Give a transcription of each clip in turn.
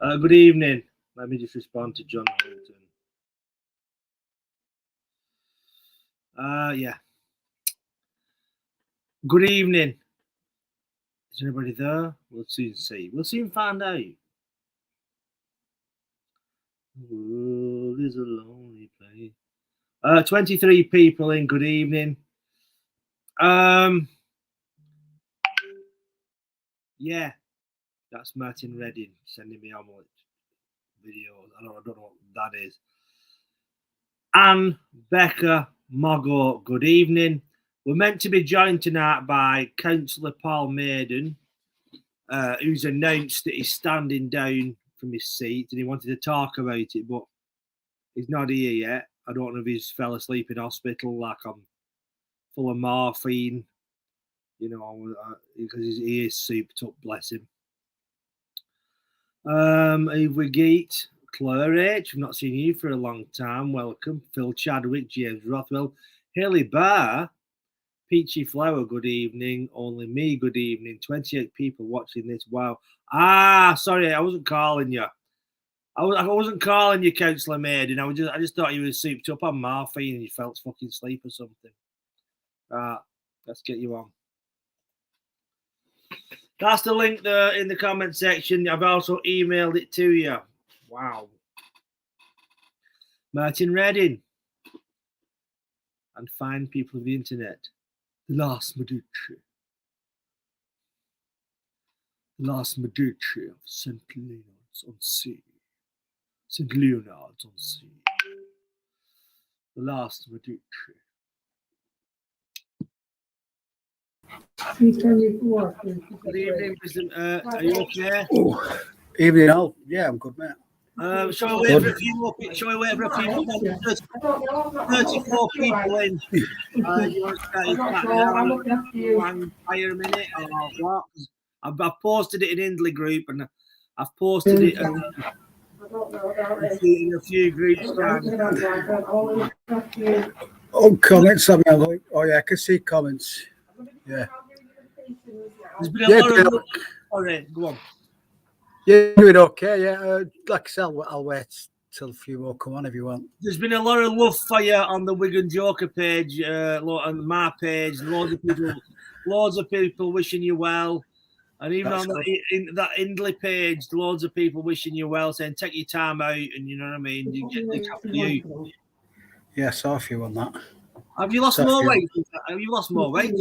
Good evening. Let me just respond to John Hilton. Yeah. Good evening. Is anybody there? We'll soon see. We'll soon find out. The world is a lonely place. 23 people in. Good evening. Yeah, that's Martin Redding sending me omelette videos. I don't know what that is. Anne, Becca, Margot, good evening. We're meant to be joined tonight by Councillor Paul Maiden, who's announced that he's standing down from his seat and he wanted to talk about it, but he's not here yet. I don't know if he's fell asleep in hospital like I'm full of morphine, because he is souped up, bless him. Wigan, Cllr H, I've not seen you for a long time. Welcome. Phil Chadwick, James Rothwell, Haley Barr, Peachy Flower, good evening. Only me, good evening. 28 people watching this. Wow. Sorry, I wasn't calling you. I wasn't calling you, Councillor Maiden. I just thought you were souped up on morphine and you felt fucking sleep or something. Let's get you on. That's the link there in the comment section. I've also emailed it to you. Wow. Martin Redding. And fine people of the internet. The last Medici. The last Medici of St. Leonard's on Sea. St. Leonard's on Sea. The last Medici. Good evening, President. Are you okay? Oh, evening, all. Yeah, I'm good, mate. Shall we wait for a few more? Shall we wait for a few more? 34 people in. You want to fire a minute or what? I've posted it in Hindley group and I've posted it in a few groups. Oh, comments. Oh, yeah, I can see comments. Yeah. There's been a lot of. Sorry, go on. Yeah, doing okay. Yeah, like I said, I'll wait till a few more come on if you want. There's been a lot of love fire on the Wigan Joker page, on my page. Loads of people wishing you well, and even on that Hindley page, loads of people wishing you well, saying take your time out, and you know what I mean. You get the after you. Yeah, I saw a few on that. Have you lost more weight? Have you lost more weight?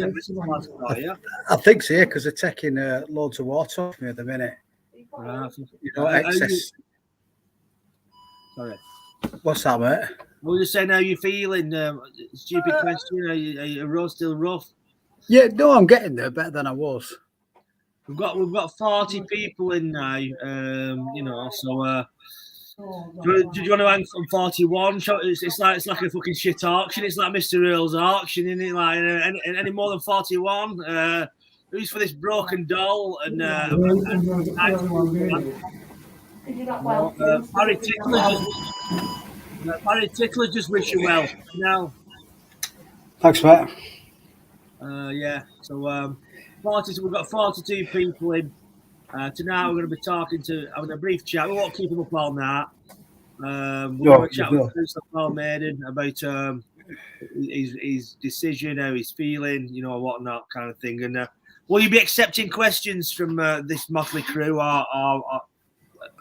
I think so, yeah, because they're taking loads of water off me at the minute. Excess. Sorry. What's that, mate? We'll just saying how you feeling. Stupid question. Are you still rough? Yeah, no, I'm getting there better than I was. We've got 40 people in now. So. Do you want to hang from 41? It's like a fucking shit auction. It's like Mr. Earl's auction, isn't it? Like any more than 41. Who's for this broken doll? And Barry Tickler just wish you well. Now, thanks, mate. Yeah. So we've got 42 people in. Tonight we're going to be having a brief chat. We won't keep them up all night. We're going to chat with Paul Maiden about his decision, how he's feeling, whatnot, kind of thing. And will you be accepting questions from this motley crew? Of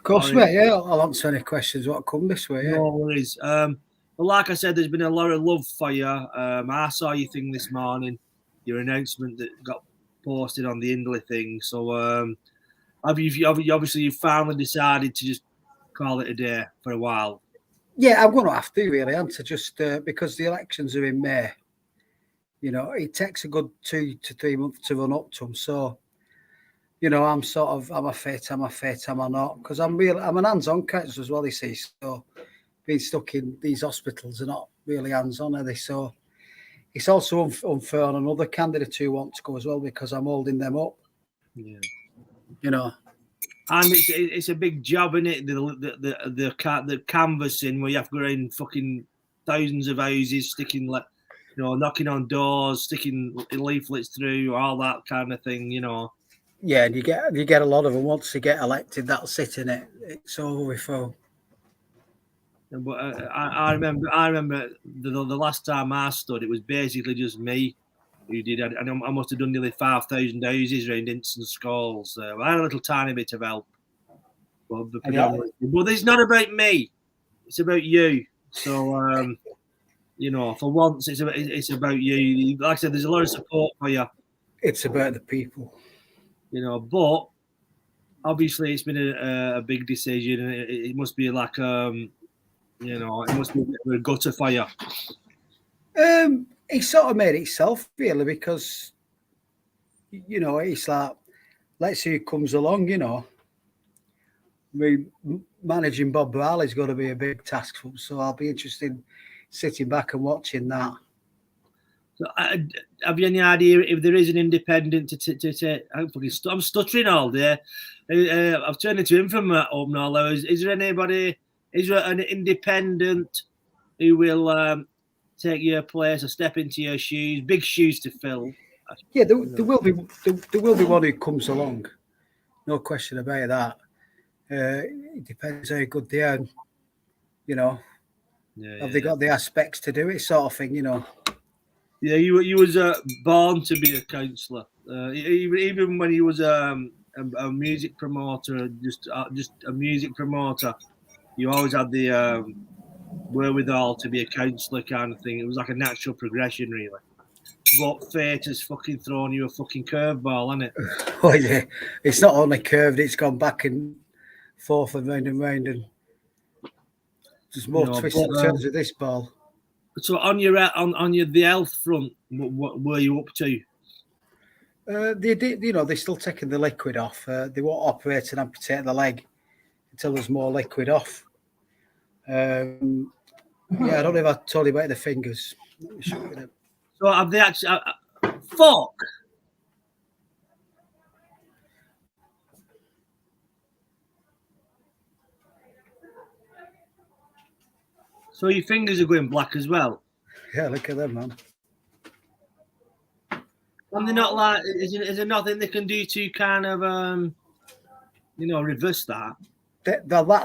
course, mate. Yeah, I'll answer any questions what come this way. Yeah. No worries. But like I said, there's been a lot of love for you. I saw your thing this morning, your announcement that got posted on the Hindley thing. So. Obviously, you finally decided to just call it a day for a while. Yeah, I'm going to have to really answer just because the elections are in May. It takes a good 2 to 3 months to run up to them. So, I'm sort of, am I fit, am I not? Because I'm an hands-on councillor as well, you see. So, being stuck in these hospitals are not really hands-on, are they? So, it's also unfair on another candidate who wants to go as well because I'm holding them up. Yeah. And it's a big job, isn't it? The canvassing where you have to go in fucking thousands of houses, sticking knocking on doors, sticking leaflets through, all that kind of thing. Yeah, and you get a lot of them once they get elected. That'll sit in it. It's over before. But I remember the last time I stood, it was basically just me who did. And I must have done nearly 5,000 houses around Ince and Skulls. I had a little tiny bit of help, but it's not about me. It's about you. So you know, for once, it's about you. Like I said, there's a lot of support for you. It's about the people. You know, but obviously it's been a big decision, and it must be like you know, it must be a bit of a gutter for you. He sort of made it himself, really, because, you know, it's like, let's see who comes along, you know. I mean, managing Bob Bradley's got to be a big task for him, so I'll be interested in sitting back and watching that. So, have you any idea if there is an independent I'm stuttering all day. I've turned into him from up now. Is there anybody? Is there an independent who will take your place or step into your shoes? Big shoes to fill. Yeah, there will be one who comes along. No question about that. It depends how good they are. You know, have they got the aspects to do it, sort of thing? You know. Yeah, you was born to be a counsellor. Even when he was a music promoter, just a music promoter, you always had the wherewithal to be a counsellor kind of thing. It was like a natural progression, really. But fate has fucking thrown you a fucking curveball, hasn't it? Oh yeah, it's not only curved; it's gone back and forth and round, and there's more twists and turns of this ball. So on the health front, what were you up to? They did, you know, they're still taking the liquid off. They won't operate and amputate the leg until there's more liquid off. Yeah, I don't know if I told you about the fingers. Let me show you them. So have they actually? Fuck. So your fingers are going black as well? Yeah, look at them, man. And they're not like, is there nothing they can do to kind of, you know, reverse that?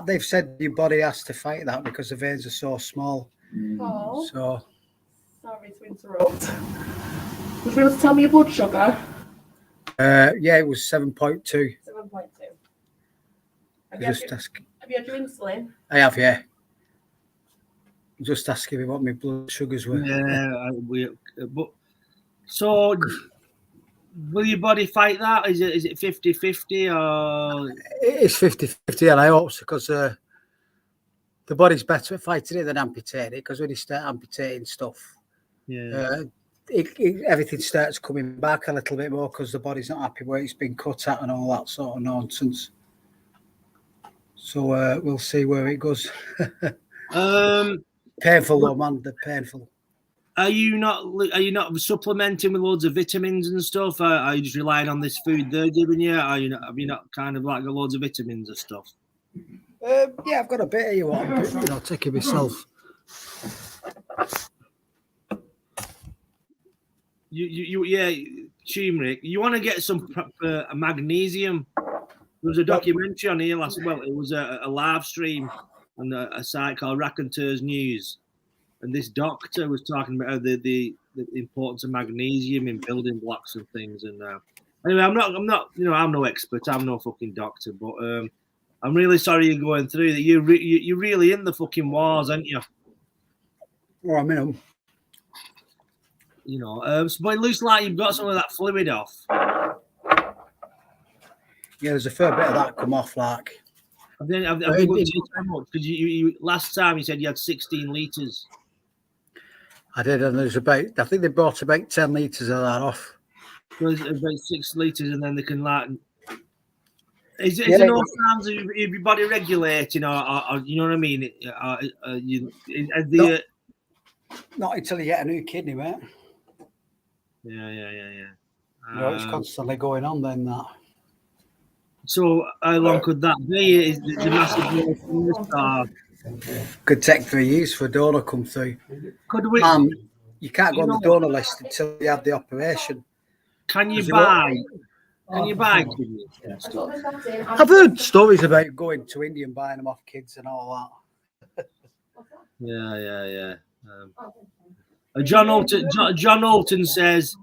They've said your body has to fight that because the veins are so small. Oh. So. Sorry to interrupt. Would you be able to tell me your blood sugar? Yeah, it was 7.2. 7.2. Have you had your insulin? I have, yeah. Just asking me what my blood sugars were. Yeah, but so will your body fight that? Is it 50-50 or? It's 50-50, and I hope so, because the body's better at fighting it than amputating it. Because when you start amputating stuff, everything starts coming back a little bit more because the body's not happy where it's been cut at and all that sort of nonsense. So we'll see where it goes. Painful though, man. They're painful. Are you not supplementing with loads of vitamins and stuff? Are you just relying on this food they're giving you? Have you not kind of like got loads of vitamins and stuff? Yeah, I've got a bit of you know, taking myself. Turmeric. You want to get some magnesium. There was a documentary on here it was a live stream on a site called Raconteurs News, and this doctor was talking about the importance of magnesium in building blocks and things. And anyway, I'm not, you know, I'm no expert, I'm no fucking doctor, but I'm really sorry you're going through that. You're really in the fucking wars, aren't you? Well, I'm in them. You know, but it looks like you've got some of that fluid off. Yeah, there's a fair bit of that come off, like. Have you got too much? Because you last time you said you had 16 litres. I did, and there's I think they brought about 10 litres of that off. So it's about 6 litres, and then they can like. Is there no signs of your body regulating, or you know what I mean? Not until you get a new kidney, mate. Yeah. You know, it's constantly going on then that. So how long could that be? Is the massive could take 3 years for a donor come through. Could we? You can't go on the donor list until you have the operation. Can you buy? Can you buy kidneys and stuff? I've heard stories about going to India and buying them off kids and all that. Yeah. John Alton says,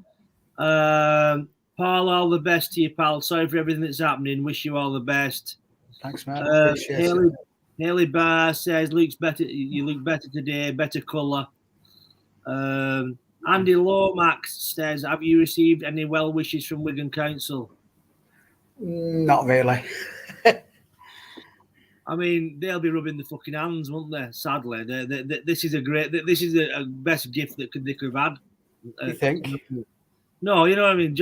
Paul, all the best to you, pal. Sorry for everything that's happening. Wish you all the best. Thanks, man. Appreciate it. Haley Barr says, looks better. You look better today. Better colour. Andy Lomax says, have you received any well wishes from Wigan Council? Not really. I mean, they'll be rubbing the fucking hands, won't they? Sadly, this is a best gift that they could have had. You think? No, you know what I mean.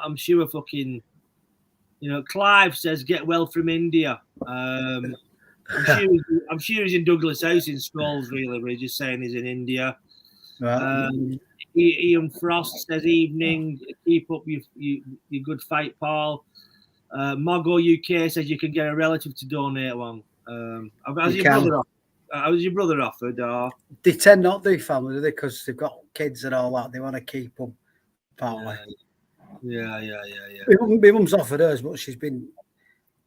I'm sure fucking, Clive says get well from India. I'm sure he's in Douglas House in Skulls, really, but he's just saying he's in India. Right. Ian Frost says evening. Keep up your good fight, Paul. Mogo UK says you can get a relative to donate one. How's your brother offered? Or? They tend not to do family, do they? Because they've got kids and all that. They want to keep them. Apparently. Yeah. My mum's offered hers, but she's been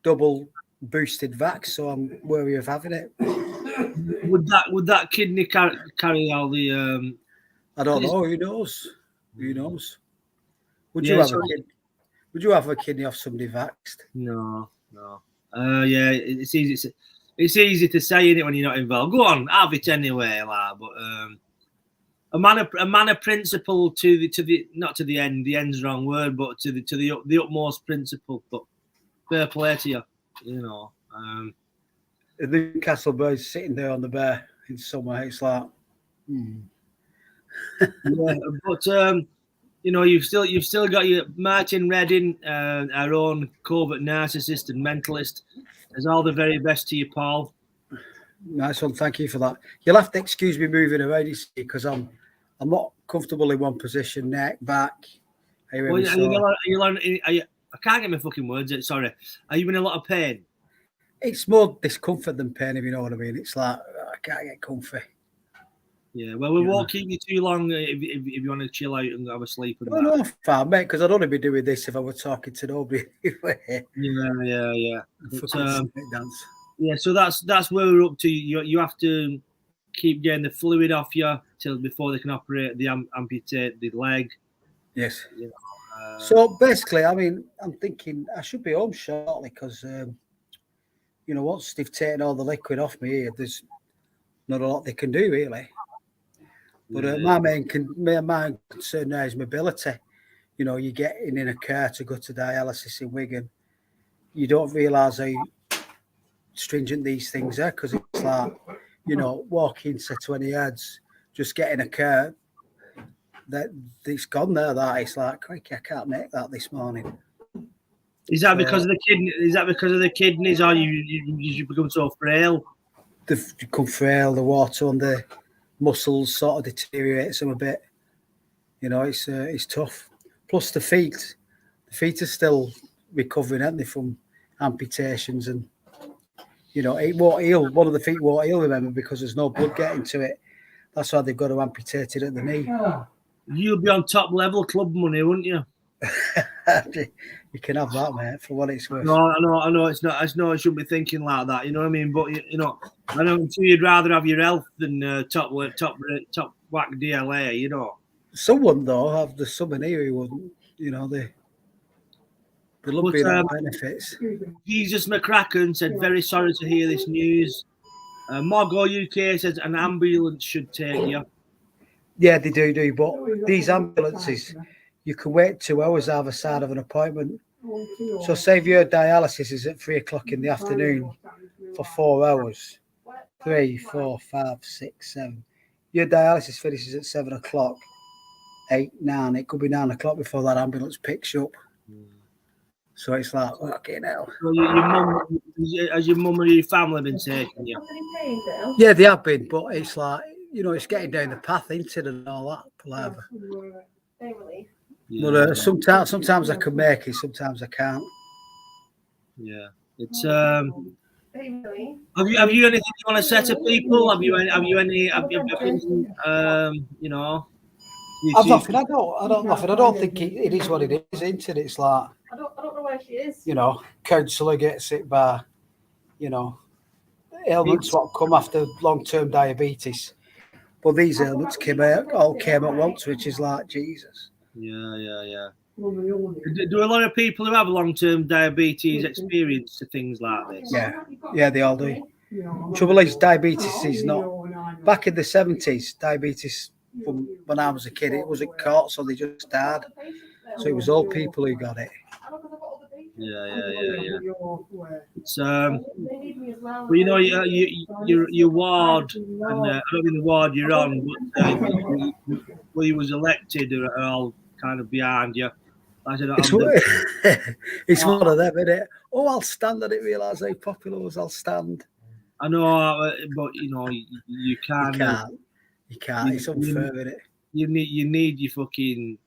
double boosted vax, so I'm wary of having it. Would that kidney carry all the? I don't know. Who knows? Would you have a kidney off somebody vaxxed? No. Yeah, it's easy. It's easy to say, isn't it, when you're not involved? Go on, have it anyway, like. But a man of principle to the not to the end. The end's the wrong word, but to the utmost principle. But fair play to you, The Newcastle boys sitting there on the bear in summer. It's like, yeah, but you've still got your Martin Redding, our own covert narcissist and mentalist. There's all the very best to you, Paul. Nice one, thank you for that. You'll have to excuse me moving around, you see, because I'm not comfortable in one position, neck, back. I can't get my fucking words out, sorry. Are you in a lot of pain? It's more discomfort than pain, if you know what I mean. It's like, I can't get comfy. Yeah, well, we won't keep you too long if you want to chill out and have a sleep. No, fine, mate, because I'd only be doing this if I were talking to nobody. Yeah. But, dance. Yeah, so that's where we're up to. You have to keep getting the fluid off you till before they can operate amputate the leg. Yes. So basically, I mean, I'm thinking I should be home shortly because, once they've taken all the liquid off me here, there's not a lot they can do really. But my main concern now is mobility. You get in a car to go to dialysis in Wigan. You don't realise how stringent these things are because it's like, walking to 20 yards, just get in a car. That it's gone there. That it's like, crikey, I can't make that this morning. Is that because of the kidney? Is that because of the kidneys, or you become so frail? They've become frail. The water on the muscles sort of deteriorates them a bit. It's tough. Plus the feet are still recovering, aren't they, from amputations, and it won't heal. One of the feet won't heal, remember, because there's no blood getting to it. That's why they've got to amputate it at the knee. You'll be on top level club money, wouldn't you? You can have that, mate, for what it's worth. No, I know it's not. I know I shouldn't be thinking like that. You know what I mean? But I know you'd rather have your health than top whack DLA. Someone though have the someone here who wouldn't. They love being on benefits. Jesus McCracken said, very sorry to hear this news. Mogo UK says an ambulance should take you. Yeah, they do. But these ambulances, you can wait 2 hours either side of an appointment. So say if your dialysis is at 3 o'clock in the afternoon for 4 hours, 3, 4, 5, 6, 7. Your dialysis finishes at 7 o'clock, 8, 9. It could be 9 o'clock before that ambulance picks you up. So it's like, okay, now. Has your mum or your family been taking you? Yeah, they have been, but it's like, it's getting down the path into it and all that. Palaver. Yeah. But sometimes I can make it, sometimes I can't. Yeah, it's. Have you anything you want to say to people? Have you any? I've nothing. I don't nothing. I don't think it is what it is, isn't it? It's like. I don't know why where she is. You know, counsellor gets it by, you know, ailments what come after long-term diabetes. But these ailments all came at once, which is like Jesus. Yeah. Do a lot of people who have long-term diabetes experience things like this? Yeah, they all do. Trouble is, diabetes is not. Back in the 70s, diabetes, from when I was a kid, it wasn't caught, so they just died. So it was old people who got it. Yeah. It's well, you know, your ward, and I don't mean the ward you're on, but where you was elected are all kind of behind you. I said, It's one of them, isn't it? Oh, I'll stand. I didn't realise how popular was. I'll stand. I know, but you know, you can't. You can't. It's unfair, isn't it? You need your fucking.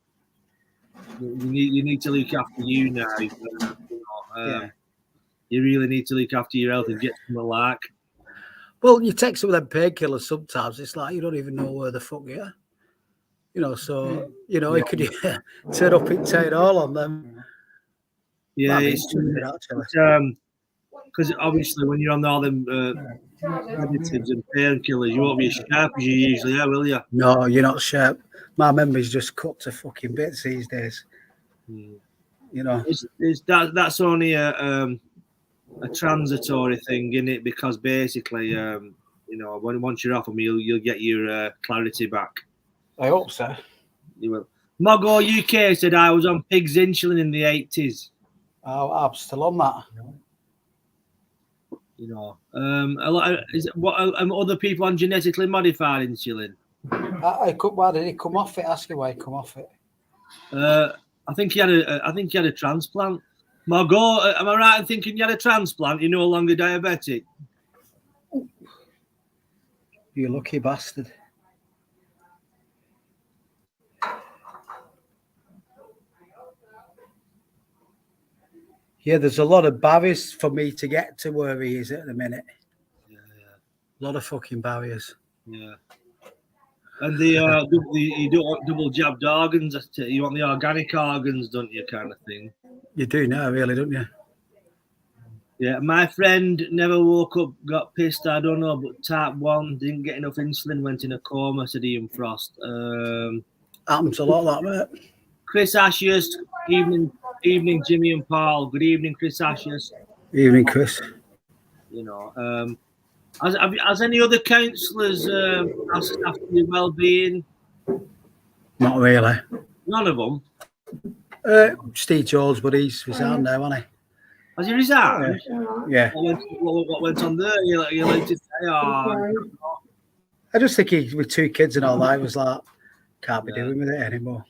You need to look after you now. You really need to look after your health and get some like. Well, you take some of them painkillers sometimes. It's like you don't even know where the fuck you are. You know, so you know, it could turn up and turn all on them. Yeah, it's because obviously when you're on all them sedatives and painkillers, you won't be as sharp as you usually are, will you? No, you're not sharp. My memory's just cut to fucking bits these days. You know, that's only a transitory thing, isn't it? Because basically, you know, once you're off them, you'll get your clarity back. I hope so. You will. Mogo UK said I was on pig's insulin in the 80s. Oh, I'm still on that. You know, a lot. Other people on genetically modified insulin? Why did he come off it? Ask him why he come off it. I think he had a transplant. Margot, am I right in thinking you had a transplant? You're no longer diabetic. You lucky bastard. Yeah, there's a lot of barriers for me to get to where he is at the minute. Yeah. A lot of fucking barriers. Yeah. And you don't want double jabbed organs. You want the organic organs, don't you, kind of thing. You do now, really, don't you? Yeah. My friend never woke up, got pissed. I don't know, but type 1 didn't get enough insulin, went in a coma. Said Ian Frost. Happens a lot, that mate. Chris Ashes, evening, Jimmy and Paul. Good evening, Chris Ashes. Evening, Chris. You know, has any other councillors asked after your well-being? Not really. None of them. Steve George, but he's resigned now, hasn't he? Has he resigned? Yeah. What went on there? You like to say, I just think he, with 2 kids and all that, he was like, can't be doing with it anymore.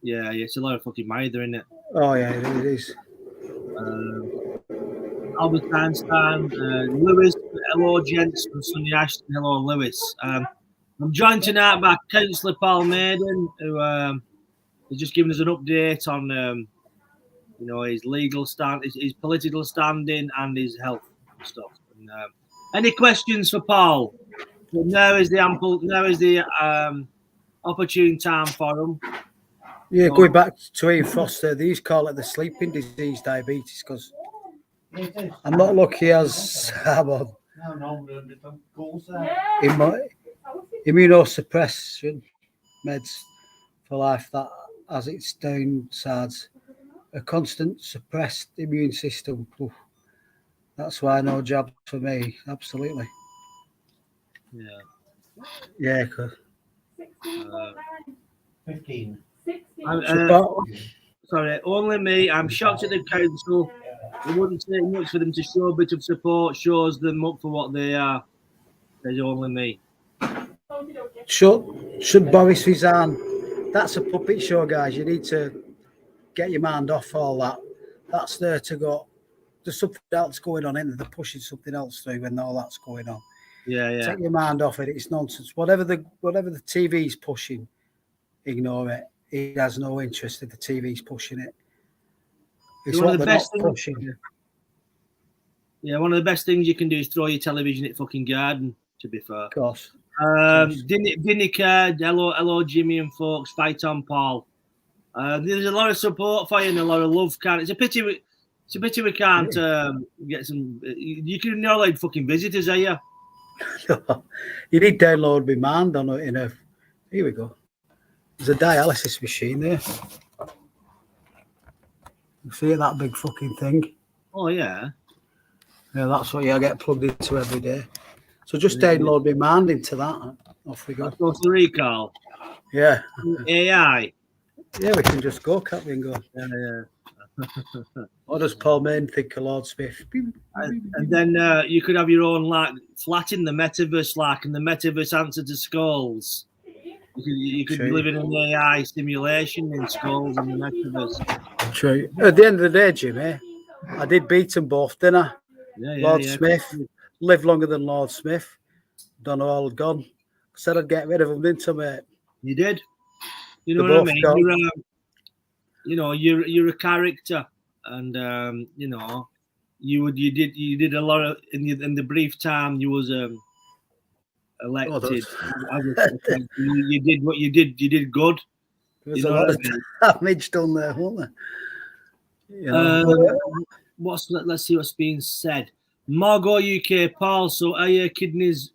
Yeah, it's a lot of fucking Maiden, isn't it? Oh, yeah, it is. Albert Einstein, Lewis, hello, gents, from Sonny Ashton, hello, Lewis. I'm joined tonight by Councillor Paul Maiden, who has just given us an update on, you know, his legal stand, his political standing, and his health and stuff. And, any questions for Paul? Well, now is the opportune time for him. Yeah, going back to Ian Foster, they used to call it the sleeping disease diabetes because I'm not lucky as I'm on immunosuppression meds for life that has its downsides. A constant suppressed immune system. Oof, that's why no jobs for me. Absolutely. Yeah. Yeah. 15. Sorry, only me. I'm shocked at the council. It wouldn't take much for them to show a bit of support, shows them up for what they are. There's only me. Should Boris resign? That's a puppet show, guys. You need to get your mind off all that. That's there to go. There's something else going on in there. They're pushing something else through when all that's going on. Yeah. Take your mind off it. It's nonsense. Whatever the TV's pushing, ignore it. He has no interest if the TV's pushing it. It's one what of the they're best not pushing. Yeah, one of the best things you can do is throw your television at fucking garden, to be fair. Of course. Dinica, hello, Jimmy and folks. Fight on, Paul. There's a lot of support for you and a lot of love. It's a pity It's a pity we can't get some. You can not like fucking visitors, are you? You need download my mind on it in a. Here we go. There's a dialysis machine there. You see that big fucking thing? Oh yeah. Yeah, that's what I get plugged into every day. So just download my mind into that. Off we go. That's also recall. Yeah. AI. Yeah, we can just go, can't we? And go. Yeah. What does Paul Main think of Lord Smith? And then you could have your own like flat in the metaverse, like, and the metaverse answer to skulls. You could be living in an AI simulation in skulls in the metaverse. True. At the end of the day, Jimmy, I did beat them both, didn't I? Lord Smith lived longer than Lord Smith. Donald had gone. Said I'd get rid of him, didn't I, mate? You did. You know what I mean? You're a character, and you know, you did a lot of in the brief time you was elected. You did what you did. You did good. There's a lot of damage done there, wasn't there? Let's see what's being said. Margot UK Paul. So are your kidneys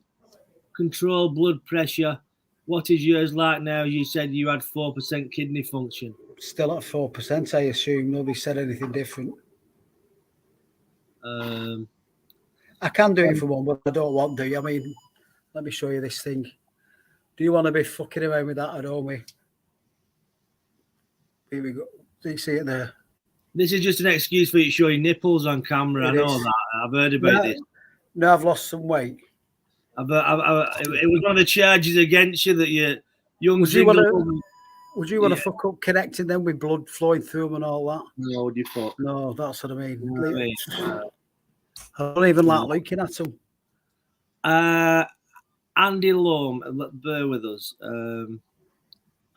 control blood pressure? What is yours like now? You said you had 4% kidney function. Still at 4%, I assume. Nobody said anything different. I can do it for one, but I don't want to. I mean, let me show you this thing. Do you want to be fucking around with that at home? Here we go. Do you see it there? This is just an excuse for you to show your nipples on camera. I know that. I've heard about this. No, I've lost some weight. It was one of the charges against you that you're young. Would you want to fuck up connecting them with blood flowing through them and all that? No, would you fuck? No, that's what I mean. I don't even like looking at them. Andy Loam, bear with us.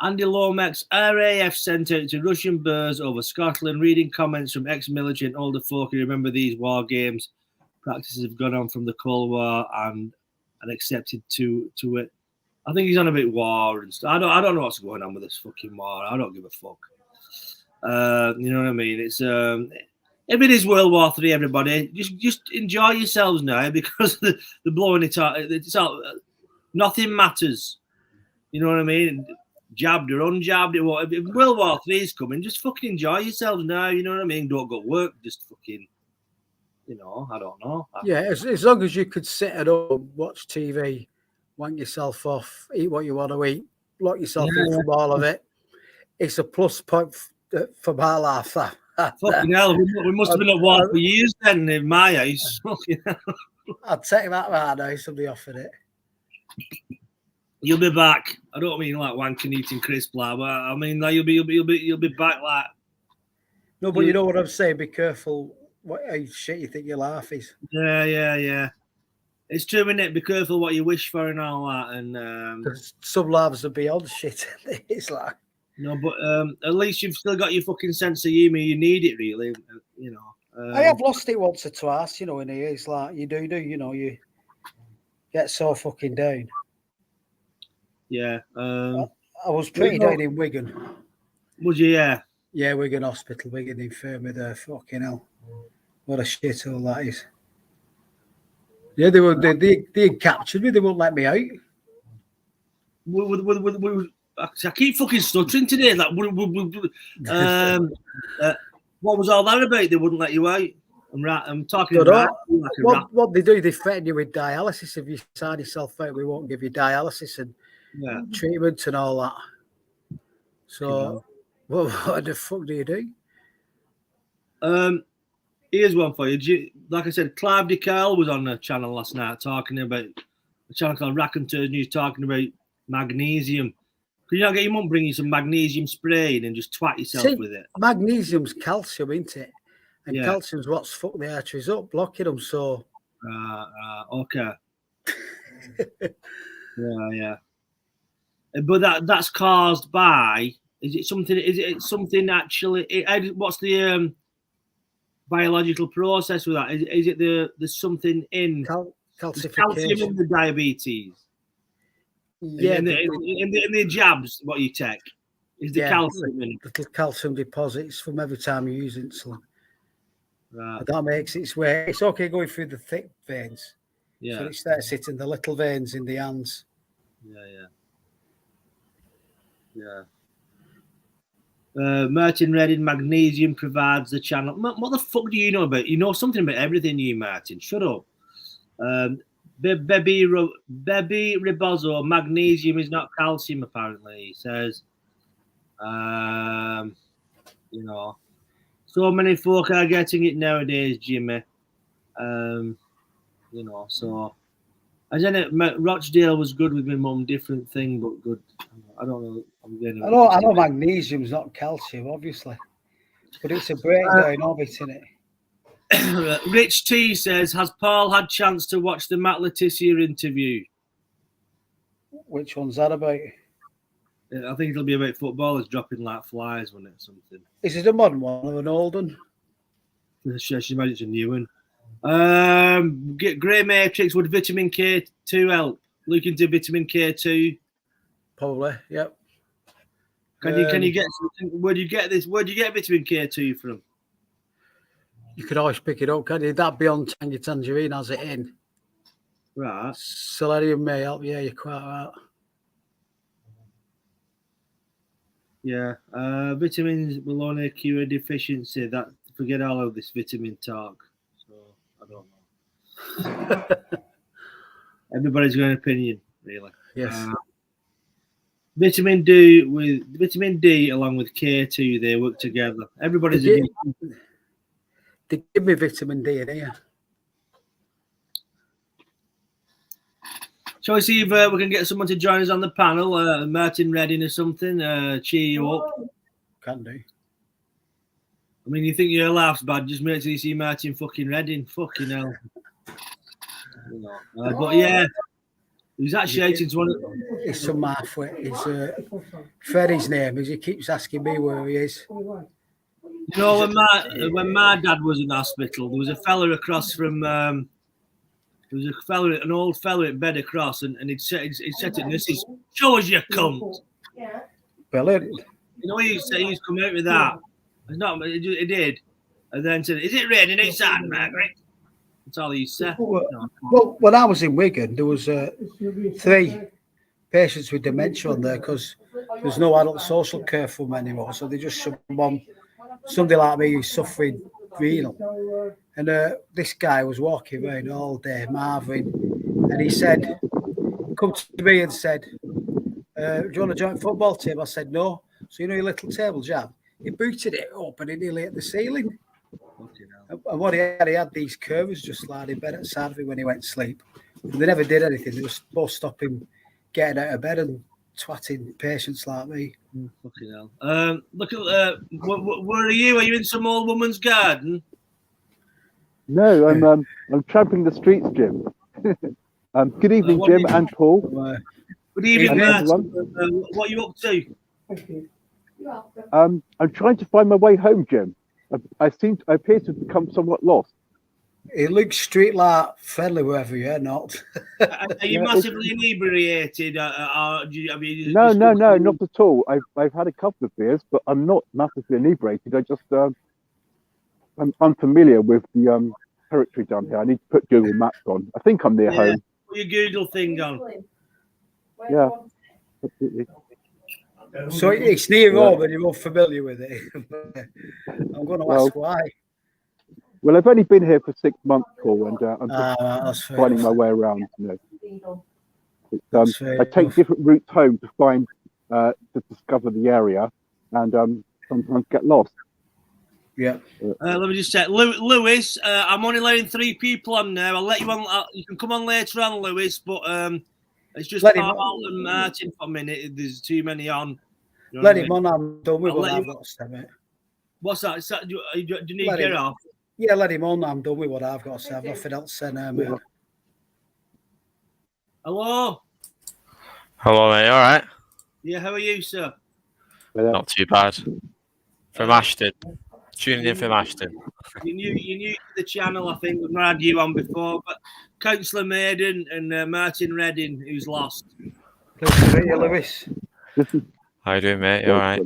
Andy Lomax, RAF sent out to Russian Boers over Scotland, reading comments from ex-military and older folk who remember these war games. Practices have gone on from the Cold War and accepted to it. I think he's on a bit war and stuff. I don't know what's going on with this fucking war. I don't give a fuck. You know what I mean? It's if it is World War III, everybody, just enjoy yourselves now because they're blowing it out. It's all, nothing matters. You know what I mean? Jabbed or unjabbed, if World War III is coming, just fucking enjoy yourselves now. You know what I mean? Don't go work. Just fucking, you know, I don't know. Yeah, as long as you could sit at home, watch TV, wank yourself off, eat what you want to eat, lock yourself in from all of it. It's a plus point for my life. Fucking hell, we must have been at war for years then in my house. I'd take that right now. Somebody offered it. You'll be back. I don't mean like wanking, eating crisp, but I mean like you'll be back like. No, but you know what I'm saying. Be careful what shit you think your life is. Yeah. It's true, isn't it? Be careful what you wish for and all that. And some lives are beyond shit. It's like. No, but at least you've still got your fucking sense of humour. You need it, really. You know. I have lost it once or twice, you know, in here. It's like you do, you know, you get so fucking down. Yeah. I was pretty down in Wigan. Was you? Yeah. Yeah, Wigan Hospital, Wigan Infirmary there. Fucking hell. What a shithole that is. Yeah, they captured me. They won't let me out. I keep fucking stuttering today. Like, what was all that about? They wouldn't let you out. I'm talking about what they do. They threaten you with dialysis if you sign yourself out. We won't give you dialysis and treatment and all that. So, what the fuck do you do? Here's one for you. Like I said, Clive de Cllr was on the channel last night talking about a channel called Raconteurs News, talking about magnesium. Could you not get your mum bring you some magnesium spray and just twat yourself with it? Magnesium's calcium, isn't it? And calcium's what's fucked the arteries up, blocking them. So, okay. Yeah. But that's caused by. Is it something actually? What's the biological process with that? Is it there's something in calcium in the diabetes? Yeah, in the jabs, what you take is the calcium in little calcium deposits from every time you use insulin. Right. That makes its way. It's okay going through the thick veins. Yeah. So it starts hitting the little veins in the hands. Yeah. Martin Redding, magnesium provides the channel. What the fuck do you know about? You know something about everything, you, Martin. Shut up. Baby Rebozo, magnesium is not calcium, apparently. He says, you know, so many folk are getting it nowadays, Jimmy. You know, so as in it, Rochdale was good with my mum, different thing, but good. I don't know. I know magnesium's not calcium, obviously, but it's a breakdown of it, isn't it? Rich T says, has Paul had chance to watch the Matt Letizia interview? Which one's that about? I think it'll be about footballers dropping like flies, won't it? Something. Is it a modern one or an old one? She might it's a new one. Grey Matrix, would vitamin K2 help? Look into vitamin K2. Probably, yep. Can you get something? Where do you get this? Where do you get vitamin K2 from? You could always pick it up, can't you? That beyond tangerine has it in. Right. Selenium may help. Yeah, you're quite right. Yeah. Vitamins will only cure deficiency. That forget all of this vitamin talk. So I don't know. Everybody's got an opinion, really. Yes. Vitamin D along with K2, they work together. Everybody's they give me vitamin D in here. Shall we see if we can get someone to join us on the panel? Martin Redding or something, cheer you up. Can do. I mean, you think your laugh's bad, just wait till you see Martin fucking Redding. Fucking hell. You know. But yeah, he's actually 81. He's some halfway. He's Freddie's name is. He keeps asking me where he is. You know, when my dad was in hospital, there was a fella across from. There was an old fella in bed across, and he'd said to nurses, "Show us your cunt." Yeah. Brilliant. You know, he's come out with that. It's not. He did, and then said, "Is it raining outside, Margaret?" That's all he said. Well, when I was in Wigan, there was 3 patients with dementia on there because there's no adult social care for them anymore. So they just shoved them on somebody like me who's suffering renal. And this guy was walking around all day, Marvin, and he said, come to me and said, do you want to join the football team? I said, no. So, you know your little table jam? He booted it up and it nearly hit the ceiling. And what he had these curves just lying in bed outside of him when he went to sleep. And they never did anything. They were supposed to stop him getting out of bed and twatting patients like me. Fucking hell. Look at where are you? Are you in some old woman's garden? No, I'm tramping the streets, Jim. Good evening, Jim and Paul. Good evening, Martin. What are you up to? I'm trying to find my way home, Jim. I appear to have become somewhat lost. It looks straight like friendly, wherever you're not. Are you massively inebriated? No, not at all. I've had a couple of beers, but I'm not massively inebriated. I just I'm unfamiliar with the territory down here. I need to put Google Maps on. I think I'm near home. Put your Google thing on. Yeah, absolutely. So it's near home and you're unfamiliar with it. I'm going to ask why. Well, I've only been here for 6 months, Paul, and I'm just finding my way around. You know. I take different routes home to discover the area, and sometimes get lost. Yeah. Let me just check. Lewis, I'm only letting 3 people on now. I'll let you on. You can come on later on, Lewis, but it's just Paul and Martin for a minute. There's too many on. You know let him on. I'm done with what I've got to say, mate. What's that? Do you need to get off? Yeah, let him on. I'm done with what I've got to say. I've nothing else to say now, mate. Hello. Hello, mate. All right. Yeah, how are you, sir? Not too bad. From Ashton. Tuning in from Ashton. You knew the channel, I think. We've not had you on before, but Councillor Maiden and Martin Redding, who's lost. Pleased to meet you, Lewis. How you doing, mate? You all right?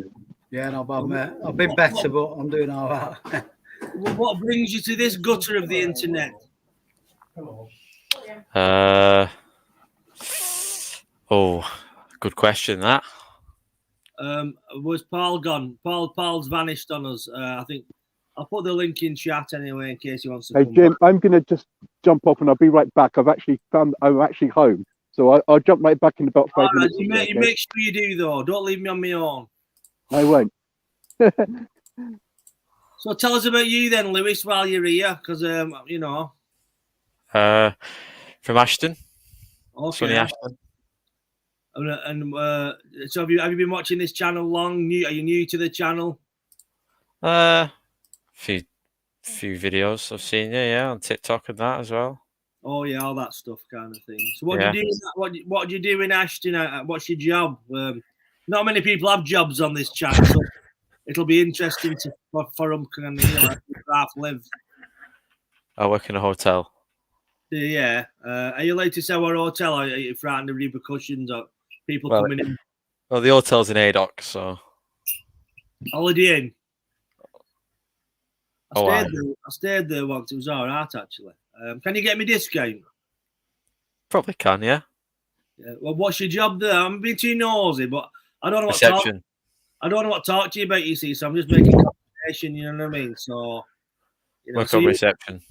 Yeah, not bad, mate. I've been better, but I'm doing all right. What brings you to this gutter of the internet? Oh, good question. That. Was Paul gone? Paul's vanished on us. I think I'll put the link in chat anyway in case he wants to. Hey come Jim, back. I'm gonna just jump off and I'll be right back. I'm actually home, so I'll jump right back in about 5 minutes. You make sure you do though. Don't leave me on my own. I won't. So tell us about you then, Lewis, while you're here, because you know. From Ashton. Okay. Sunny Ashton. And so have you been watching this channel long? Are you new to the channel? Few videos I've seen you, yeah, on TikTok and that as well. Oh yeah, all that stuff kind of thing. So what do you do? What do you do in Ashton? What's your job? Not many people have jobs on this channel, so it'll be interesting for them kind of, you know, half live. I work in a hotel. Yeah. Are you allowed to say what hotel? Are you frightened of repercussions or people coming in? Well, the hotel's in ADOC, so. Holiday Inn. I stayed there once. It was all right, actually. Can you get me discount? Probably can, yeah. Yeah. Well, what's your job there? I'm being too nosy, but I don't know what Reception. I don't know what to talk to you about, you see, so I'm just making conversation, you know what I mean? So, you know, Work on reception.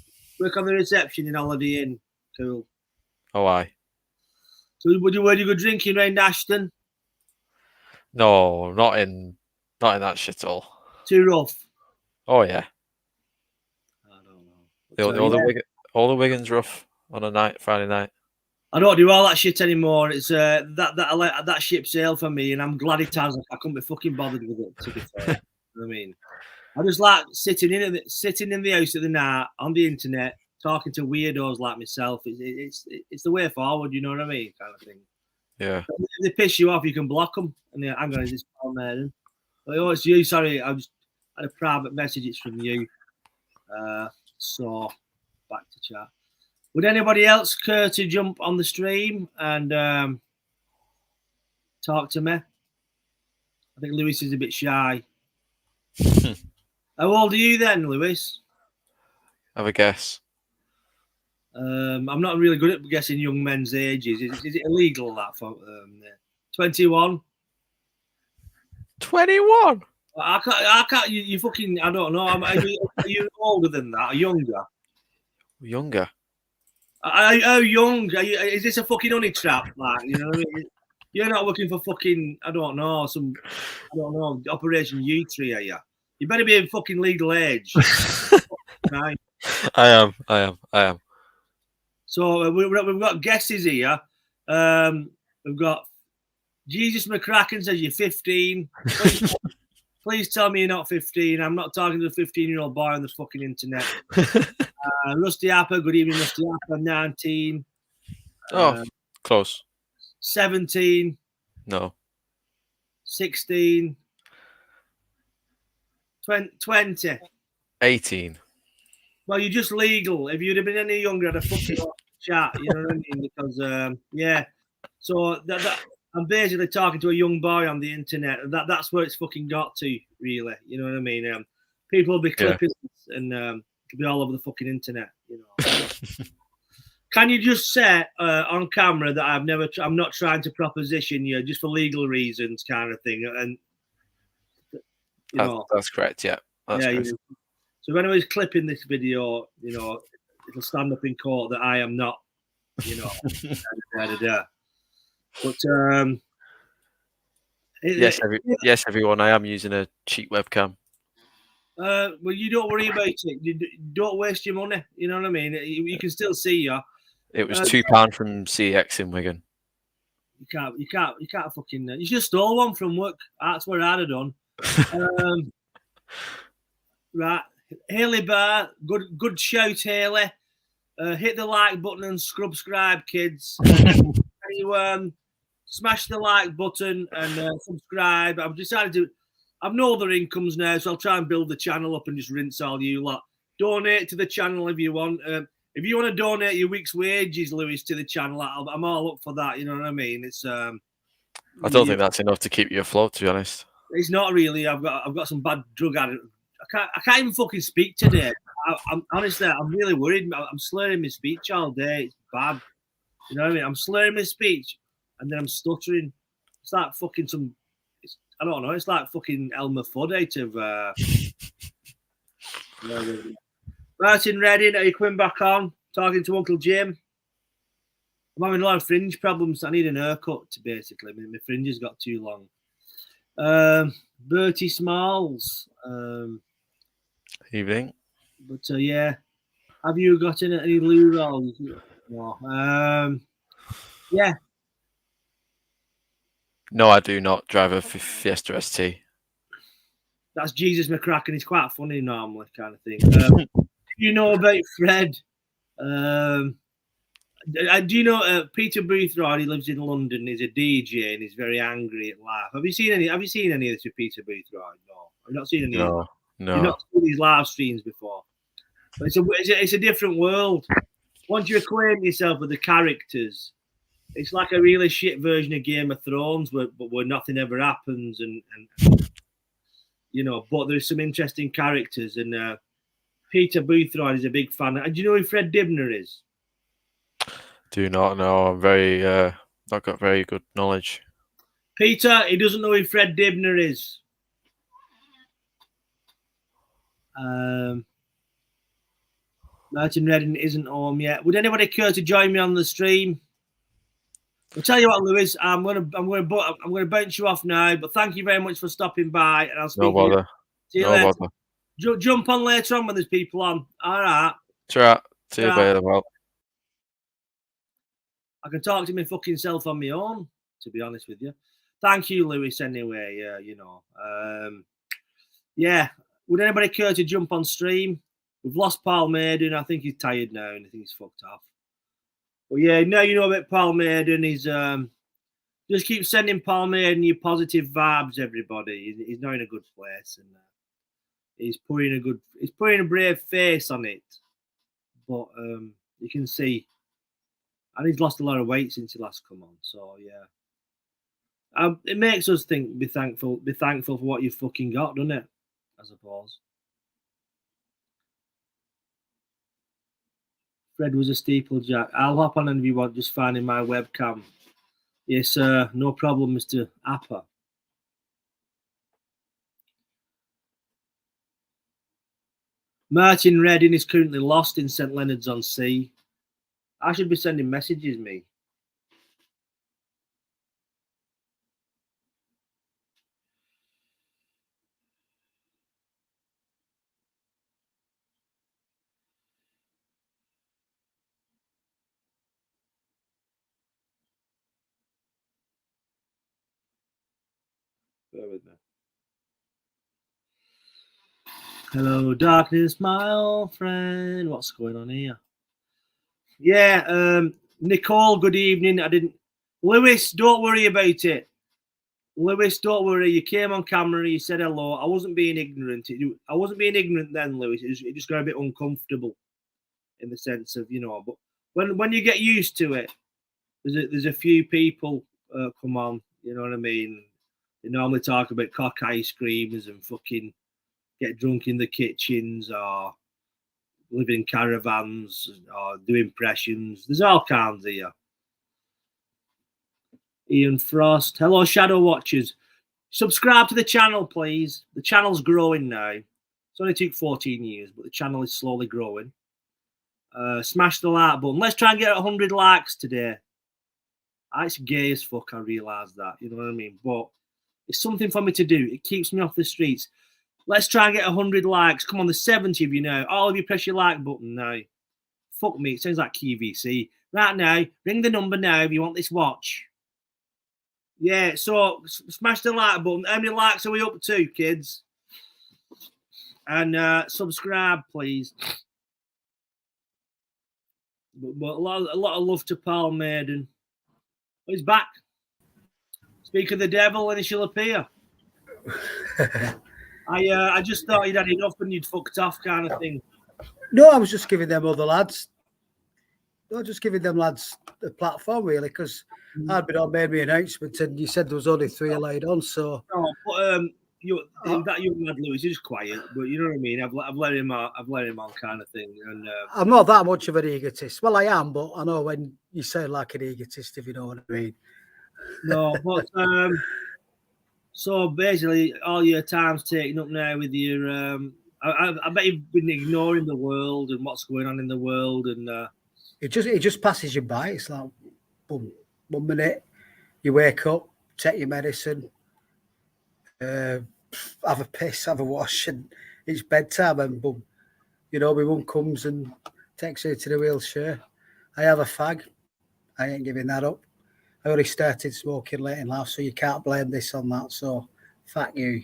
Work on the reception in Holiday Inn. Cool. Oh, aye. So, where do you go drinking around Ashton? No, not in that shit all. Too rough? Oh, yeah. I don't know. All the Wigan's rough on a Friday night. I don't do all that shit anymore. It's that ship sailed for me, and I'm glad it has. I couldn't be fucking bothered with it, to be fair. You know what I mean? I just like sitting in the house at the night on the internet, talking to weirdos like myself. It's the way forward. You know what I mean? Kind of thing. Yeah. If they piss you off, you can block them. And I'm going to this Paul Maiden. Oh, it's you. Sorry, I just had a private message. It's from you. So back to chat. Would anybody else care to jump on the stream and talk to me? I think Lewis is a bit shy. How old are you then, Lewis? Have a guess. I'm not really good at guessing young men's ages. Is it illegal that for 21? 21. I can't. You fucking. I don't know. Are you older than that or younger? Younger. How young? Is this a fucking honey trap? Like, you know what I mean? You're not looking for fucking. I don't know. Operation U-Tree, are you? You better be in fucking legal age. Right. I am. So we've got guesses here. We've got Jesus McCracken says you're 15. Please tell me you're not 15. I'm not talking to a 15-year-old boy on the fucking internet. Rusty Apper, good evening, Rusty Apper, 19. Close. 17. No. 16. 20. 18. Well, you're just legal. If you'd have been any younger, I'd have fucking chat. You know what I mean? Because yeah. So that I'm basically talking to a young boy on the internet. That's where it's fucking got to, really. You know what I mean? People will be clipping and it'll be all over the fucking internet. You know. Can you just say on camera that I'm not trying to proposition you just for legal reasons, kind of thing? And you know, that's correct. Yeah. That's correct. You know, so if anybody's clipping this video, you know, it'll stand up in court that I am not, you know. But yes, everyone. I am using a cheap webcam. Well, you don't worry about it. You don't waste your money. You know what I mean? You can still see you. It was £2 from CX in Wigan. You can't fucking. You should have stole one from work. That's what I'd have done. Right, Haley Bar, good shout, Haley. Hit the like button and subscribe, kids. You smash the like button and subscribe. I've decided to. I've no other incomes now, so I'll try and build the channel up and just rinse all you lot. Donate to the channel if you want. If you want to donate your week's wages, Lewis, to the channel, I'm all up for that. You know what I mean? It's. I don't think that's enough to keep you afloat, to be honest. It's not really. I've got some bad drug I can't even fucking speak today. I'm honestly, I'm really worried. I'm slurring my speech all day. It's bad. You know what I mean? I'm slurring my speech and then I'm stuttering. It's like fucking I don't know. It's like fucking Elmer Fudd out of. Martin Redding, are you coming back on? Talking to Uncle Jim. I'm having a lot of fringe problems. I need an haircut, basically. My fringes got too long. Bertie Smalls. Evening. But yeah, have you got any loo rolls? No. Yeah. No, I do not drive a Fiesta ST. That's Jesus McCracken. He's quite funny normally, kind of thing. You know about Fred? Do you know Peter Boothroyd? He lives in London. He's a DJ and he's very angry at life. Have you seen any of this with Peter Boothroyd? No, I've not seen any. No. You've not seen these live streams before. But it's a different world. Once you acquaint yourself with the characters, it's like a really shit version of Game of Thrones, where nothing ever happens, and you know. But there's some interesting characters, and Peter Boothroyd is a big fan. And do you know who Fred Dibner is? Do not know. I'm very not got very good knowledge. Peter, he doesn't know who Fred Dibner is. Martin Redding isn't home yet. Would anybody care to join me on the stream? I'll tell you what, Lewis. I'm gonna bounce you off now. But thank you very much for stopping by, and I'll speak. No bother. See you later. Jump on later on when there's people on. All right. Chat. See you later. Well, I can talk to my fucking self on my own, to be honest with you. Thank you, Lewis. Anyway, yeah, you know. Yeah. Would anybody care to jump on stream? We've lost Paul Maiden. I think he's tired now and I think he's fucked off. But yeah, now you know about Paul Maiden. He's just keep sending Paul Maiden your positive vibes, everybody. He's now in a good place and he's putting a brave face on it. But you can see, and he's lost a lot of weight since he last come on. So yeah, it makes us think, be thankful for what you've fucking got, doesn't it? I suppose. Fred was a steeplejack. I'll hop on and if you want, just finding my webcam. Yes, sir. No problem, Mr. Apper. Martin Redding is currently lost in St. Leonards-on-Sea. I should be sending messages, me. Bear with me. Hello, darkness, my old friend. What's going on here? Yeah, Nicole, good evening. Lewis, don't worry about it. Lewis, don't worry. You came on camera, you said hello. I wasn't being ignorant. I wasn't being ignorant then, Lewis. It just got a bit uncomfortable in the sense of, you know, but when you get used to it, there's a few people come on, you know what I mean? They normally talk about cock ice creams and fucking get drunk in the kitchens or live in caravans or do impressions. There's all kinds here. Ian Frost. Hello, Shadow Watchers. Subscribe to the channel, please. The channel's growing now. It's only took 14 years, but the channel is slowly growing. Smash the like button. Let's try and get 100 likes today. It's gay as fuck, I realise that. You know what I mean? But it's something for me to do. It keeps me off the streets. Let's try and get 100 likes. Come on, there's 70 of you now. All of you press your like button now. Fuck me, it sounds like QVC. Right now, ring the number now if you want this watch. Yeah, so smash the like button. How many likes are we up to, kids? And subscribe, please. But a lot of love to Paul Maiden. Oh, he's back. Speak of the devil and he shall appear. I just thought you'd had enough and you'd fucked off kind of thing. No, I was just giving them other lads. No, just giving them lads a platform, really, because I'd been on made me announcement and you said there was only 3 laid on. So, no, but that young lad Lewis is quiet, but you know what I mean. I've let him out. I've let him on, kind of thing. And I'm not that much of an egotist. Well, I am, but I know when you sound like an egotist, if you know what I mean. No, but so basically, all your time's taken up now with your. I bet you've been ignoring the world and what's going on in the world, and it just passes you by. It's like, boom, 1 minute, you wake up, take your medicine, have a piss, have a wash, and it's bedtime, and boom, you know, my mum comes and takes her to the wheelchair. I have a fag. I ain't giving that up. I already started smoking late in life, so you can't blame this on that. So, fuck you.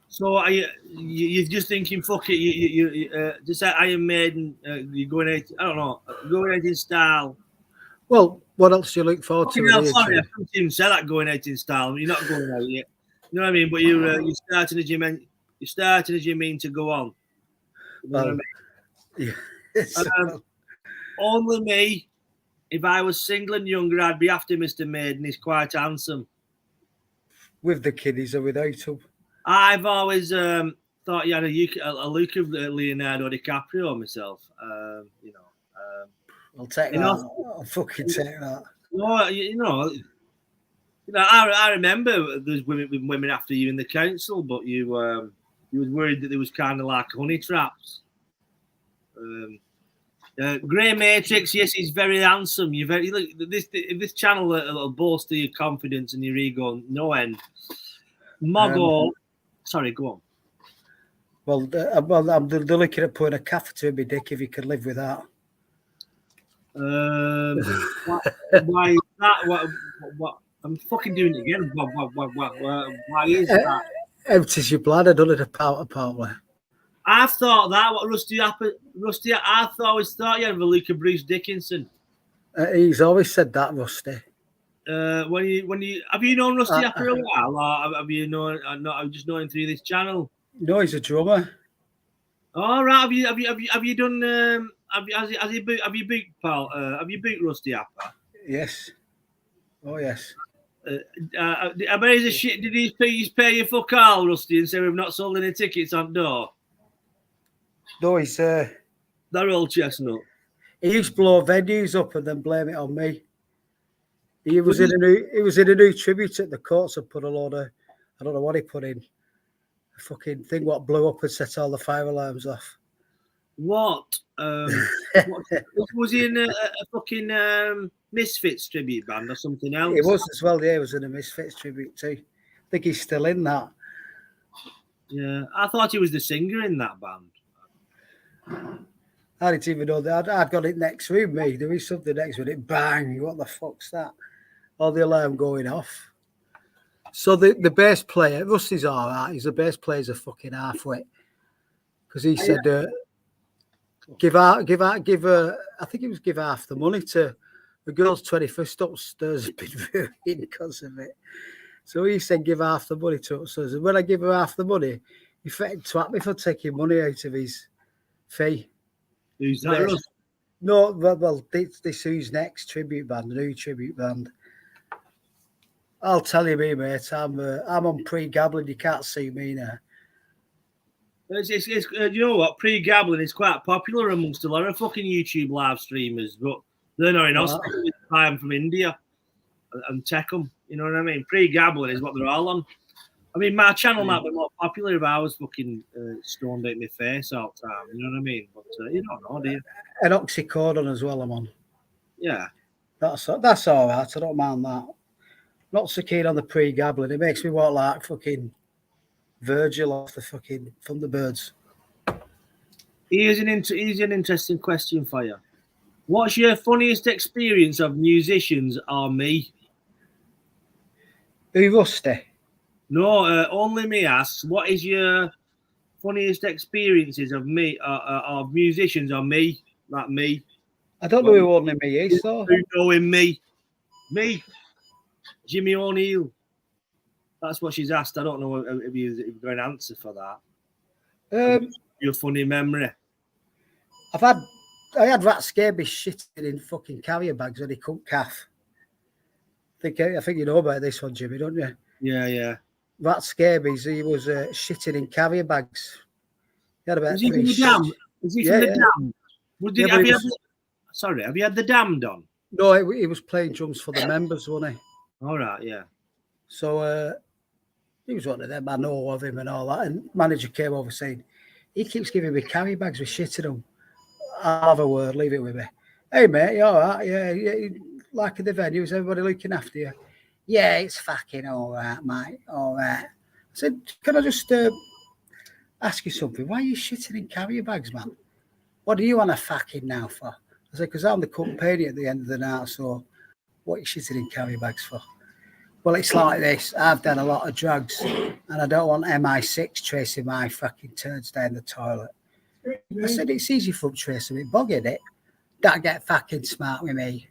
So are you're just thinking, fuck it, you just like Iron Maiden, you're going out, I don't know, going out in style. Well, what else do you look forward to? Sorry, I couldn't even say that, going out in style. You're not going out yet. You know what I mean? But you're starting as you mean. You're starting as you mean to go on. You know what I mean? Yeah. Only me. If I was single and younger, I'd be after Mr. Maiden. He's quite handsome. With the kiddies or without them? I've always thought you had a look of Leonardo DiCaprio myself. You know. I'll take that. I'll fucking take that. No, you know. I remember there's women after you in the council, but you was worried that there was kind of like honey traps. Grey Matrix, yes, he's very handsome. You very look this channel will boast of your confidence and your ego no end. Moggo, sorry, go on. Well, I'm looking at putting a catheter in my dick if you can live with that. Why is that? What? I'm fucking doing it again. Why is that? Empties your bladder, doesn't it? Apparently. I've thought that. What Rusty? I always thought you had a look of Bruce Dickinson. He's always said that, Rusty. When you have you known Rusty after a while, or have you known? I've just known him through this channel. No, he's a drummer. All right. Have you done? Have you booked pal? Have you booked Rusty Apper? Yes. Oh yes. I bet he's a shit. Did he pay you for Carl, Rusty, and say we've not sold any tickets on door? No, he's that old chestnut. He used to blow venues up and then blame it on me. He was in a new tribute at the courts and put a load of, I don't know what he put in, a fucking thing what blew up and set all the fire alarms off. What? Was he in a fucking Misfits tribute band or something else? He was as well, yeah, he was in a Misfits tribute too. I think he's still in that. Yeah, I thought he was the singer in that band. I didn't even know that. I'd got it next room, me. There was something next with it. Bang! What the fuck's that? All the alarm going off. So the bass player, Rusty's all right. He's the bass player's a fucking halfwit. Because he said, give her. I think it was give half the money to the girl's 21st upstairs. Has been ruined because of it. So he said, give half the money to us. And when I give her half the money, he threatened to at me for taking money out of his fee. Who's that? No, well, this Who's Next tribute band, the new tribute band. I'll tell you, mate, I'm on pre-gambling. You can't see me now. You know what? Pre-gambling is quite popular amongst a lot of fucking YouTube live streamers, but they're not in hospital. I'm from India and tech them. You know what I mean? Pre-gambling is what they're all on. I mean, my channel might be more popular if I was fucking stoned out my face all the time. You know what I mean? But you don't know, do you? An oxycodone as well, I'm on. Yeah. That's all right. I don't mind that. Not so keen on the pre-gambling. It makes me want like fucking Virgil off the fucking Thunderbirds. Here's an interesting question for you. What's your funniest experience of musicians or me? Who, Rusty? No, only me asks. What is your funniest experiences of me, of musicians or me, like me? I don't know who only me is, though. Who knowing me? Me, Jimmy O'Neill. That's what she's asked. I don't know if you're going to answer for that. Your funny memory. I had rat scabies shitting in fucking carrier bags when he couldn't calf. I think you know about this one, Jimmy, don't you? Yeah. That scabies, he was shitting in carrier bags. He had about Was he from 3 the shits. dam? Was he from the dam? Have you had the dam done? No, he was playing drums for the members, wasn't he? All right, yeah. So he was one of them. I know of him and all that. And manager came over saying, he keeps giving me carry bags with shit in them. I'll have a word, leave it with me. Hey, mate, you all right? Yeah. Like the venue, is everybody looking after you? Yeah, it's fucking all right, mate. All right. I said, can I just ask you something? Why are you shitting in carrier bags, man? What do you want a fucking now for? I said, because I'm the company at the end of the night, so what are you shitting in carrier bags for? Well, it's like this. I've done a lot of drugs, and I don't want MI6 tracing my fucking turds down the toilet. I said, it's easy for tracing it, bugging it. Don't get fucking smart with me.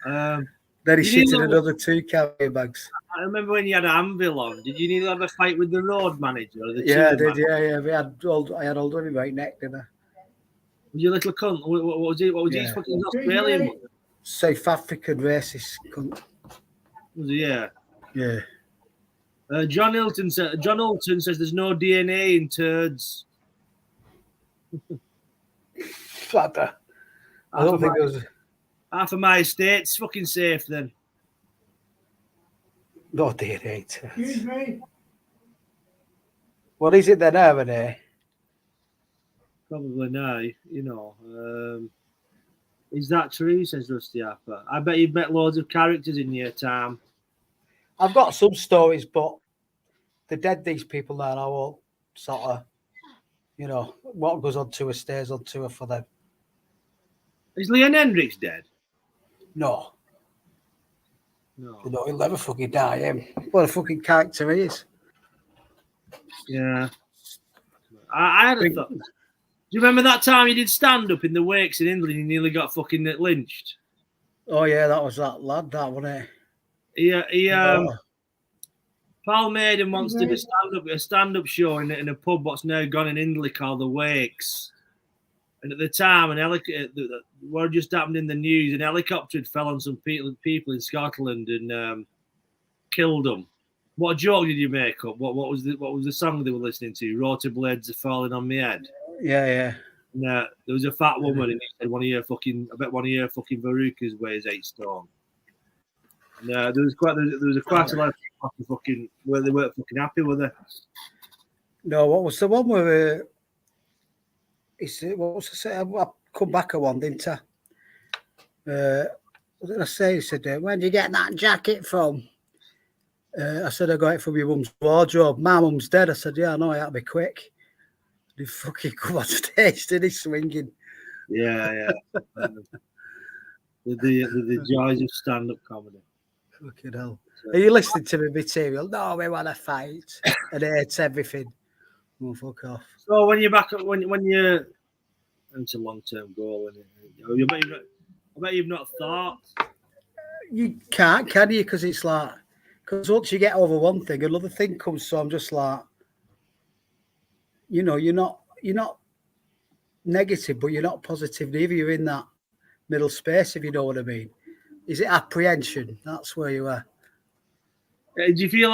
Then he shitted another 2 carrier bags. I remember when you had an anvil on. Did you need to have a fight with the road manager? Or the Yeah, I did. Yeah. I had old Remy right neck, didn't I? Was you a little cunt? What was he? What was he? Fucking Australian? South African racist cunt. Was he? Yeah. Yeah. John Hilton says there's no DNA in turds. Flatter. I don't think it was. Half of my estate's fucking safe then. No DNA. Excuse me. What is it then, Renee? Probably no, you know. Is that true? Says Rusty Harper. I bet you've met loads of characters in your time. I've got some stories, but they're dead, these people there. I won't sort of, you know, what goes on tour stays on tour for them. Is Leon Hendricks dead? No. No. No, he'll never fucking die, him. What a fucking character he is. Yeah. I had a thought. Do you remember that time you did stand up in the Wakes in England and you nearly got fucking lynched? Oh yeah, that was that lad, that wasn't it? Paul Maiden wants to do a stand-up show in a pub what's now gone in Italy called the Wakes. And at the time, what just happened in the news, an helicopter had fell on some people in Scotland and killed them. What joke did you make up? What was the song they were listening to? Rotor blades are falling on my head. Yeah. And, there was a fat woman, and he said, I bet one of your fucking Verucas weighs 8 stone. And there was quite a lot of people fucking where they weren't fucking happy with her. No, what was the one where what was I say? I come back at one, didn't I? What did I say? He said, where did you get that jacket from? I said, I got it from your mum's wardrobe. My mum's dead. I said, yeah, I know, I had to be quick. He fucking come on stage, did he, swinging? Yeah. the joys of stand-up comedy. Fucking hell. Are you listening to me material? No, we want to fight. And it hates everything. Oh, fuck off. So when you're back, when you're, it's a long-term goal, and I bet you've not thought. You can't, can you? Because it's like, because once you get over one thing, another thing comes. So I'm just like, you know, you're not negative, but you're not positive neither. You're in that middle space, if you know what I mean. Is it apprehension? That's where you are. Do you feel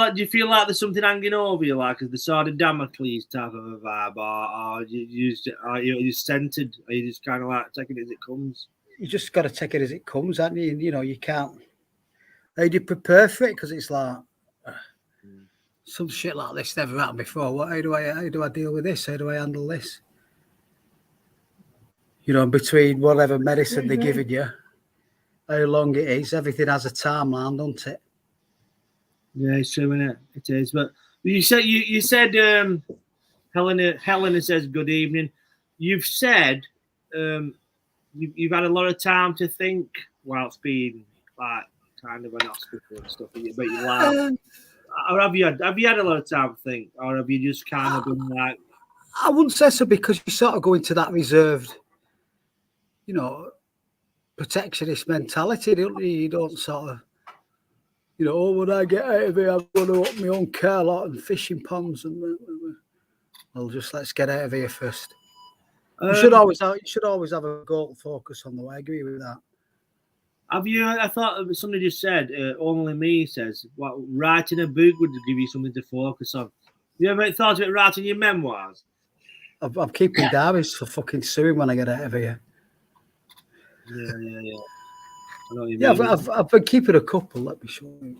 like there's something hanging over you, like the sword of Damocles type of a vibe, or are you centered? Are you just kind of like taking it as it comes? You just got to take it as it comes, haven't you? You know, you can't. How do you prepare for it? Because it's like some shit like this never happened before. How do I deal with this? How do I handle this? You know, between whatever medicine they're giving you, how long it is, everything has a timeline, doesn't it? Yeah, it's true, isn't it? It is. But you said Helena says good evening. You've said you've had a lot of time to think whilst being like kind of an hospital and stuff. But you laugh. Or have you had a lot of time to think, or have you just kind of been like? I wouldn't say so, because you sort of go into that reserved, you know, protectionist mentality, don't you? You don't sort of, you know, oh, when I get out of here, I'm going to open my own car lot and fishing ponds, and well, just let's get out of here first. You should always have a goal focus on the way. I agree with that. Have you? I thought somebody just said. Only me says. What writing a book would give you something to focus on. You ever thought about writing your memoirs? I'm keeping diaries for fucking suing when I get out of here. Yeah. I know what you Yeah, mean. I've been keeping a couple. Let me show you.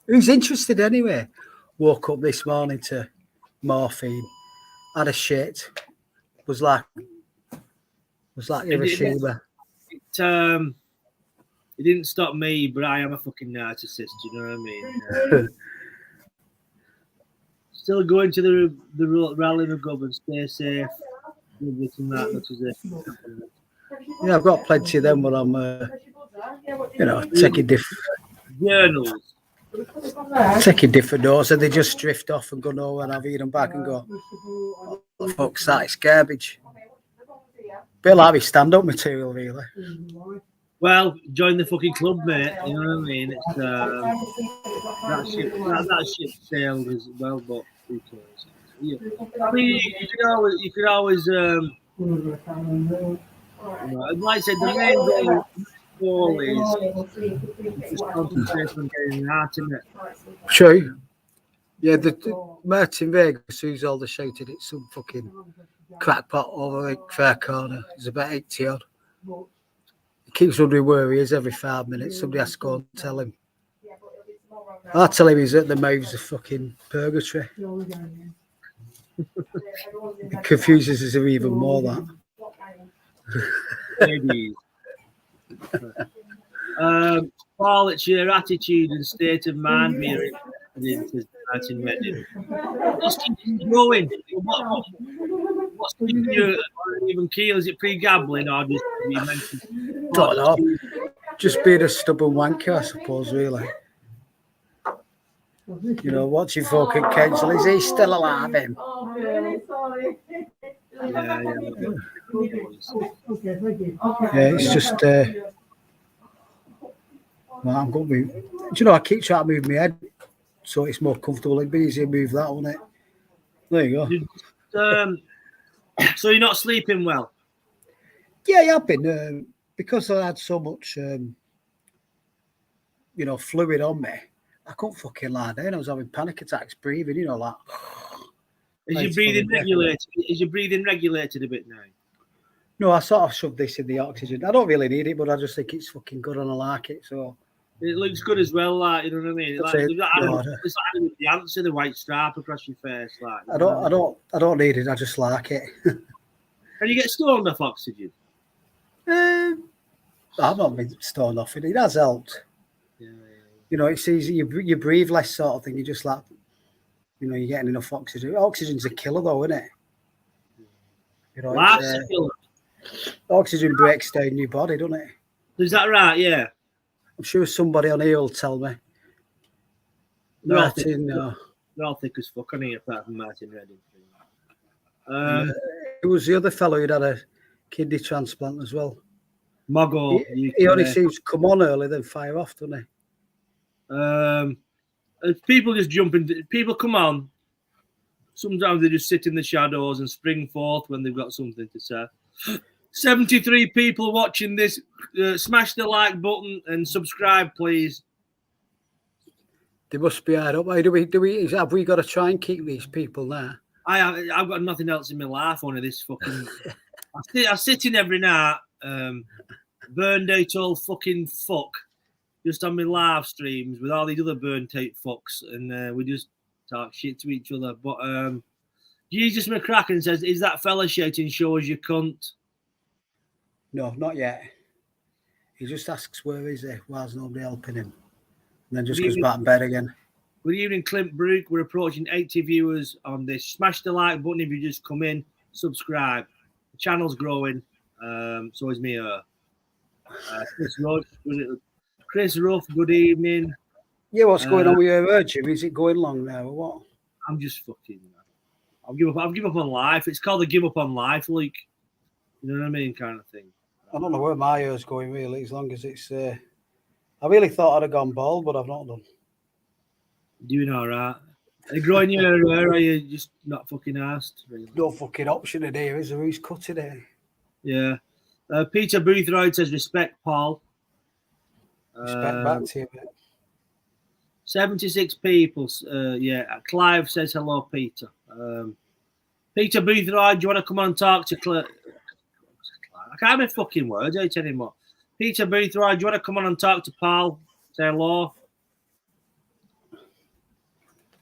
Who's interested anyway? Woke up this morning to morphine, had a shit, was like Hiroshima. It didn't stop me, but I am a fucking narcissist. You know what I mean? Still going to the rally of government. Stay safe. Yeah, I've got plenty of them, but I'm, taking different notes, and they just drift off and go nowhere. And I read them back and go, "What the fuck's that? It's garbage." Bit like me stand-up material, really. Well, join the fucking club, mate. You know what I mean? It's that ship sailed as well, but who cares? Yeah. I mean, you could always like I said, the main goal is just concentrate on getting an art in it. True. Yeah, the Martin Vegas, who's all the shouted, it's some fucking crackpot over at Fair Corner. He's about 80 odd. He keeps wondering where he is every 5 minutes. Somebody has to go and tell him. I tell him he's at the mouths of fucking purgatory. It confuses us even more, that. Paul, it's your attitude and state of mind we're interested in Reading. Just keep going. What's keeping you even keel? Is it pre-gambling or just you mentioned? Don't know. Just being a stubborn wanker, I suppose, really. You know, watching folk at council, is he still alive? Him? Oh, really? Sorry. Yeah. Okay, thank you. Yeah, it's just. Well, I'm going to move. Do you know, I keep trying to move my head so it's more comfortable. It'd be easier to move that, wouldn't it? There you go. So you're not sleeping well? Yeah, I've been because I had so much, fluid on me. I couldn't fucking lie down. I was having panic attacks, breathing. Like. Is your breathing regulated? Is your breathing regulated a bit now? No, I sort of shoved this in the oxygen. I don't really need it, but I just think it's fucking good and I like it. So it looks good as well, like, you know what I mean? It's like the answer, the white stripe across your face, like. I don't need it. I just like it. Can you get stoned off oxygen? I've not been stoned off it. It has helped. Yeah. It's easy. You breathe less, sort of thing. You just like, you're getting enough oxygen. Oxygen's a killer, though, isn't it? Life's a killer. Oxygen breaks down your body, doesn't it? Is that right? Yeah. I'm sure somebody on here will tell me. They're all thick as fuck on here, apart from Martin Redding. It was the other fellow who'd had a kidney transplant as well. Moggo. He only seems to come on early, then fire off, doesn't he? People just jump in. People come on. Sometimes they just sit in the shadows and spring forth when they've got something to say. 73 people watching this. Smash the like button and subscribe, please. They must be hard up. Have we got to try and keep these people there? I've got nothing else in my life. Only this fucking. I sit in every night, burned out all fucking fuck, just on my live streams with all these other burnt out fucks, and we just talk shit to each other. But Jesus McCracken says, "Is that fella shouting shows you cunt?" No, not yet. He just asks where is he? Why's nobody helping him? And then just goes back in bed again. Good evening, Clint Brook. We're approaching 80 viewers on this. Smash the like button if you just come in. Subscribe. The channel's growing. So is me. Chris Ruff, good evening. Yeah, what's going on with your virtue? Is it going long now or what? I'm just fucking. I've given up on life. It's called the give up on life, like, you know what I mean, kind of thing. I don't know where my hair's going really, as long as it's. I really thought I'd have gone bald, but I've not done. Doing all right. Are you growing your hair, or are you just not fucking asked? Really? No fucking option in here, is there? Who's cutting it? Yeah. Peter Boothroyd says, respect, Paul. Respect back to you, mate. 76 people. Yeah, Clive says, hello, Peter. Peter Boothroyd, do you want to come on and talk to Cllr? I can't have fucking words out anymore. Peter Boothroyd, do you want to come on and talk to Paul? Say hello.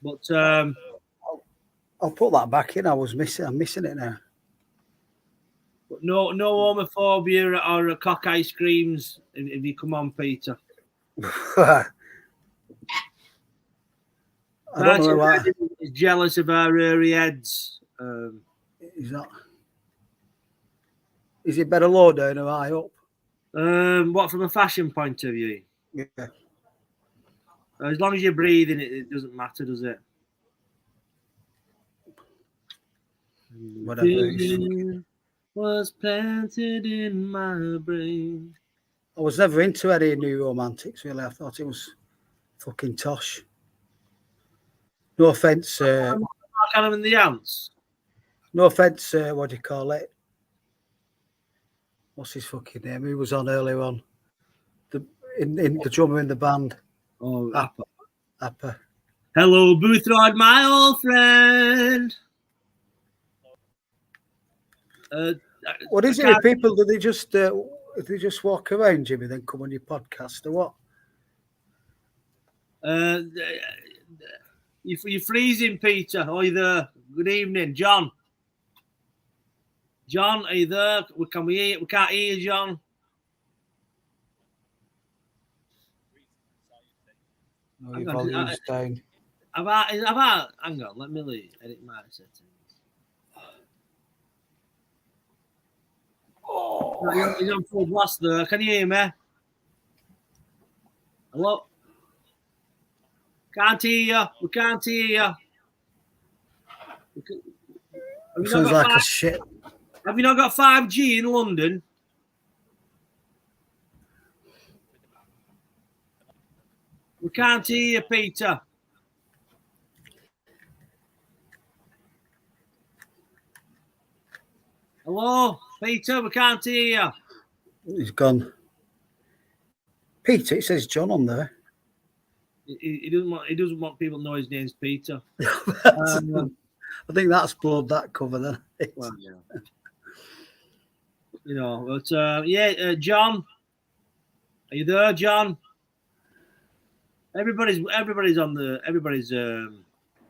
But I'll put that back in. I'm missing it now. But no homophobia or cock ice creams if you come on, Peter. I don't know why. He's jealous of our hairy heads. Is it better low down or high up? What, from a fashion point of view? Yeah. As long as you're breathing, it doesn't matter, does it? Whatever. Was planted in my brain. I was never into any new romantics, really. I thought it was fucking tosh. No offence. Mark Adam and the Ants. No offence, what do you call it? What's his fucking name? He was on earlier on. In the drummer in the band. Oh, Appa. Hello, Boothroyd, my old friend. What is it with people? Do they just walk around, Jimmy, then come on your podcast or what? You're freezing, Peter. Are you there? Good evening, John. John, are you there? We can't hear you, John. No, your volume's down. Hang on, let me edit my settings. Oh, he's on full blast there. Can you hear me? Hello? Can't hear you. We can't hear you. Sounds like a shit. Have you not got 5G in London? We can't hear you, Peter. Hello, Peter, we can't hear you. He's gone. Peter, it says John on there. He doesn't want people to know his name's Peter. I think that's blowed that cover then. Well, yeah. You know, but John, are you there, John? Everybody's on the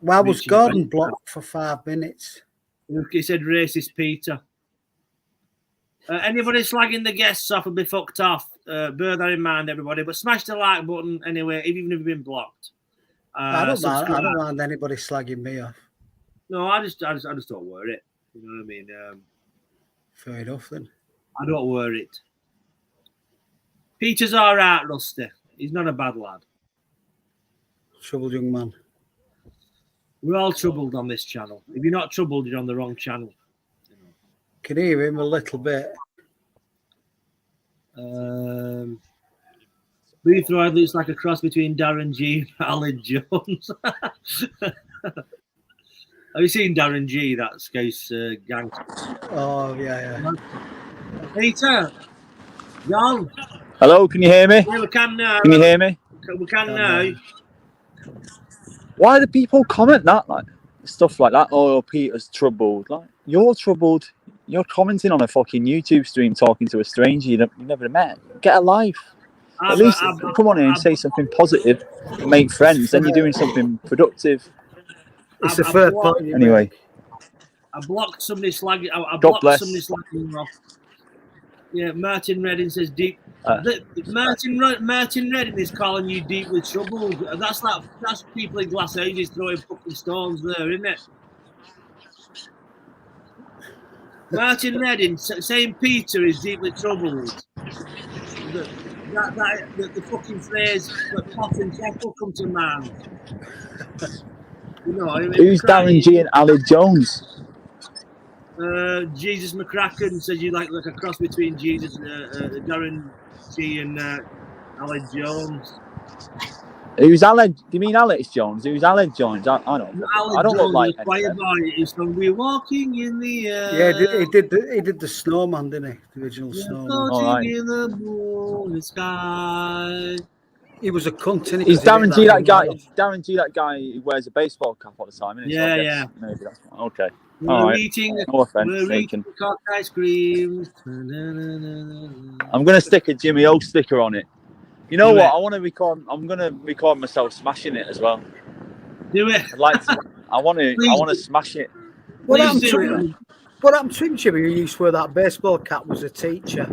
Why was Gordon blocked for 5 minutes? He said racist Peter. Anybody slagging the guests off will be fucked off. Bear that in mind, everybody. But smash the like button anyway, even if you've been blocked. I don't mind anybody slagging me off. No, I just don't wear it. You know what I mean? Fair enough then. I don't wear it. Peter's all right, Rusty. He's not a bad lad. Troubled young man. We're all troubled on this channel. If you're not troubled, you're on the wrong channel. Can hear him a little bit. Boothroyd looks like a cross between Darren G and Alan Jones. Have you seen Darren G, that Scouse gang? Oh, yeah. Peter, John. Hello, can you hear me? Yeah, we can now. Can you hear me? We can now. Why do people comment that, like stuff like that? Oh, Peter's troubled. Like, you're troubled. You're commenting on a fucking YouTube stream, talking to a stranger you never met. Get a life. At least come on in and say something positive, make friends. Then you're doing something productive. It's a third point. Anyway, I blocked somebody slagging. I God blocked bless. somebody slagging off. Yeah, Martin Redding says deep. Martin Redding is calling you deeply troubled. That's people in glass houses throwing fucking stones there, isn't it? Martin Redding saying Peter is deeply troubled. The fucking phrase that pot and kettle come to mind. You know, who's Darren G and Ali Jones? Jesus McCracken says you like a cross between Jesus, Darren G and Ali Jones. Who's Alex? Do you mean Alex Jones? Who's Alex Jones? I don't. Alex I don't look Jones, like the any choir of them. boy. He's from "We're Walking in the Air." Yeah, he did the Snowman, didn't he? The original Snowman. All right. In the moon sky. He was a cunt, innit? Is 'Cause he Darren ripped G that thing guy? right Is Darren G that guy who wears a baseball cap all the time? Isn't he? Yeah, so I yeah. guess maybe that's okay. We're All right. eating. No offense We're taken. eating cock ice cream. I'm gonna stick a Jimmy O sticker on it. You know Do what? it. I want to record. I'm gonna record myself smashing it as well. Do it. I'd like to. I want to. I Please want to do. smash it. What Please happened do to it. him? What happened to him, Jimmy? Who used to wear that baseball cap? Was a teacher.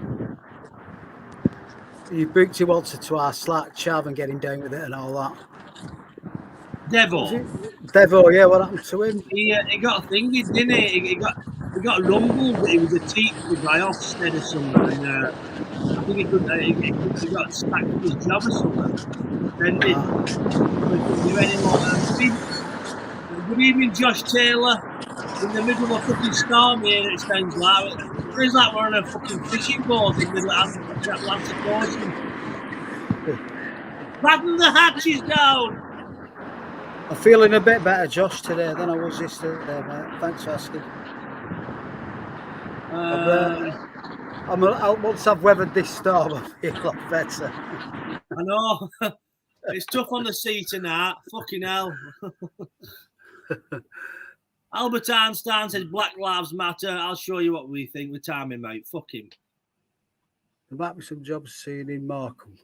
You booked him once to our Slack chav and get him down with it and all that. Devo. Devo, yeah. What happened to him? He got thingy, didn't he? He got rumbled that he was a teacher by Ofsted or something. And, I think he got sacked from his job or something. Suspended. He couldn't do anymore. Good evening, Josh Taylor. In the middle of a fucking storm here, it sounds like. It feels like we're on a fucking fishing boat in the middle of the Atlantic Ocean. Batten the hatches down. I'm feeling a bit better, Josh, today than I was yesterday, mate. Thanks for asking. Once I've weathered this storm, I feel a lot better. I know. It's tough on the sea tonight. Fucking hell. Albert Einstein says Black Lives Matter. I'll show you what we think with timing, mate. Fuck him. There might be some jobs soon in Markham.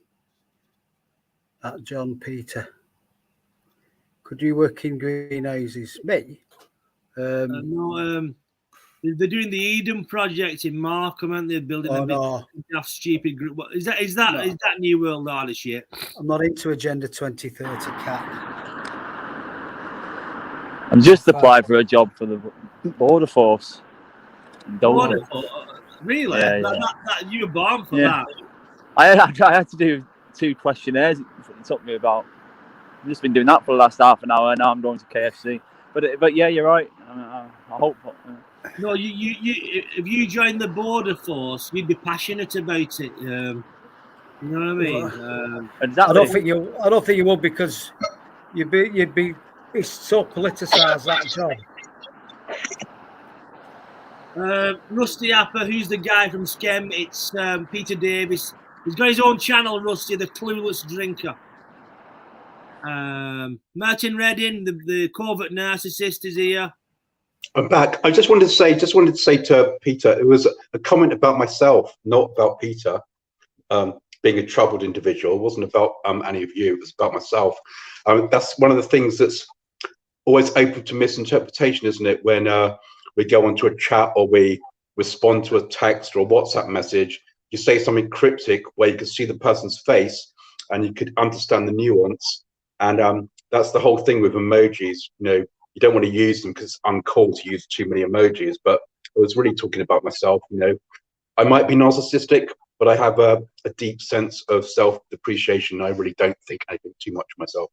At John Peter. Could you work in greenhouses? Me? No, they're doing the Eden project in Markham, and they're building a bit stupid group. What, is that New World Order shit? I'm not into Agenda 2030 cap. I'm just applied for a job for the border force. Border force? Really? Yeah, That you were born for that? I had to do 2 questionnaires. It took me about. I've just been doing that for the last half an hour. Now I'm going to KFC. But yeah, you're right. I hope. No, you if you joined the border force, you'd be passionate about it. You know what I mean? I don't think you would, because you'd be. It's so politicised, that job. Rusty Apper, who's the guy from Skem? It's Peter Davis. He's got his own channel, Rusty, the Clueless Drinker. Martin Redding, the covert narcissist, is here. I'm back. I just wanted to say to Peter, it was a comment about myself, not about Peter being a troubled individual. It wasn't about any of you. It was about myself. That's one of the things that's always open to misinterpretation, isn't it? When we go onto a chat or we respond to a text or a WhatsApp message, you say something cryptic where you can see the person's face and you could understand the nuance. And that's the whole thing with emojis. You know, you don't want to use them because it's uncool to use too many emojis. But I was really talking about myself. You know, I might be narcissistic, but I have a deep sense of self-depreciation. I really don't think anything too much of myself.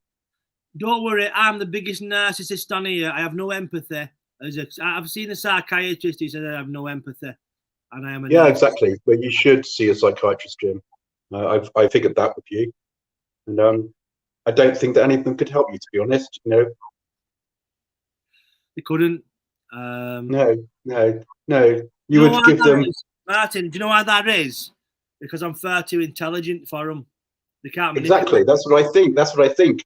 Don't worry, I'm the biggest narcissist on here. I have no empathy. I've seen a psychiatrist who said I have no empathy, and I am. Yeah, exactly. But you should see a psychiatrist, Jim. I figured that with you, and I don't think that any of them could help you. To be honest, you know, they couldn't. No. You would give them. Martin, do you know why that is? Because I'm far too intelligent for them. They can't. Exactly. That's what I think.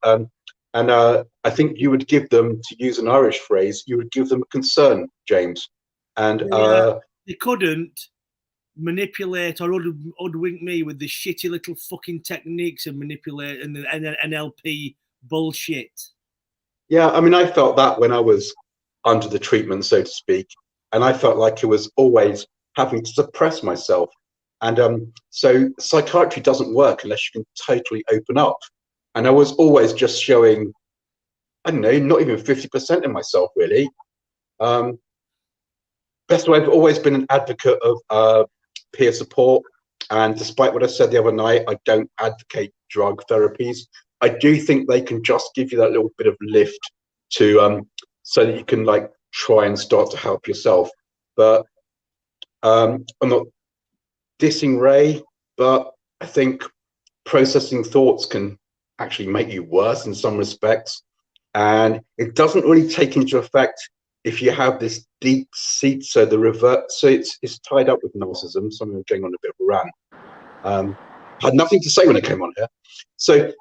And I think you would give them, to use an Irish phrase, you would give them a concern, James. And they couldn't manipulate or hoodwink me with the shitty little fucking techniques and manipulate and NLP bullshit. Yeah, I mean, I felt that when I was under the treatment, so to speak, and I felt like it was always having to suppress myself. And so psychiatry doesn't work unless you can totally open up. And I was always just showing, I don't know, not even 50% of myself, really. Best way, I've always been an advocate of peer support. And despite what I said the other night, I don't advocate drug therapies. I do think they can just give you that little bit of lift to so that you can like try and start to help yourself. But I'm not dissing Ray, but I think processing thoughts can actually make you worse in some respects. And it doesn't really take into effect if you have this deep seat. So it's tied up with narcissism. So I'm going on a bit of a rant. Had nothing to say when I came on here. So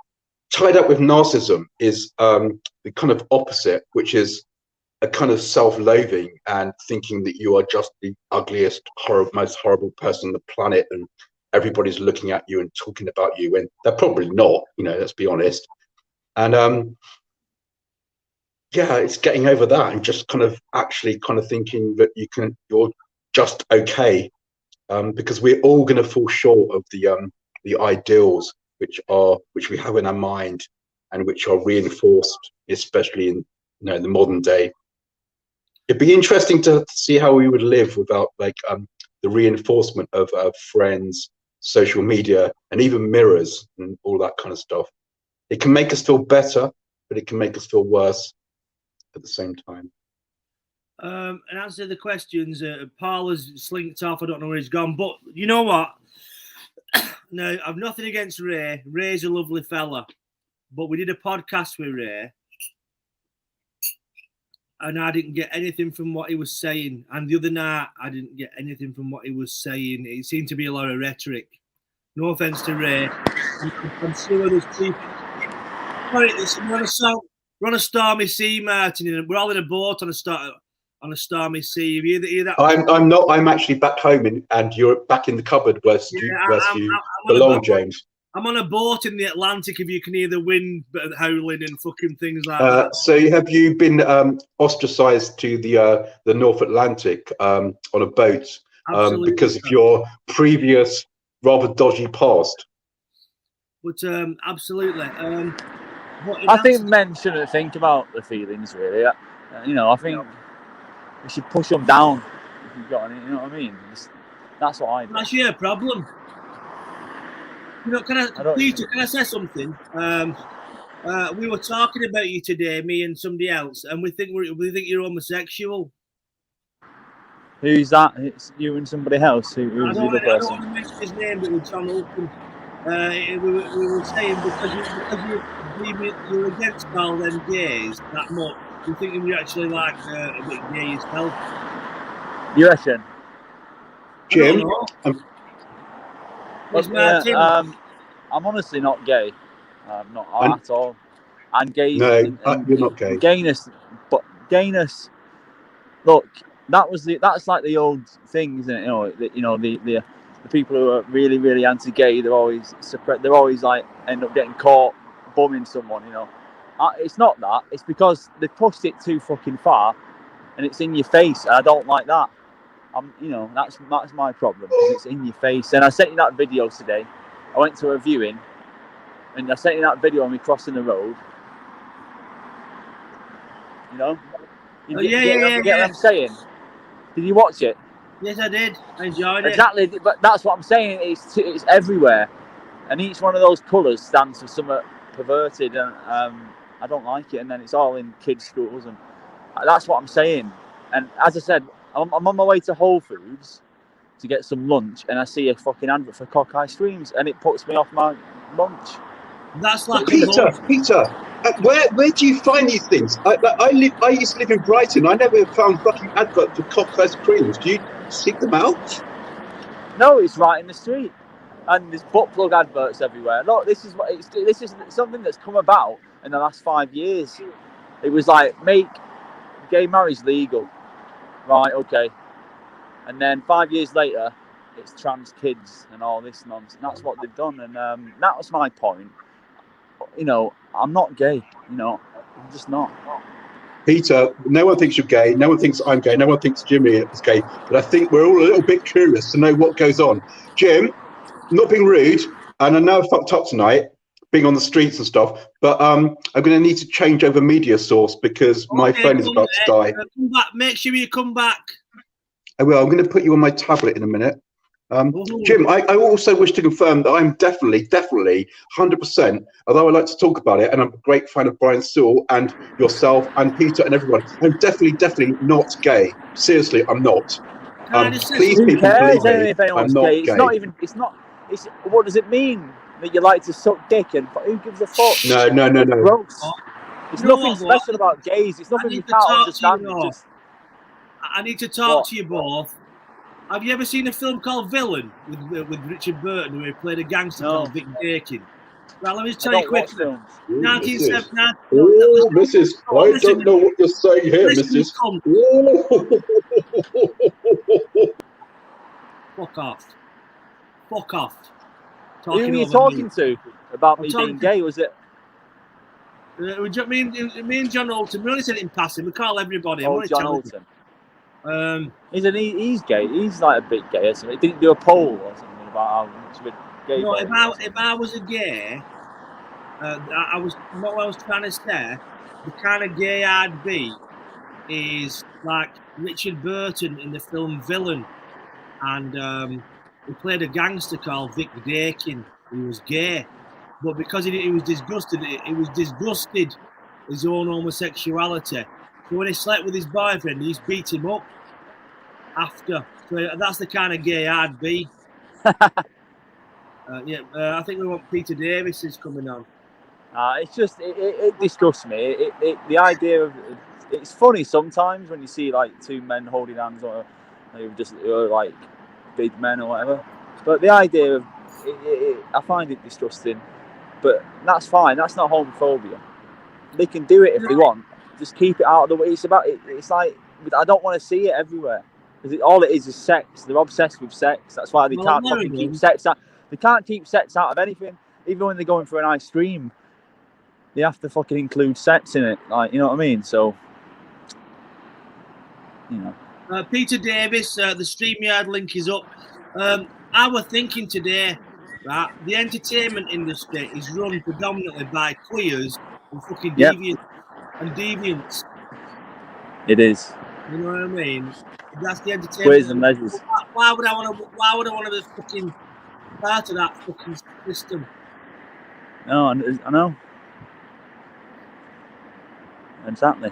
tied up with narcissism is the kind of opposite, which is a kind of self-loathing and thinking that you are just the ugliest, most horrible person on the planet, and everybody's looking at you and talking about you when they're probably not. Let's be honest. And yeah, it's getting over that and just kind of actually kind of thinking that you're just okay, because we're all going to fall short of the ideals which we have in our mind and which are reinforced, especially in the modern day. It'd be interesting to see how we would live without the reinforcement of friends, social media, and even mirrors and all that kind of stuff. It can make us feel better, but it can make us feel worse at the same time. And answer the questions. Paul has slinked off. I don't know where he's gone, but you know what? No, I've nothing against Ray. Ray's a lovely fella, but we did a podcast with Ray, and I didn't get anything from what he was saying. And the other night, I didn't get anything from what he was saying. It seemed to be a lot of rhetoric. No offense to Ray. I'm sure there's people. We're on a stormy sea, Martin, and we're all in a boat on a stormy sea. Have you hear that? I'm not. I'm actually back home, and you're back in the cupboard where you belong, James. I'm on a boat in the Atlantic. If you can hear the wind howling and fucking things like that. So have you been ostracised to the North Atlantic on a boat because of your previous rather dodgy past? But absolutely. I think men shouldn't think about the feelings, really. I think we should push them down if you've got any. You know what I mean? That's what I do. That's your problem. Peter, can I say something? We were talking about you today, me and somebody else, and we think you're homosexual. Who's that? It's you and somebody else. Who's the other person? I don't want to mention his name, but it was John Olsen. We were saying because you're against all them gays that much, you think you're actually like a bit gay yourself. You reckon? Jim? I'm honestly not gay. I'm not at all. I'm gay. No, you're not gay. Gayness. Look, that's like the old thing, isn't it? The people who are really, really anti-gay, they're always like end up getting caught bumming someone. It's not that. It's because they pushed it too fucking far, and it's in your face, and I don't like that. That's my problem. It's in your face. And I sent you that video today. I went to a viewing, and I sent you that video of me crossing the road. You get what I'm saying? Did you watch it? Yes, I did. I enjoyed it. Exactly, but that's what I'm saying. It's everywhere, and each one of those colours stands for something perverted, and I don't like it. And then it's all in kids' schools, and that's what I'm saying. And as I said, I'm on my way to Whole Foods to get some lunch, and I see a fucking advert for cock ice creams, and it puts me off my lunch. That's like Peter. Where do you find these things? I used to live in Brighton. I never found fucking adverts for cock ice creams. Do you seek them out? No, it's right in the street, and there's butt plug adverts everywhere. Look, this is something that's come about in the last 5 years. It was like make gay marriage legal, right? Okay, and then 5 years later, it's trans kids and all this nonsense. That's what they've done, and that was my point. I'm not gay. I'm just not. Peter, no one thinks you're gay. No one thinks I'm gay. No one thinks Jimmy is gay. But I think we're all a little bit curious to know what goes on. Jim, not being rude, and I know I fucked up tonight, being on the streets and stuff, but I'm going to need to change over media source because my phone is about to die. Come back. Make sure you come back. I will. I'm going to put you on my tablet in a minute. Jim, I also wish to confirm that I'm definitely 100%, although I like to talk about it, and I'm a great fan of Brian Sewell and yourself and Peter and everyone, I'm definitely not gay. Seriously, I'm not. Please, people, believe me, I'm not gay. It's what does it mean? that you like to suck dick, and who gives a fuck? No. Gross. It's You know nothing what? special about gays. It's I nothing we need to can't talk to understand. you It's now. just I need to talk What? to you both. Have you ever seen a film called Villain with Richard Burton, where he played a gangster No. called Vic Dakin? Well, let me I tell you don't watch quickly. films. 1979. Oh, Mrs. I don't know what you're saying here, Listen, Mrs. cunt. Oh. Fuck off. Fuck off. Who were you over talking me. to about I'm me talking being to- gay? Was it? Me and John Alton, we only said it in passing. We call everybody. I'm Oh, only John telling you. Alton. He's gay. He's like a bit gay or something. He didn't do a poll or something about how much of a gay. No, boy he was. if I was a gay, I was what I was trying to say. The kind of gay I'd be is like Richard Burton in the film Villain, and he played a gangster called Vic Dakin. He was gay, but because he was disgusted, his own homosexuality. So when he slept with his boyfriend, he used to beat him up after. So that's the kind of gay I'd be. I think we want Peter Davis is coming on. It's just it disgusts me. The idea of it's funny sometimes when you see like two men holding hands or just like big men or whatever. But the idea of I find it disgusting. But that's fine. That's not homophobia. They can do it if they want. Just keep it out of the way. It's about it. It's like I don't want to see it everywhere because all it is sex. They're obsessed with sex. That's why they can't fucking keep sex out. They can't keep sex out of anything, even when they're going for a nice stream. They have to fucking include sex in it, like, you know what I mean? So, you know. Peter Davis, the StreamYard link is up. I was thinking today, right? The entertainment industry is run predominantly by queers and fucking deviants. It is. You know what I mean? That's the entertainment. Queers and lesbians. Why would I want to be fucking part of that fucking system? No, I know. Exactly.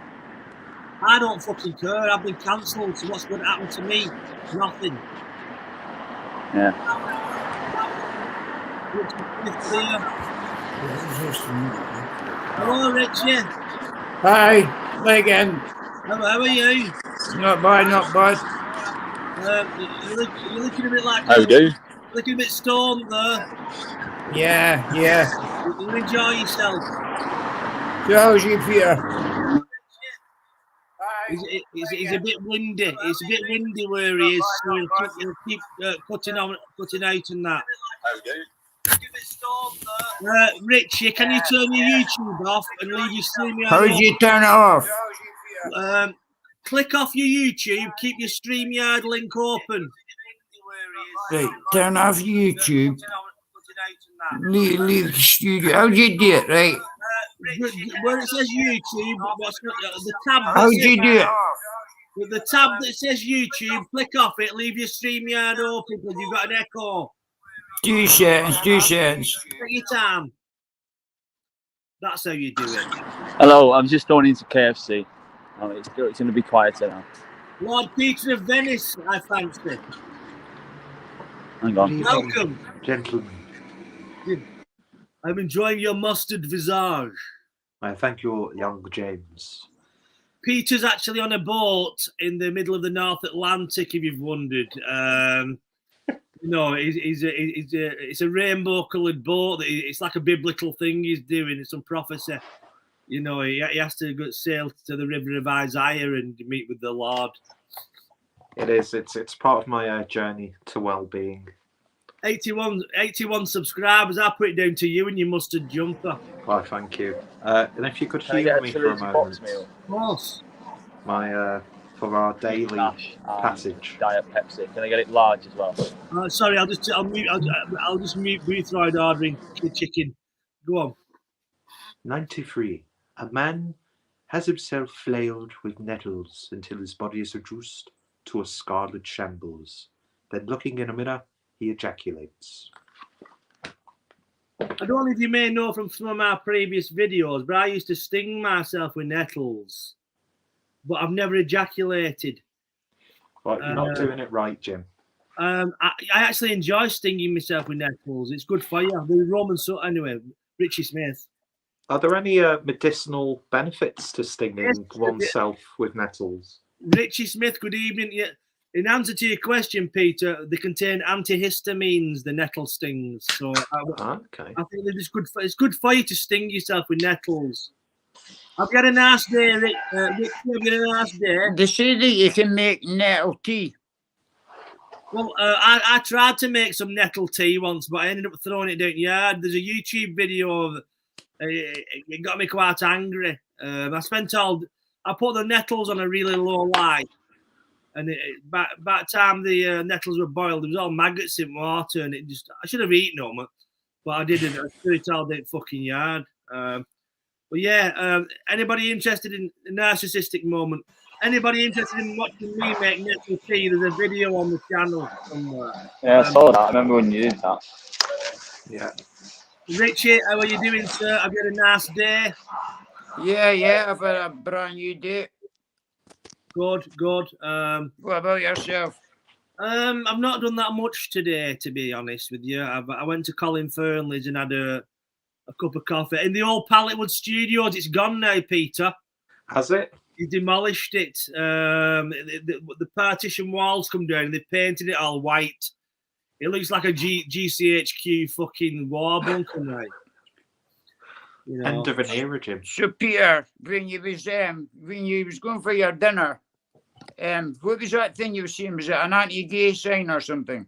I don't fucking care. I've been cancelled. So what's going to happen to me? Nothing. Yeah. Hello, Richie. Hi, Wigan. How are you? Not bad, not bad. You're looking a bit like. How do? You're looking a bit stoned there. Yeah. You enjoy yourself. So how's you, Peter? It's a bit windy. It's a bit windy where he is. So he'll keep cutting out and that. Richie, can you turn your YouTube off and leave your StreamYard? How did you turn it off? Click off your YouTube. Keep your StreamYard link open. Right, turn off YouTube. Leave the studio. How do you do it, right? Where it says YouTube, the tab. How do you do it? With the tab that says YouTube, click off it. Leave your StreamYard open because you've got an echo. 2 seconds. Take your time. That's how you do it. Hello, I'm just going into KFC. Oh, it's going to be quieter now. Lord Peter of Venice, I fancy. Hang on. Welcome. Gentlemen. I'm enjoying your mustard visage. I thank you, young James. Peter's actually on a boat in the middle of the North Atlantic, if you've wondered. It's a rainbow-coloured boat. It's like a biblical thing he's doing. It's some prophecy. You know, he has to go sail to the river of Isaiah and meet with the Lord. It is. It's part of my journey to well-being. 81 subscribers. I'll put it down to you and your mustard jumper. Well, thank you. And if you could hear me for a moment. Of course. For our daily passage. Diet Pepsi. Can I get it large as well? Sorry, I'll just mute Boothroyd ordering chicken. Go on. 93. A man has himself flailed with nettles until his body is reduced to a scarlet shambles. Then, looking in a mirror, he ejaculates. I don't know if you may know from some of my previous videos, but I used to sting myself with nettles. But I've never ejaculated. Well, you're not doing it right, Jim. I actually enjoy stinging myself with nettles. It's good for you. The Roman so anyway, Richie Smith. Are there any medicinal benefits to stinging oneself with nettles? Richie Smith, good evening. Yeah. In answer to your question, Peter, they contain antihistamines, the nettle stings. So okay. I think they're just good for, it's good for you to sting yourself with nettles. Have you had a nice day, Rick? Have you had a nice day? They say that you can make nettle tea. Well, I tried to make some nettle tea once, but I ended up throwing it down the yard. There's a YouTube video of it got me quite angry. I put the nettles on a really low light, and by the time the nettles were boiled, there was all maggots in water, and I should have eaten them, but I didn't. I threw it all down the fucking yard. But yeah, anybody interested in a narcissistic moment? Anybody interested in watching me make nettle tea? There's a video on the channel somewhere. Yeah, I saw that. I remember when you did that. Yeah. Richie, how are you doing, sir? Have you had a nice day? Yeah, I've had a brand new day. Good. What about yourself? I've not done that much today, to be honest with you. I went to Colin Fernley's and had a cup of coffee in the old Palletwood Studios. It's gone now, Peter. Has it? He demolished it. The partition walls come down and they painted it all white. It looks like a GCHQ fucking war bunker now. You know. End of an era, Jim. So Peter, when you was going for your dinner, what was that thing you were saying? Was it an anti-gay sign or something?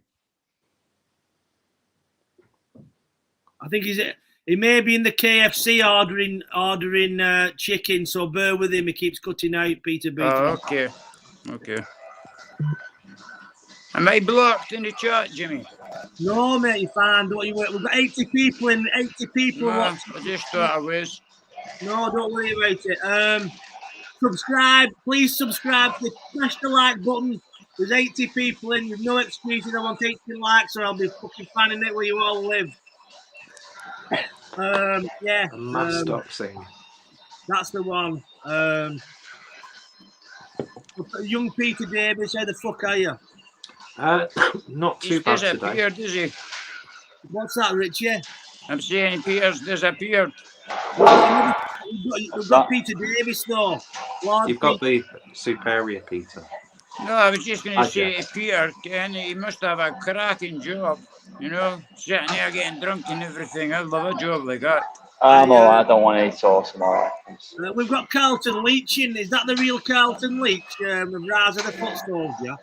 I think he may be in the KFC ordering chicken, so bear with him. He keeps cutting out, Peter. Oh, okay. Am I blocked in the chat, Jimmy? No, mate, you're fine. Don't you worry. We've got 80 people in. 80 people. No, I just thought I was. No, don't worry about it. Subscribe. Please subscribe. Smash the like button. There's 80 people in. With no excuses. I want 80 likes or I'll be fucking fanning it where you all live. Yeah. Mass doxing. That's the one. Young Peter Davis, how the fuck are you? Not too bad today. Disappeared, is he? What's that, Richie? I'm saying Peter's disappeared. We've got Peter Davis, though. You've got the superior Peter. No, I was just going to say to Peter, he must have a cracking job. You know, sitting there getting drunk and everything. I'd love a job like that. I'm alright, I don't want any sauce. I'm alright. We've got Carlton Leach in. Is that the real Carlton Leach? Of Rise of the Footstones, yeah?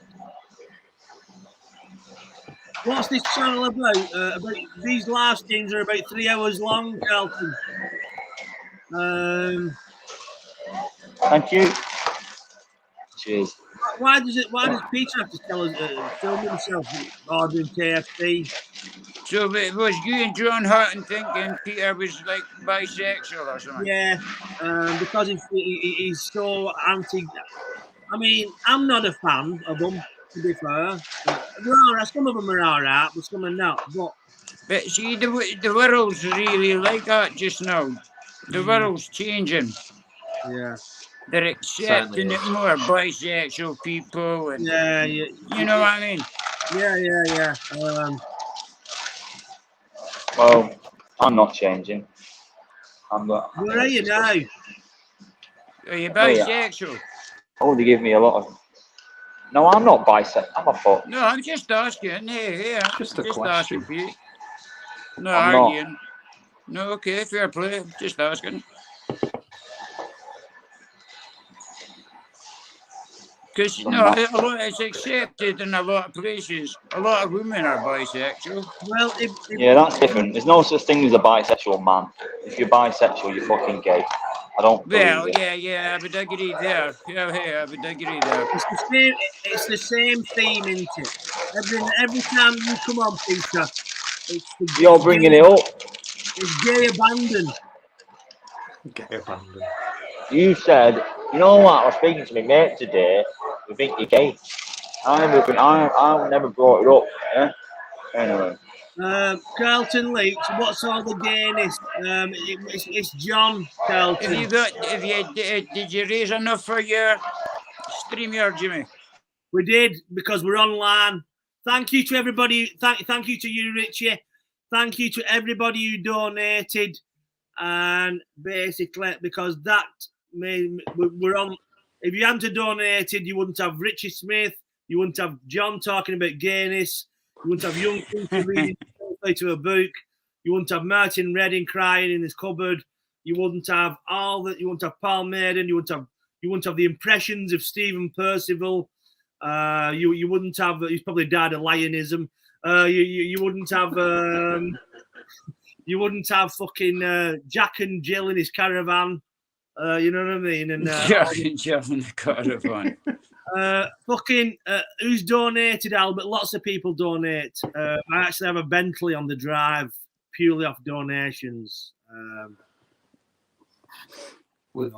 What's this channel about? These live streams are about 3 hours long, Carlton. Thank you. Cheers. Why does Peter have to tell us film himself ordering KFC? So it was you and John Hutton thinking Peter was like bisexual or something? Yeah, because he's so anti. I mean, I'm not a fan of them, to be fair. Some of them are alright, but some are not. But see, the world's really like that just now. The world's changing. Yeah. They're accepting it more, bisexual people. And, yeah. You know what I mean? Yeah. Well, I'm not changing. I'm not. Where are you now? Are you bisexual? Oh, they give me a lot of. No, I'm not bisexual. I'm a fuck. No, I'm just asking. Hey, just a question. Asking, no arguing. No, okay, fair play. Just asking. Because it's accepted in a lot of places. A lot of women are bisexual. Well, yeah, that's different. There's no such thing as a bisexual man. If you're bisexual, you're fucking gay. I don't. Well, yeah, I would agree there. Yeah, I would agree there. It's the same theme, isn't it? Every time you come on, Peter, you're bringing it up. It's gay abandon. Gay abandon. You said, you know what? I was speaking to my mate today. We think you're gay. I've never brought it up. Yeah. Anyway. Carlton Leach, what's all the gayness? It's John Carlton. Did you raise enough for your stream here, Jimmy? We did, because we're online. Thank you to everybody. Thank you to you, Richie. Thank you to everybody who donated. And basically, because that we're on. If you hadn't donated, you wouldn't have Richie Smith. You wouldn't have John talking about gayness. You wouldn't have young people reading to a book. You wouldn't have Martin Redding crying in his cupboard. You wouldn't have all that. You wouldn't have Paul Maiden. You wouldn't have the impressions of Stephen Percival. You wouldn't have. He's probably died of lionism. You wouldn't have. You wouldn't have fucking Jack and Jill in his caravan. You know what I mean? And Jack and Jill in the caravan. Who's donated, Albert? Lots of people donate. I actually have a Bentley on the drive purely off donations.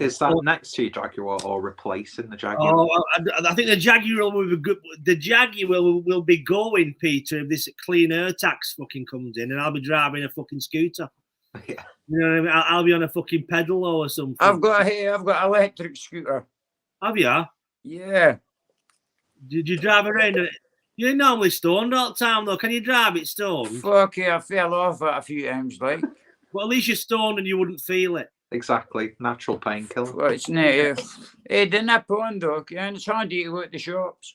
Is that next to your Jaguar or replacing the Jaguar? Oh, I think the Jaguar will be good. The Jaguar will be going, Peter, if this clean air tax fucking comes in, and I'll be driving a fucking scooter. Yeah. You know what I mean? I'll be on a fucking pedal or something. I've got an electric scooter. Have you? Yeah. Did you drive around it? You're normally stoned all the time, though. Can you drive it stoned? Fuck yeah, I fell off it a few times, like. Well, at least you're stoned and you wouldn't feel it. Exactly. Natural painkiller. Well, it's native. Hey, the nip on, though, and it's handy to go to the shops.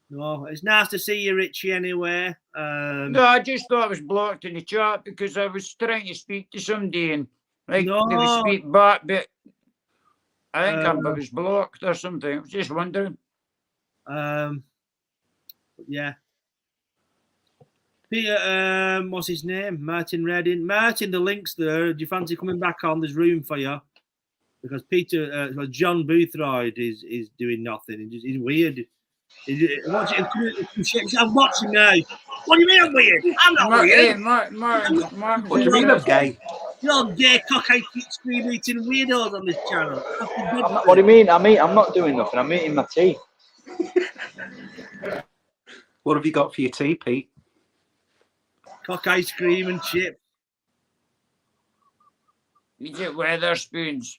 No, it's nice to see you, Richie, anyway. No, I just thought I was blocked in the chat because I was trying to speak to somebody and they would speak back, but I think I was blocked or something. I was just wondering. Yeah. Peter, what's his name? Martin Redding. Martin, the link's there. Do you fancy coming back on? There's room for you. Because Peter, John Boothroyd is doing nothing. He's weird. I'm watching now. What do you mean I'm weird? I'm not weird. Mark, what do you mean I'm gay? You're gay, cockeyed, scream eating weirdos on this channel. What do you mean? I'm not doing nothing. I'm eating my tea. What have you got for your tea, Pete? Cock ice cream and chip. You get Weatherspoons.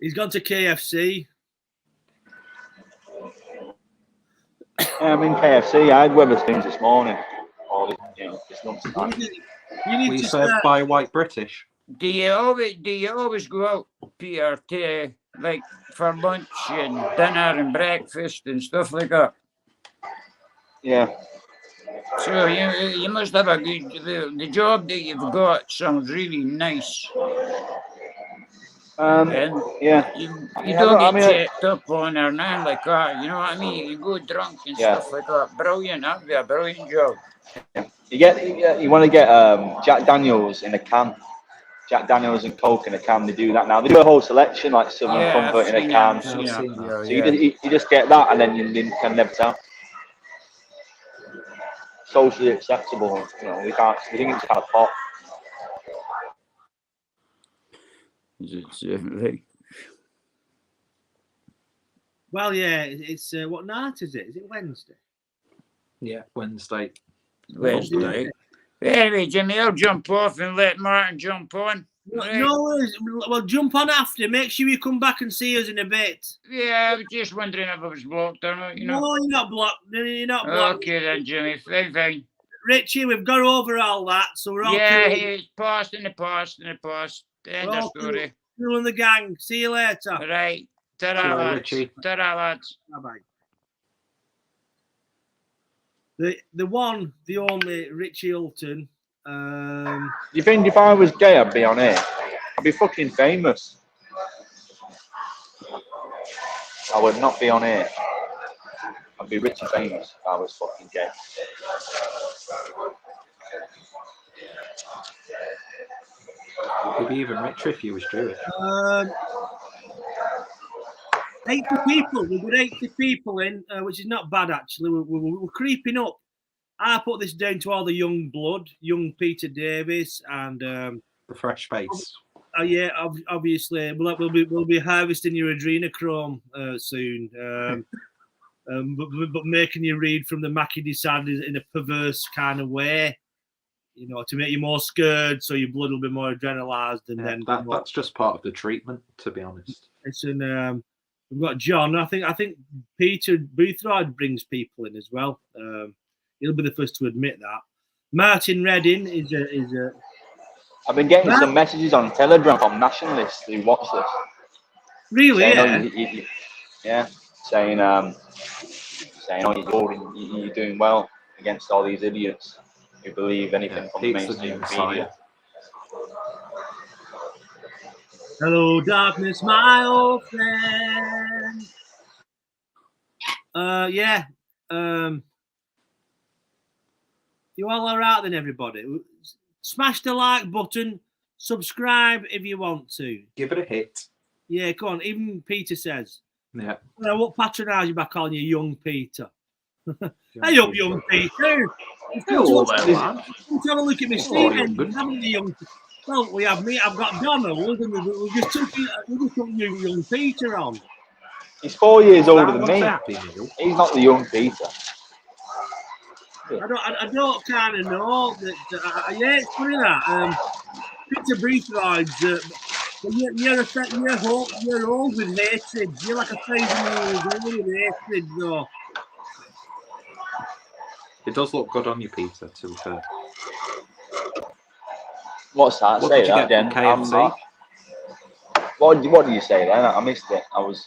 He's gone to KFC. I'm in KFC. I had Weatherspoons this morning. It's lunchtime. We served by white British. Do you always go out, Peter, to like for lunch and dinner and breakfast and stuff like that? Yeah. So you must have a good. The job that you've got sounds really nice. And yeah. You don't get checked up on or nothing like that. You know what I mean? You go drunk and stuff like that. Brilliant. That'd be a brilliant job. Yeah. You want to get Jack Daniels in a can. Jack Daniels and Coke in a can. They do that now. They do a whole selection like Southern Comfort in a can. So you just get that and then you can never tell. Socially acceptable. You know, we think it's kind of pop. Well, yeah, it's what night is it? Is it Wednesday? Yeah, Wednesday. Anyway, Jimmy, I'll jump off and let Martin jump on. No worries. Well, jump on after. Make sure you come back and see us in a bit. Yeah, I was just wondering if I was blocked or not. You know. No, you're not blocked. You're not blocked. Okay then, Jimmy. Fine. Richie, we've got over all that, so we're all it's past in the past. End of story. Cool in the gang. See you later. Right. Ta-ra, lads. Richie. Ta-ra, lads. Bye-bye. The one, the only Richie Hilton. You think if I was gay, I'd be on it? I'd be fucking famous. I would not be on it. I'd be rich and famous if I was fucking gay. You'd be even richer if you was Jewish. 80 people. We've got 80 people in, which is not bad actually. We're creeping up. I put this down to all the young blood, young Peter Davis, and the fresh face. Yeah, obviously we'll be harvesting your adrenochrome soon, but making you read from the Mackie Desad in a perverse kind of way, you know, to make you more scared, so your blood will be more adrenalized, and then that's just part of the treatment, to be honest. It's an we've got John. I think Peter Boothroyd brings people in as well. He'll be the first to admit that. Martin Redding is a. I've been getting some messages on Telegram from nationalists who watch this. Really? Saying, Yeah. Yeah, saying you're doing well against all these idiots who believe anything from the mainstream media. Hello, darkness, my old friend. Yeah. You all alright then, everybody? Smash the like button. Subscribe if you want to. Give it a hit. Yeah, come on. Even Peter says. Yeah. I won't patronise you by calling you young Peter. Hey up, young Peter. Hello there, lad. Let's have a look at me, Stephen. Haven't you, young? Well, we have me. I've got Donald, and we just took you, young Peter on. He's 4 years older than me. He's not the young Peter. I don't kind of know that. Yeah, it's funny that. Peter Breathride's. You're old with hatred. You're like a 1,000 years old with hatred, though. It does look good on you, Peter, to be fair. What's that? What say did you that get again. from KFC? What did you say then? I missed it. I was.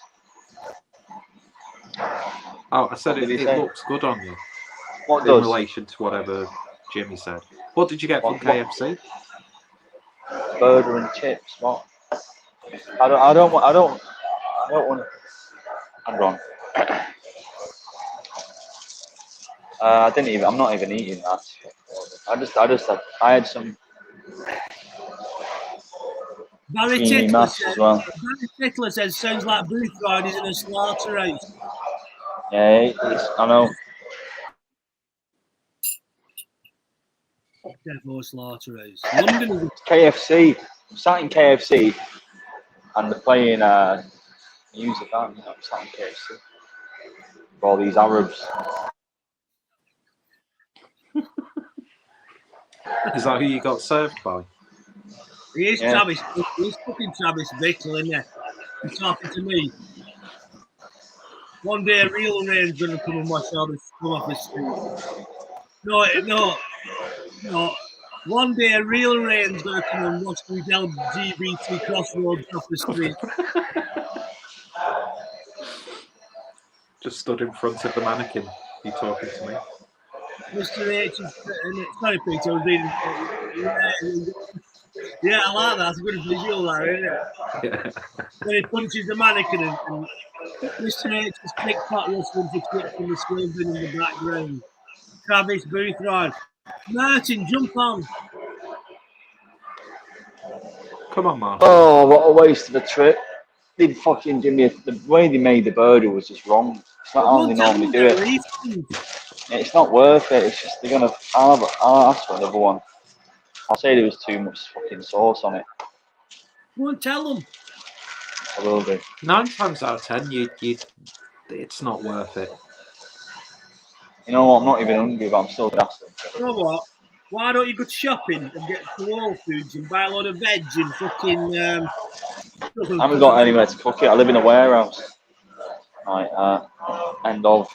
Oh, I said it looks good on you. What in does? relation to whatever Jimmy said. What did you get from KFC? Burger and chips. What? I don't want. Hang on. I didn't even. I'm not even eating that. I had some. Barry Tickler says sounds like Booth Riders in a slaughterhouse. Yeah, I know. Devil slaughterhouse. London is KFC. I'm sat in KFC and they're playing music, aren't they? I'm sat in KFC. For all these Arabs. Is that who you got served by? He is Travis. He's fucking Travis Bickle, isn't he? He's talking to me. One day, a real rain's going to come and wash all the scum off the street. No. One day, a real rain's going to come and wash these LGBT crossroads off the street. Just stood in front of the mannequin. You talking to me? Mr. H is... Sorry, Peter, I was reading... Yeah, I like that. It's a good visual, that, isn't it? Yeah. When he punches the mannequin and Mr. H is pick pot rustling to clip from the screen in the background. Travis Boothroyd. Martin, jump on. Come on, Martin. Oh, what a waste of a trip. Did fucking Jimmy, the way they made the burger was just wrong. It's not how they normally do it. It's not worth it. It's just they're gonna. I'll ask for another one. I'll say there was too much fucking sauce on it. Go and tell them. I will do. 9 times out of 10, it's not worth it. You know what? I'm not even hungry, but I'm still gassing. You know what? Why don't you go shopping and get to Whole Foods and buy a lot of veg and fucking... I haven't got anywhere to cook it. I live in a warehouse. Right, end of.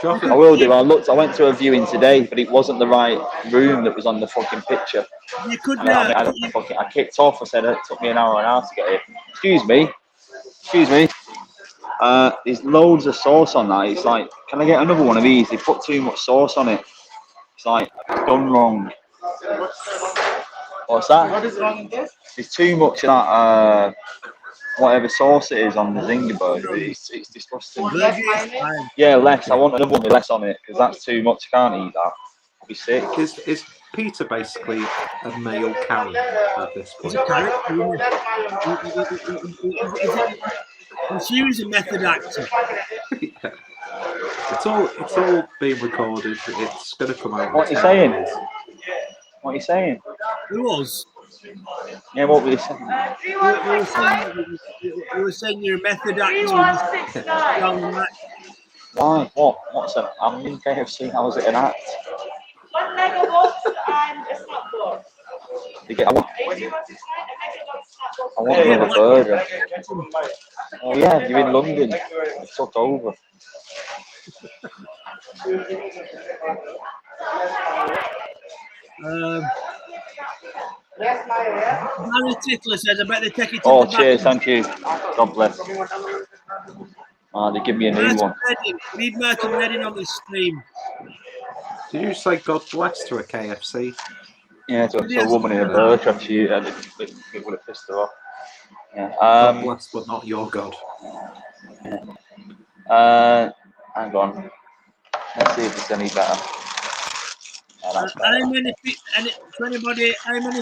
I will do. I went to a viewing today, but it wasn't the right room that was on the fucking picture. You could I kicked off. I said it took me an hour and a half to get here. Excuse me. There's loads of sauce on that. It's like, can I get another one of these? They put too much sauce on it. It's like done wrong. What's that? What is wrong with this? There's too much of that. Whatever sauce it is on the Zinger burger, it's disgusting. Yeah, less. I want another one with less on it because that's too much. I can't eat that. I'll be sick. Is Peter basically a male Karen at this point? She was a method actor. Yeah. It's all being recorded. It's going to come out. What are you saying? What are you saying? Who was? Yeah, what were you saying? You were saying you're a method actor. Why? What? What's an? I'm in KFC. How was it an act? 1 mega box and a snack box. I want another burger. Oh yeah, you're in London. It took over. Barry Tickler says, I bet they take it Oh, in the cheers, back. thank you. God bless. Oh, they give me a new one. Redding. We need Merton Redding on this stream. Did you say God bless to a KFC? Yeah, to a woman in a birch, actually. It would have pissed her off. Yeah. God bless, but not your God. Hang on. Let's see if it's any better. Oh, that's better. How many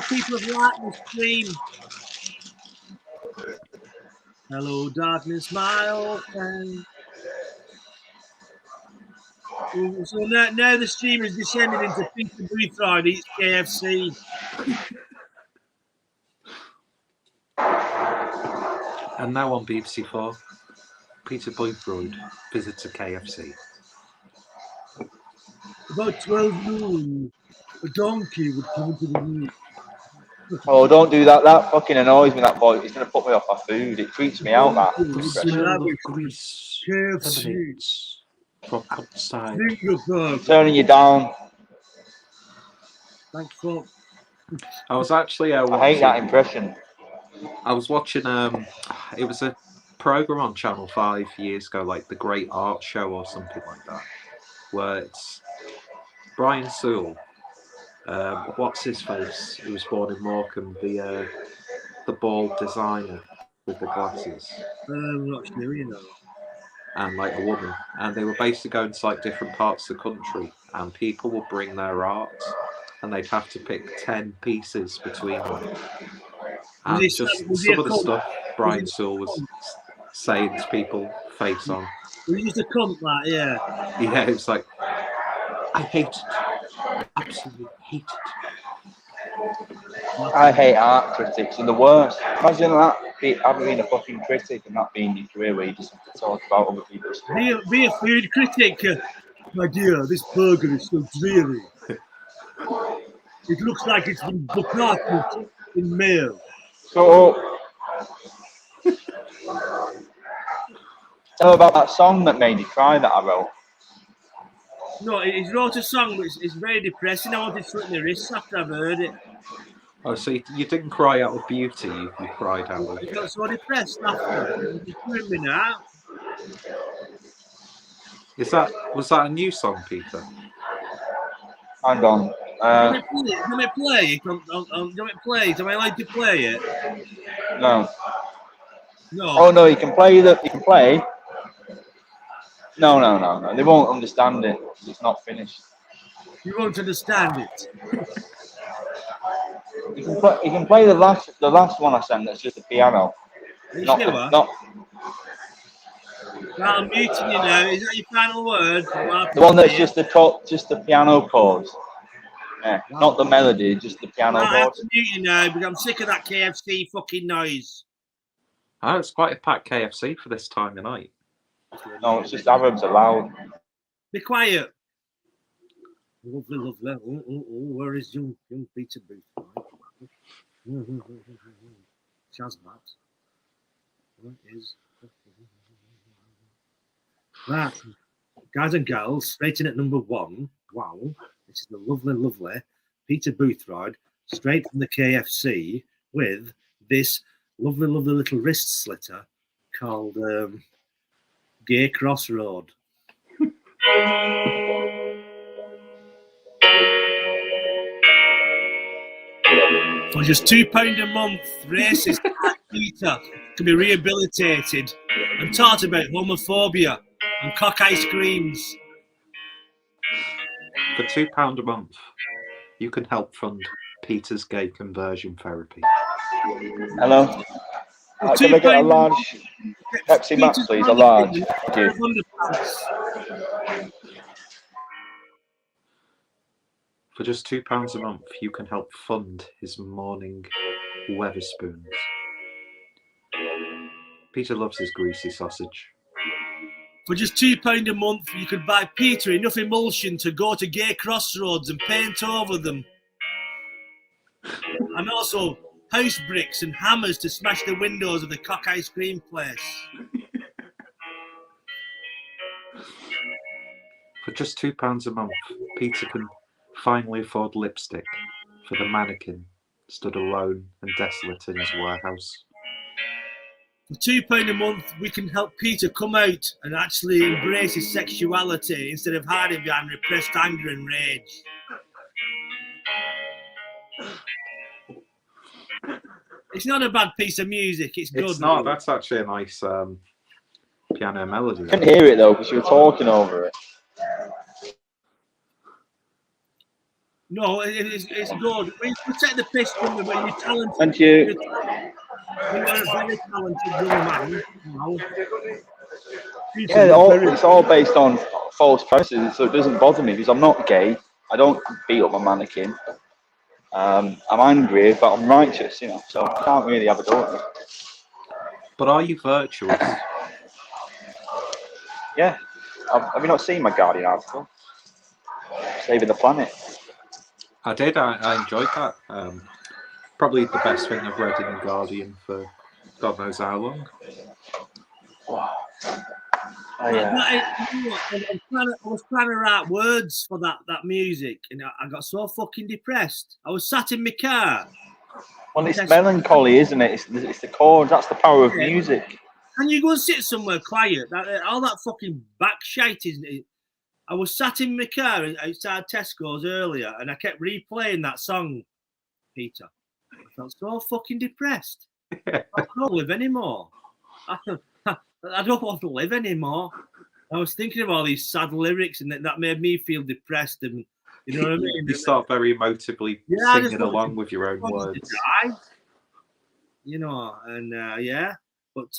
people have liked this stream? Hello, darkness, my old friend. So now the stream is descended into Peter Boothroyd eats KFC. And now on BBC4, Peter Boothroyd visits a KFC. About 12 noon, a donkey would come into the room. Oh, don't do that. That fucking annoys me, that boy. It's going to put me off my food. It freaks me out, that. The smell of grease emanates from outside. Turning you down. Thanks for. I was actually I hate that impression. I was watching it was a program on Channel 5 years ago, like The Great Art Show or something like that, where it's Brian Sewell, what's his face, who was born in Morecambe, the bald designer with the glasses. Not sure, you know. And like a woman, and they were basically going to like different parts of the country, and people would bring their art, and they'd have to pick 10 pieces between them. And just some of the stuff Brian Sewell was saying to people face on. We used to cunt that, yeah. Yeah, it was like, I hate it. Absolutely hate it. I hate art critics, and the worst. Imagine that, having been a fucking critic and that being your career where you just have to talk about other people's stuff. Be a food critic. My dear, this burger is so dreary. It looks like it's been bookmarked in mail. So, tell about that song that made you cry that I wrote. No, he wrote a song which is very depressing. I wanted to slip my wrists after I've heard it. Oh, so you didn't cry out of beauty, you cried out of... I got so depressed after. It's doing me now. Was that a new song, Peter? Hang on. Can I play it? Can I play it? Am I allowed to play it? No. No. Oh no, you can play. No. They won't understand it. It's not finished. You won't understand it. You can play the last one I sent. That's just a piano. Are you not, sure? Not. Well, I'm muting you now. Is that your final word? The one that's just the piano chords. Yeah, not the melody, just the piano chords. I have to mute you now because I'm sick of that KFC fucking noise. Oh, it's quite a packed KFC for this time of night. No, it's just Arabs are loud. Be quiet. Lovely. Oh, where is young Peter Booth? Shazmat. Where is... Right, guys and girls, straight in at number 1. Wow, this is the lovely Peter Boothroyd, straight from the KFC with this lovely little wrist slitter called Gay Crossroad. For just £2 a month, racist Peter can be rehabilitated and taught about homophobia and cock ice creams. For £2 a month, you can help fund Peter's gay conversion therapy. Hello. Can I get a large Pepsi Max, please? A large. Thank you. For just £2 a month, you can help fund his morning Weatherspoons. Peter loves his greasy sausage. For just £2 a month, you could buy Peter enough emulsion to go to Gay Crossroads and paint over them. And also house bricks and hammers to smash the windows of the cock ice cream place. For just £2 a month, Peter can finally afford lipstick for the mannequin stood alone and desolate in his warehouse. For £2 a month, we can help Peter come out and actually embrace his sexuality instead of hiding behind repressed anger and rage. It's not a bad piece of music. It's good. It's not. That's actually a nice piano melody. I couldn't hear it though because you were talking over it. No, it's good. We take the piss from them when you're talented. Thank you. You're a very talented young man. You know. Yeah, it's all based on false premises, so it doesn't bother me because I'm not gay. I don't beat up a mannequin. I'm angry, but I'm righteous, you know, so I can't really have a go at it. But are you virtuous? Yeah. Have you not seen my Guardian article? Saving the planet. I did. I enjoyed that. Probably the best thing I've read in the Guardian for God knows how long. I was trying to write words for that music, and I got so fucking depressed. I was sat in my car. Well, it's melancholy, isn't it? It's the chords. That's the power of music. And you go and sit somewhere quiet. All that fucking back shite, isn't it? I was sat in my car outside Tesco's earlier, and I kept replaying that song, Peter. I felt so fucking depressed. I don't live anymore. I don't want to live anymore. I was thinking of all these sad lyrics, and that made me feel depressed. And you know what I mean? You start very emotively singing along with your own words. You know, and yeah, but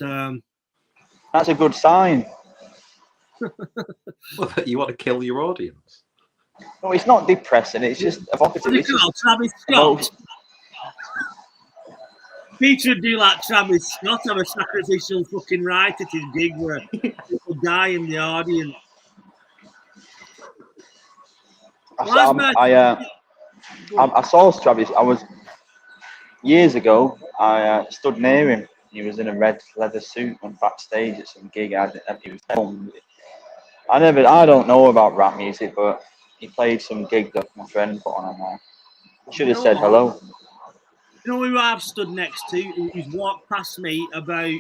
that's a good sign. Well, you want to kill your audience? No, it's not depressing. It's just evocative. Travis Scott. Peter would do like Travis Scott, have a sacrificial fucking right at his gig where people die in the audience. I saw Travis. Years ago, I stood near him. He was in a red leather suit and backstage at some gig. He was filmed. I don't know about rap music, but he played some gig that my friend put on there. I should have said hello. You know who I've stood next to? He's walked past me about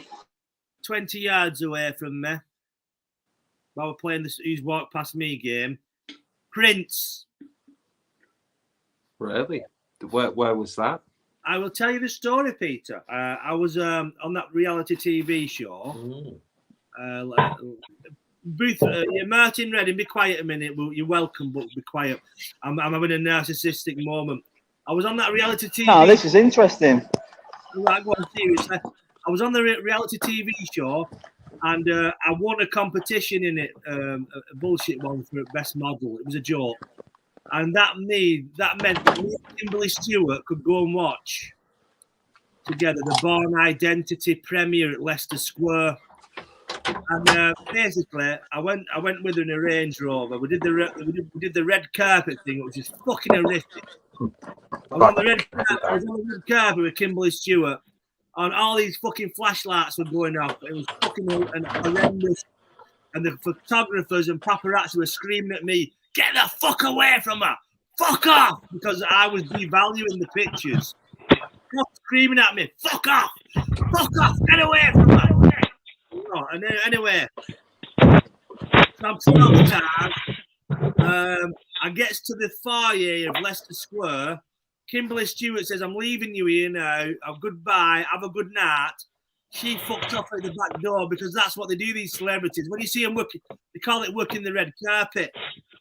20 yards away from me while we're playing this. He's walked past me game. Prince. Really? Where was that? I will tell you the story, Peter. I was on that reality TV show. Booth, Martin Redding, be quiet a minute. You're welcome, but be quiet. I'm having a narcissistic moment. I was on that reality TV. Oh, this is interesting. Right, go on, seriously. I was on the reality TV show, and I won a competition in it, a bullshit one for best model. It was a joke, and that meant that me and Kimberly Stewart could go and watch together the Born Identity premiere at Leicester Square. And basically, I went with her in a Range Rover. We did the red carpet thing, which is fucking horrific. I was on the red carpet with Kimberly Stewart, and all these fucking flashlights were going off. It was fucking horrendous. And the photographers and paparazzi were screaming at me, "Get the fuck away from her! Fuck off!" Because I was devaluing the pictures. Stop screaming at me, "Fuck off! Fuck off! Get away from her!" Oh, and anyway, so I'm 12 times. I gets to the foyer of Leicester Square. Kimberly Stewart says, "I'm leaving you here now. Goodbye. Have a good night." She fucked off at the back door because that's what they do, these celebrities. When you see them working, they call it working the red carpet.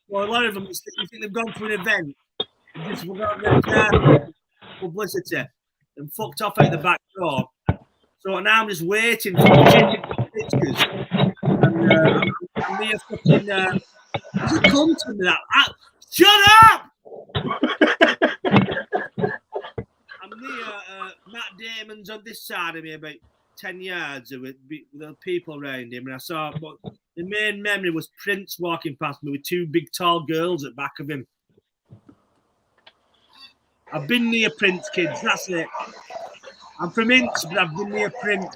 Well, a lot of them, you think they've gone to an event, just without red carpet, publicity, and fucked off at the back door. So now I'm just waiting for the pictures. And I'm near fucking. Does it come to me that? Shut up! I'm near Matt Damon's on this side of me, about 10 yards with the people around him, and I saw. But the main memory was Prince walking past me with two big tall girls at the back of him. I've been near Prince, kids. That's it. I'm from Ince, but I've been near Prince.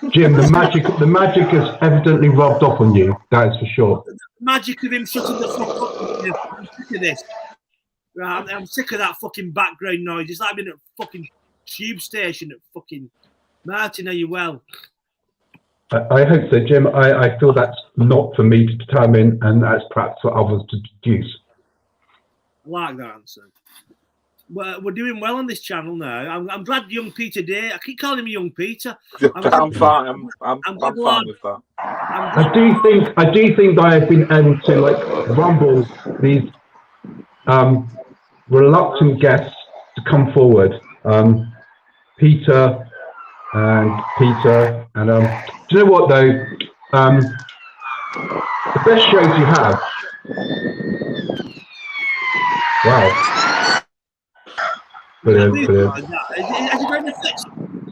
Jim, the magic has evidently rubbed off on you. That is for sure. The magic of him shutting the fuck up. I'm sick of this. Right, I'm sick of that fucking background noise. It's like being at a fucking tube station at fucking Martin. Are you well? I hope so, Jim. I feel that's not for me to determine, and that's perhaps for others to deduce. I like that answer. We're doing well on this channel now. I'm glad young Peter Day. I keep calling him young Peter. I'm fine. I'm fine with that. I do think that I have been able to like rumble these reluctant guests to come forward. Peter, and do you know what though? The best shows you have. Wow. Brilliant.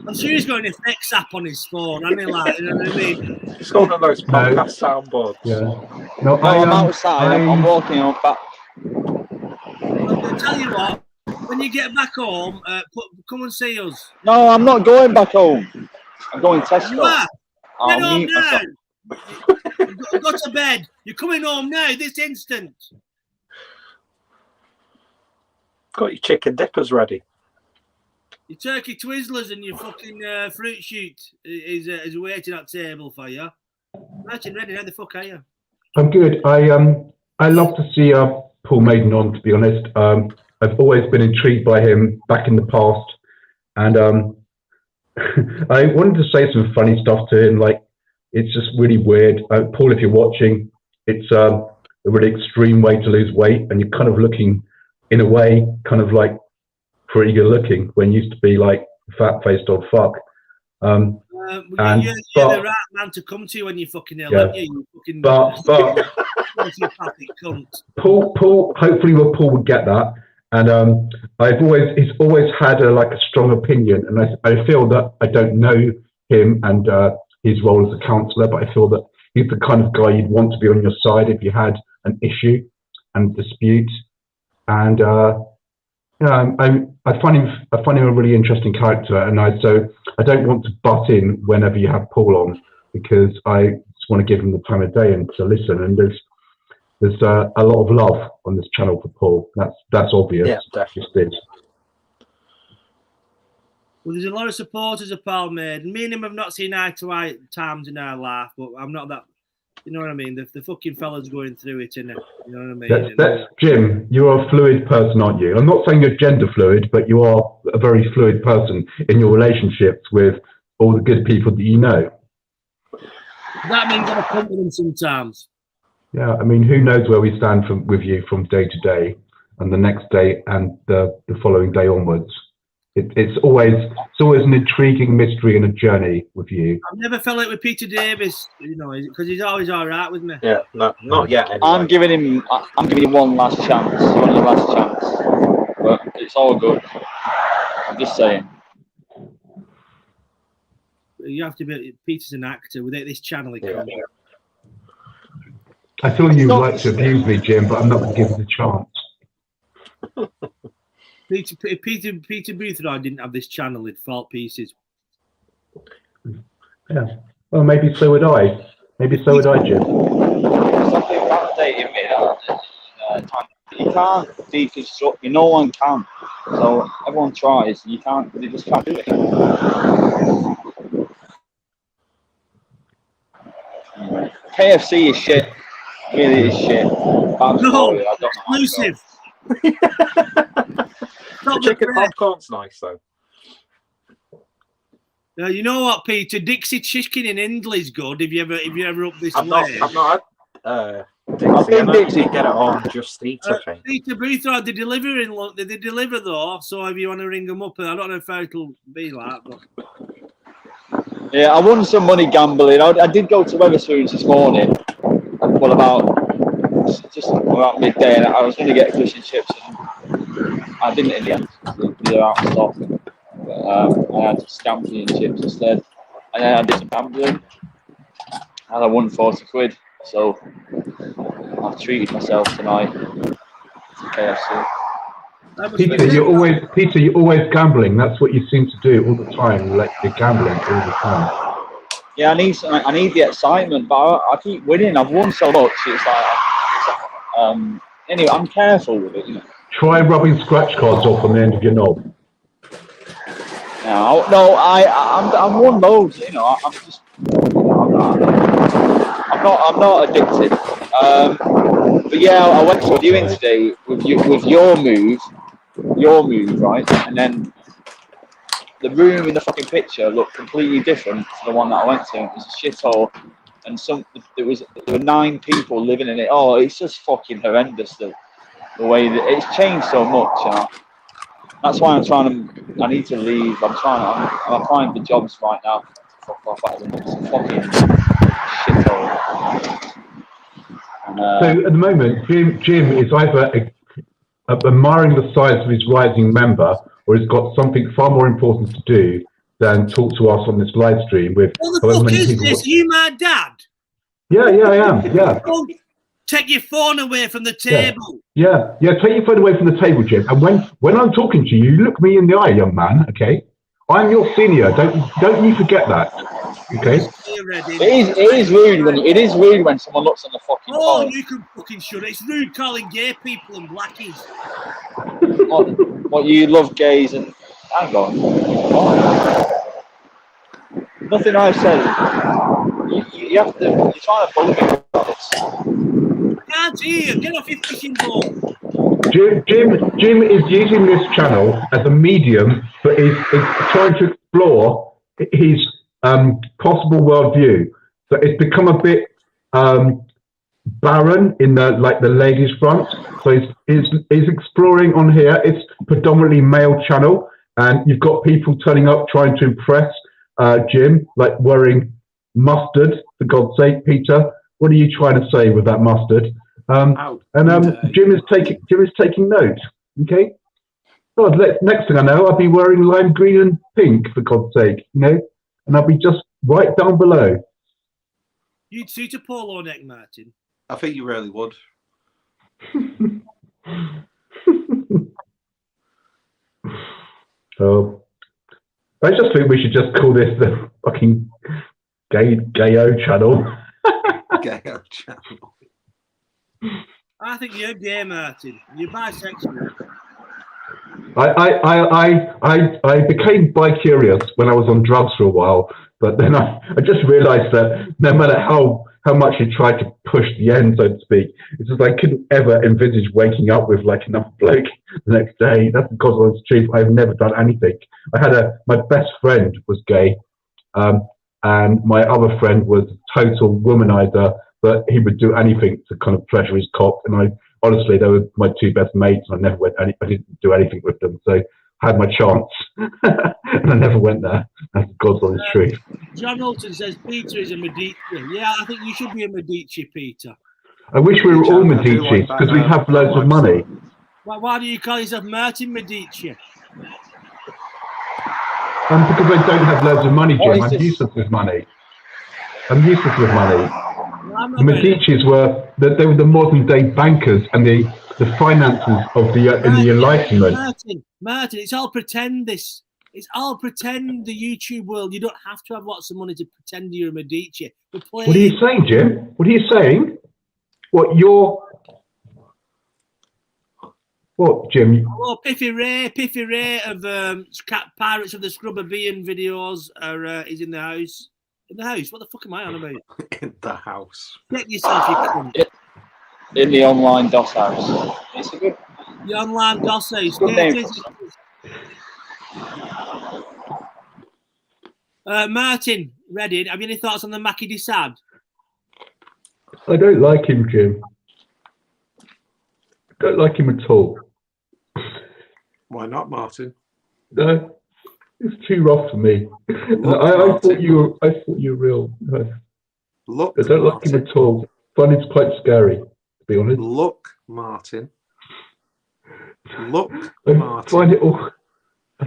I'm sure he's got an effects app on his phone, hasn't he? Like, you know what I mean? It's got one of those podcast soundboards. Yeah. No, I'm outside. I'm walking on back. I'll tell you what. When you get back home, come and see us. No, I'm not going back home. I'm going to Tesco. You are? I'll Get home mute now. myself. Go to bed. You're coming home now, this instant. Got your chicken dippers ready. Your turkey twizzlers and your fucking fruit shoot is waiting at table for you. Martin, ready? How the fuck are you? I'm good. I love to see Paul Maiden on, to be honest. I've always been intrigued by him back in the past, and I wanted to say some funny stuff to him. Like, it's just really weird. Paul, if you're watching, it's a really extreme way to lose weight, and you're kind of looking, in a way, kind of like pretty good looking when you used to be like fat-faced old fuck. You're the right man to come to when you're fucking ill, aren't you? You fucking but cunt. Paul, hopefully Paul would get that. And he's always had a strong opinion, and I feel that I don't know him and his role as a counsellor, but I feel that he's the kind of guy you'd want to be on your side if you had an issue and dispute. And I find him a really interesting character, and so I don't want to butt in whenever you have Paul on, because I just want to give him the time of day and to listen. And there's a lot of love on this channel for Paul. That's obvious. Yeah, definitely. Well, there's a lot of supporters of Paul Maiden. Me and him have not seen eye to eye at times in our life, but I'm not that. You know what I mean? The fucking fella's going through it, innit? You know what I mean? That's Jim. You're a fluid person, aren't you? I'm not saying you're gender fluid, but you are a very fluid person in your relationships with all the good people that you know. That means I'm a compliment sometimes. Yeah, I mean, who knows where we stand with you from day to day, and the next day, and the following day onwards. It's always an intriguing mystery and a journey with you. I've never felt it with Peter Davis, because he's always all right with me. Yeah, no, not yet. Anyway. I'm giving him one last chance, but it's all good. I'm just saying. You have to be. Peter's an actor. Without this channel, he can't. I feel you'd like to abuse me, Jim, but I'm not going to give it a chance. Peter Boothroyd didn't have this channel, he'd fall pieces. Yeah. Well, maybe so would I. Maybe so would I, Jim. Something validating me that you can't deconstruct. No one can. So everyone tries. You can't. They just can't do it. KFC is shit. Really is shit. No, exclusive. The chicken popcorn's nice though. You know what, Peter? Dixie Chicken in Hindley's good. If you ever up this way. I've not had Dixie. I Dixie get it on Just Eat. Peter Boothroyd, they deliver though. So if you want to ring them up, I don't know how it'll be like. But... Yeah, I won some money gambling. I did go to Wetherspoons this morning. Well, about midday, and I was going to get fish and chips, and I didn't in the end. They're out of stock. But, I had scampi and chips instead, and then I did some gambling, and I won 40 quid. So I've treated myself tonight to KFC. Peter, you're always gambling. That's what you seem to do all the time. Like you're gambling all the time. Yeah, I need the excitement, but I keep winning. I've won so much. It's like, anyway, I'm careful with it. You know. Try rubbing scratch cards off on the end of your knob. No, I'm one loads. You know, I'm not addicted. But yeah, I went to a viewing today with your move, right? And then the room in the fucking picture looked completely different to the one that I went to. It was a shithole, and there were 9 people living in it. Oh, it's just fucking horrendous the way that it's changed so much. You know? That's why I need to leave. I'm applying for jobs right now. Fuck off out of it. It's a fucking shithole. So at the moment, Jim is either admiring the size of his rising member, or he's got something far more important to do than talk to us on this live stream with. What the fuck is this? Are you my dad? Yeah, I am. Yeah. Don't take your phone away from the table. Yeah. Take your phone away from the table, Jim. And when I'm talking to you, you look me in the eye, young man. Okay. I'm your senior. Don't you forget that. Okay. It is rude when someone looks on the fucking phone. You can fucking shut it. It's rude calling gay people and blackies. What you love gays and hang on. Nothing I've said. You have to. You're trying to bully me about this. I can't hear you. Get off your fishing boat. Jim is using this channel as a medium, but is trying to explore his possible worldview. So it's become a bit barren in the ladies' front. So he's exploring on here. It's predominantly male channel, and you've got people turning up trying to impress Jim, like wearing mustard. For God's sake, Peter, what are you trying to say with that mustard? Jim is taking note. Okay. God, next thing I know, I'll be wearing lime green and pink. For God's sake, you know, and I'll be just right down below. You'd suit a polo neck, Martin. I think you really would. So, I just think we should just call this the fucking gayo channel. Gayo channel. I think you're gay, Martin. You're bisexual. I became bi-curious when I was on drugs for a while, but then I just realised that no matter how much you tried to push the end, so to speak, it's just I couldn't ever envisage waking up with like enough bloke the next day. That's because of the truth. I've never done anything. My best friend was gay, and my other friend was a total womanizer, but he would do anything to kind of pleasure his cock. And honestly, they were my 2 best mates, and I didn't do anything with them. So I had my chance, and I never went there. That's God's honest truth. John Alton says Peter is a Medici. Yeah, I think you should be a Medici, Peter. I wish we were all Medici because we have loads of money. Why do you call yourself Martin Medici? Because I don't have loads of money, Jim. I'm useless with money. The Medicis were they were the modern day bankers and the finances of the Enlightenment. Martin, it's all pretend. It's all pretend. The YouTube world. You don't have to have lots of money to pretend you're a Medici. What are you saying, Jim? What are you saying? What Jim? Oh, Piffy Ray of Pirates of the Scrubberbian videos is in the house. In the house? What the fuck am I on about? In the house. Get yourself, you cunt. In the online DOS house. It's a good. The online DOS house. Martin, Reddin, have you any thoughts on the Mackie de Sad? I don't like him, Jim. I don't like him at all. Why not, Martin? No. It's too rough for me. I thought you were real. Look, I don't like him at all. I find it's quite scary, to be honest. Look, Martin. Martin. I find it all. I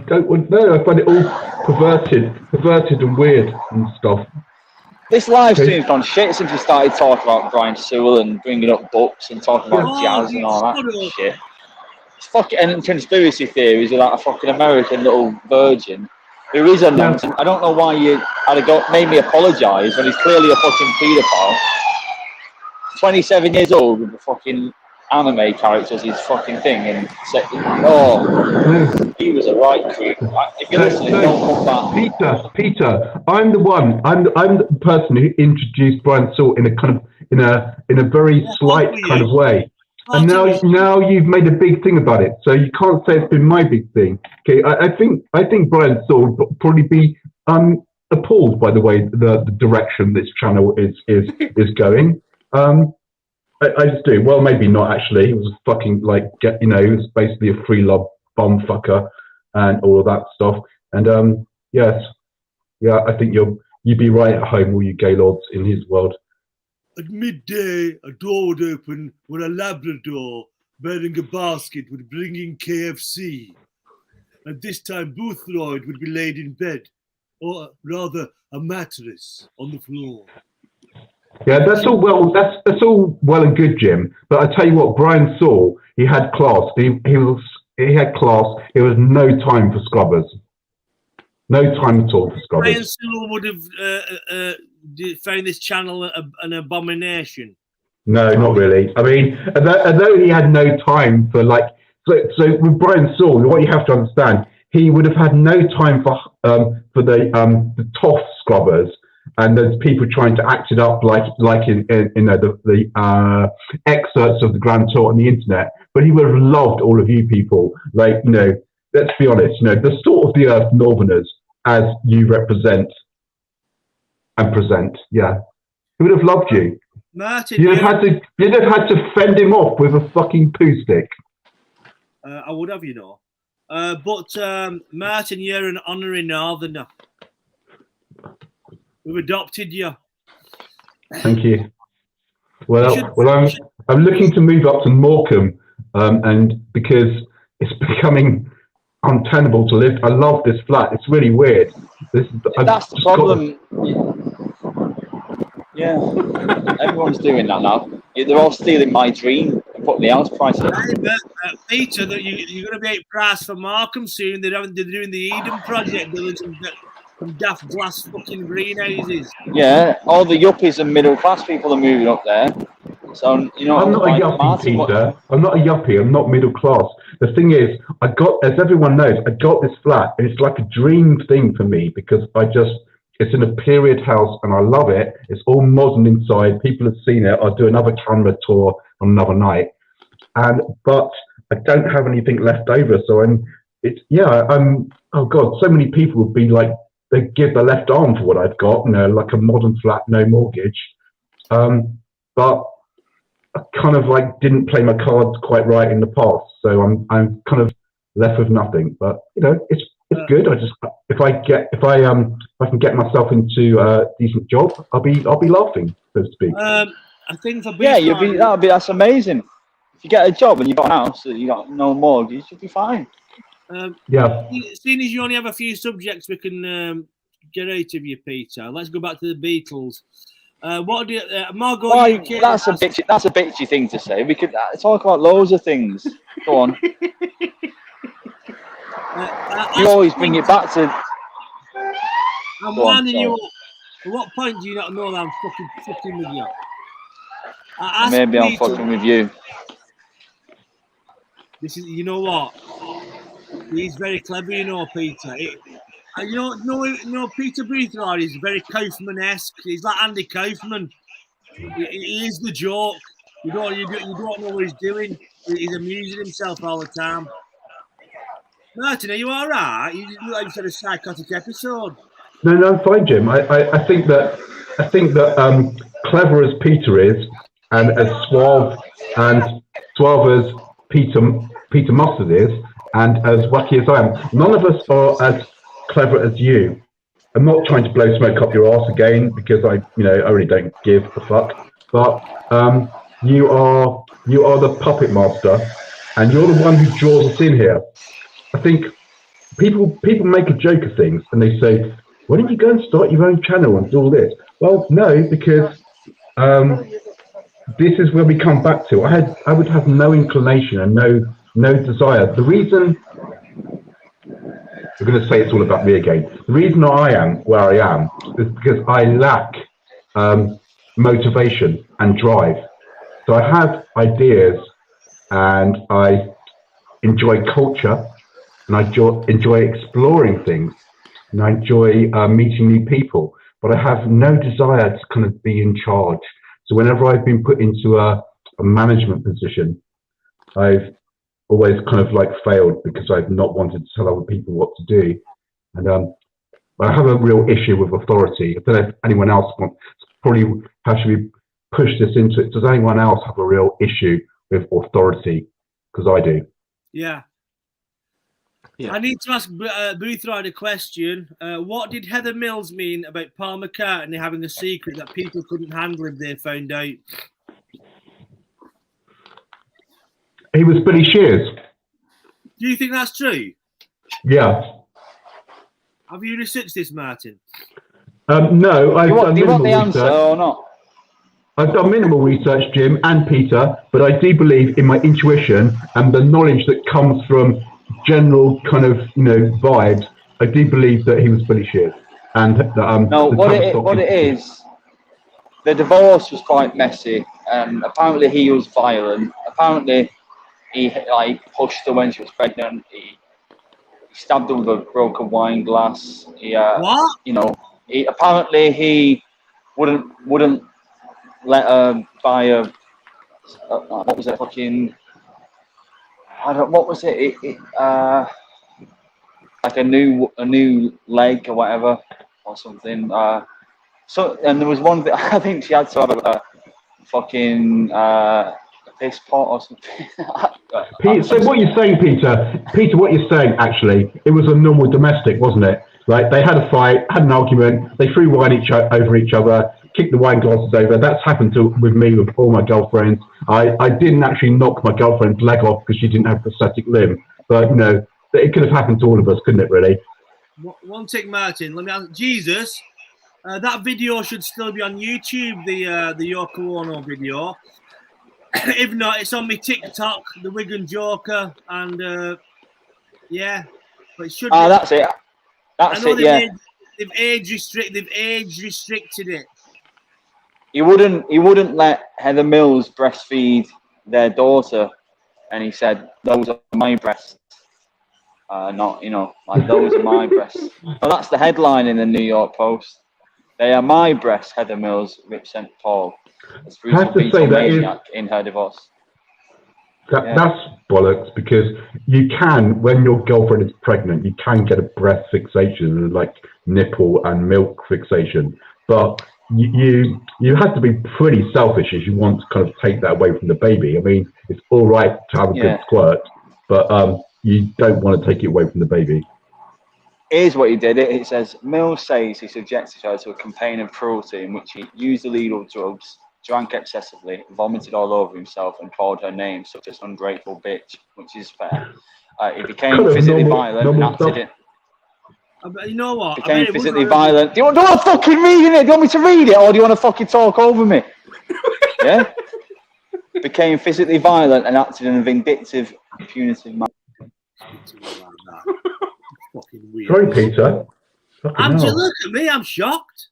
find it all perverted and weird and stuff. This live stream's gone shit since we started talking about Brian Sewell and bringing up books and talking about jazz and all that shit. It's fucking conspiracy theories about a fucking American little virgin who is a nonsense. I don't know why you made me apologise when he's clearly a fucking paedophile. 27 years old with the fucking anime characters, his fucking thing, and he was a right creep. If you're listening, don't come back. Peter, I'm the person who introduced Brian Salt in a kind of in a very slight kind of way. And now you've made a big thing about it, so you can't say it's been my big thing. Okay, I think Brian Salt would probably be appalled by the way the direction this channel is going. I just do. Well, maybe not actually. It was a fucking he was basically a free love bomb fucker and all of that stuff. And yes, yeah, I think you'd be right at home, all you gay lords in his world. At midday, a door would open where a Labrador bearing a basket would bring in KFC. At this time, Boothroyd would be laid in bed, or rather a mattress on the floor. Yeah, that's all well. That's all well and good, Jim. But I tell you what, Brian Saul, he had class. He had class. It was no time for scrubbers. No time at all for scrubbers. Brian Saul would have found this channel an abomination. No, not really. I mean, although he had no time for so with Brian Saul, what you have to understand, he would have had no time for the toff scrubbers. And there's people trying to act it up like in the excerpts of the Grand Tour on the internet. But he would have loved all of you people. Let's be honest, the salt of the earth Northerners, as you represent and present. Yeah, he would have loved you. Martin, you'd have had to fend him off with a fucking poo stick. I would have, but Martin, you're an honorary Northerner. We've adopted you. Thank you. Well, I'm looking to move up to Morecambe, and because it's becoming untenable to live. I love this flat. It's really weird. That's the problem. Yeah, everyone's doing that now. They're all stealing my dream and putting the house price up. Peter, that you're going to be at price for Morecambe soon. They're doing the Eden project. From daft glass fucking greenhouses. Yeah, all the yuppies and middle class people are moving up there. So I'm not a yuppie, Peter. I'm not a yuppie. I'm not middle class. The thing is, as everyone knows, I got this flat, and it's like a dream thing for me because it's in a period house, and I love it. It's all modern inside. People have seen it. I'll do another camera tour on another night, but I don't have anything left over. So oh God, so many people would be like. They give the left arm for what I've got, like a modern flat, no mortgage. But I kind of didn't play my cards quite right in the past, so I'm kind of left with nothing. But it's good. If I can get myself into a decent job, I'll be laughing, so to speak. I think that's amazing. If you get a job and you've got a house that you got no mortgage, you'll be fine. Yeah. Seeing as you only have a few subjects we can get out of you, Peter, let's go back to the Beatles. What do you, Margot? That's a bitchy thing to say. We could talk about loads of things. Go on. You always bring it back to. I'm winding you up. At what point do you not know that I'm fucking with you? Maybe I'm fucking with you. This is, you know what? He's very clever, Peter. Peter Boothroyd is very Kaufman-esque. He's like Andy Kaufman. He is the joke. You don't know what he's doing. He's amusing himself all the time. Martin, are you all right? You look like you said a psychotic episode. No, I'm fine, Jim. I think that clever as Peter is, and as suave as Peter Mustard is, and as wacky as I am, none of us are as clever as you. I'm not trying to blow smoke up your arse again because I really don't give a fuck. But you are the puppet master, and you're the one who draws us in here. I think people make a joke of things and they say, "Why don't you go and start your own channel and do all this?" Well, no, because this is where we come back to. I would have no inclination and no no desire. The reason, we're going to say it's all about me again. The reason I am where I am is because I lack motivation and drive. So I have ideas and I enjoy culture and I enjoy exploring things and I enjoy meeting new people, but I have no desire to kind of be in charge. So whenever I've been put into a management position, I've always kind of like failed because I've not wanted to tell other people what to do. And I have a real issue with authority. I don't know if anyone else wants, probably how should we push this into it? Does anyone else have a real issue with authority? Because I do. Yeah. I need to ask Boothroyd a question. What did Heather Mills mean about Paul McCartney having a secret that people couldn't handle if they found out? He was Billy Shears. Do you think that's true? Yeah. Have you researched this, Martin? No, I've done do you want the minimal answer research. or not? I've done minimal research, Jim and Peter, but I do believe in my intuition and the knowledge that comes from general kind of, vibes. I do believe that he was Billy Shears. And no, what it is, the divorce was quite messy, and apparently he was violent. Apparently he pushed her when she was pregnant. He stabbed her with a broken wine glass. What? Apparently he wouldn't let her buy a what was it? Fucking what was it? Like a new leg or whatever or something. And there was one that I think she had to have a fucking piss pot or something. So what you're saying, Peter, what you're saying, actually, it was a normal domestic, wasn't it? Like, they had a fight, had an argument, they threw wine over each other, kicked the wine glasses over. That's happened with me with all my girlfriends. I didn't actually knock my girlfriend's leg off because she didn't have a prosthetic limb. But, it could have happened to all of us, couldn't it, really? One tick, Martin. Let me ask Jesus. That video should still be on YouTube, the Yoko Ono video. If not, it's on my TikTok, the Wigan Joker, and yeah, but it should. That's it. That's it. Yeah. They've age restricted it. He wouldn't let Heather Mills breastfeed their daughter, and he said those are my breasts. Not those are my breasts. Well, that's the headline in the New York Post. They are my breasts, Heather Mills, Rip St. Paul. I have to say that is in her divorce. That's bollocks, because you can, when your girlfriend is pregnant, you can get a breast fixation, like nipple and milk fixation. But you have to be pretty selfish if you want to kind of take that away from the baby. I mean, it's all right to have a good squirt, but you don't want to take it away from the baby. Here's what he did. It says, Mills says he subjected her to a campaign of cruelty in which he used illegal drugs, drank excessively, vomited all over himself, and called her names such as ungrateful bitch, which is fair. He became physically violent and acted it. You know what? Became physically violent. Do you want to fucking read it? Do you want me to read it, or do you want to fucking talk over me? Yeah? Became physically violent and acted in a vindictive, punitive manner. Sorry, Peter. Look at me, I'm shocked.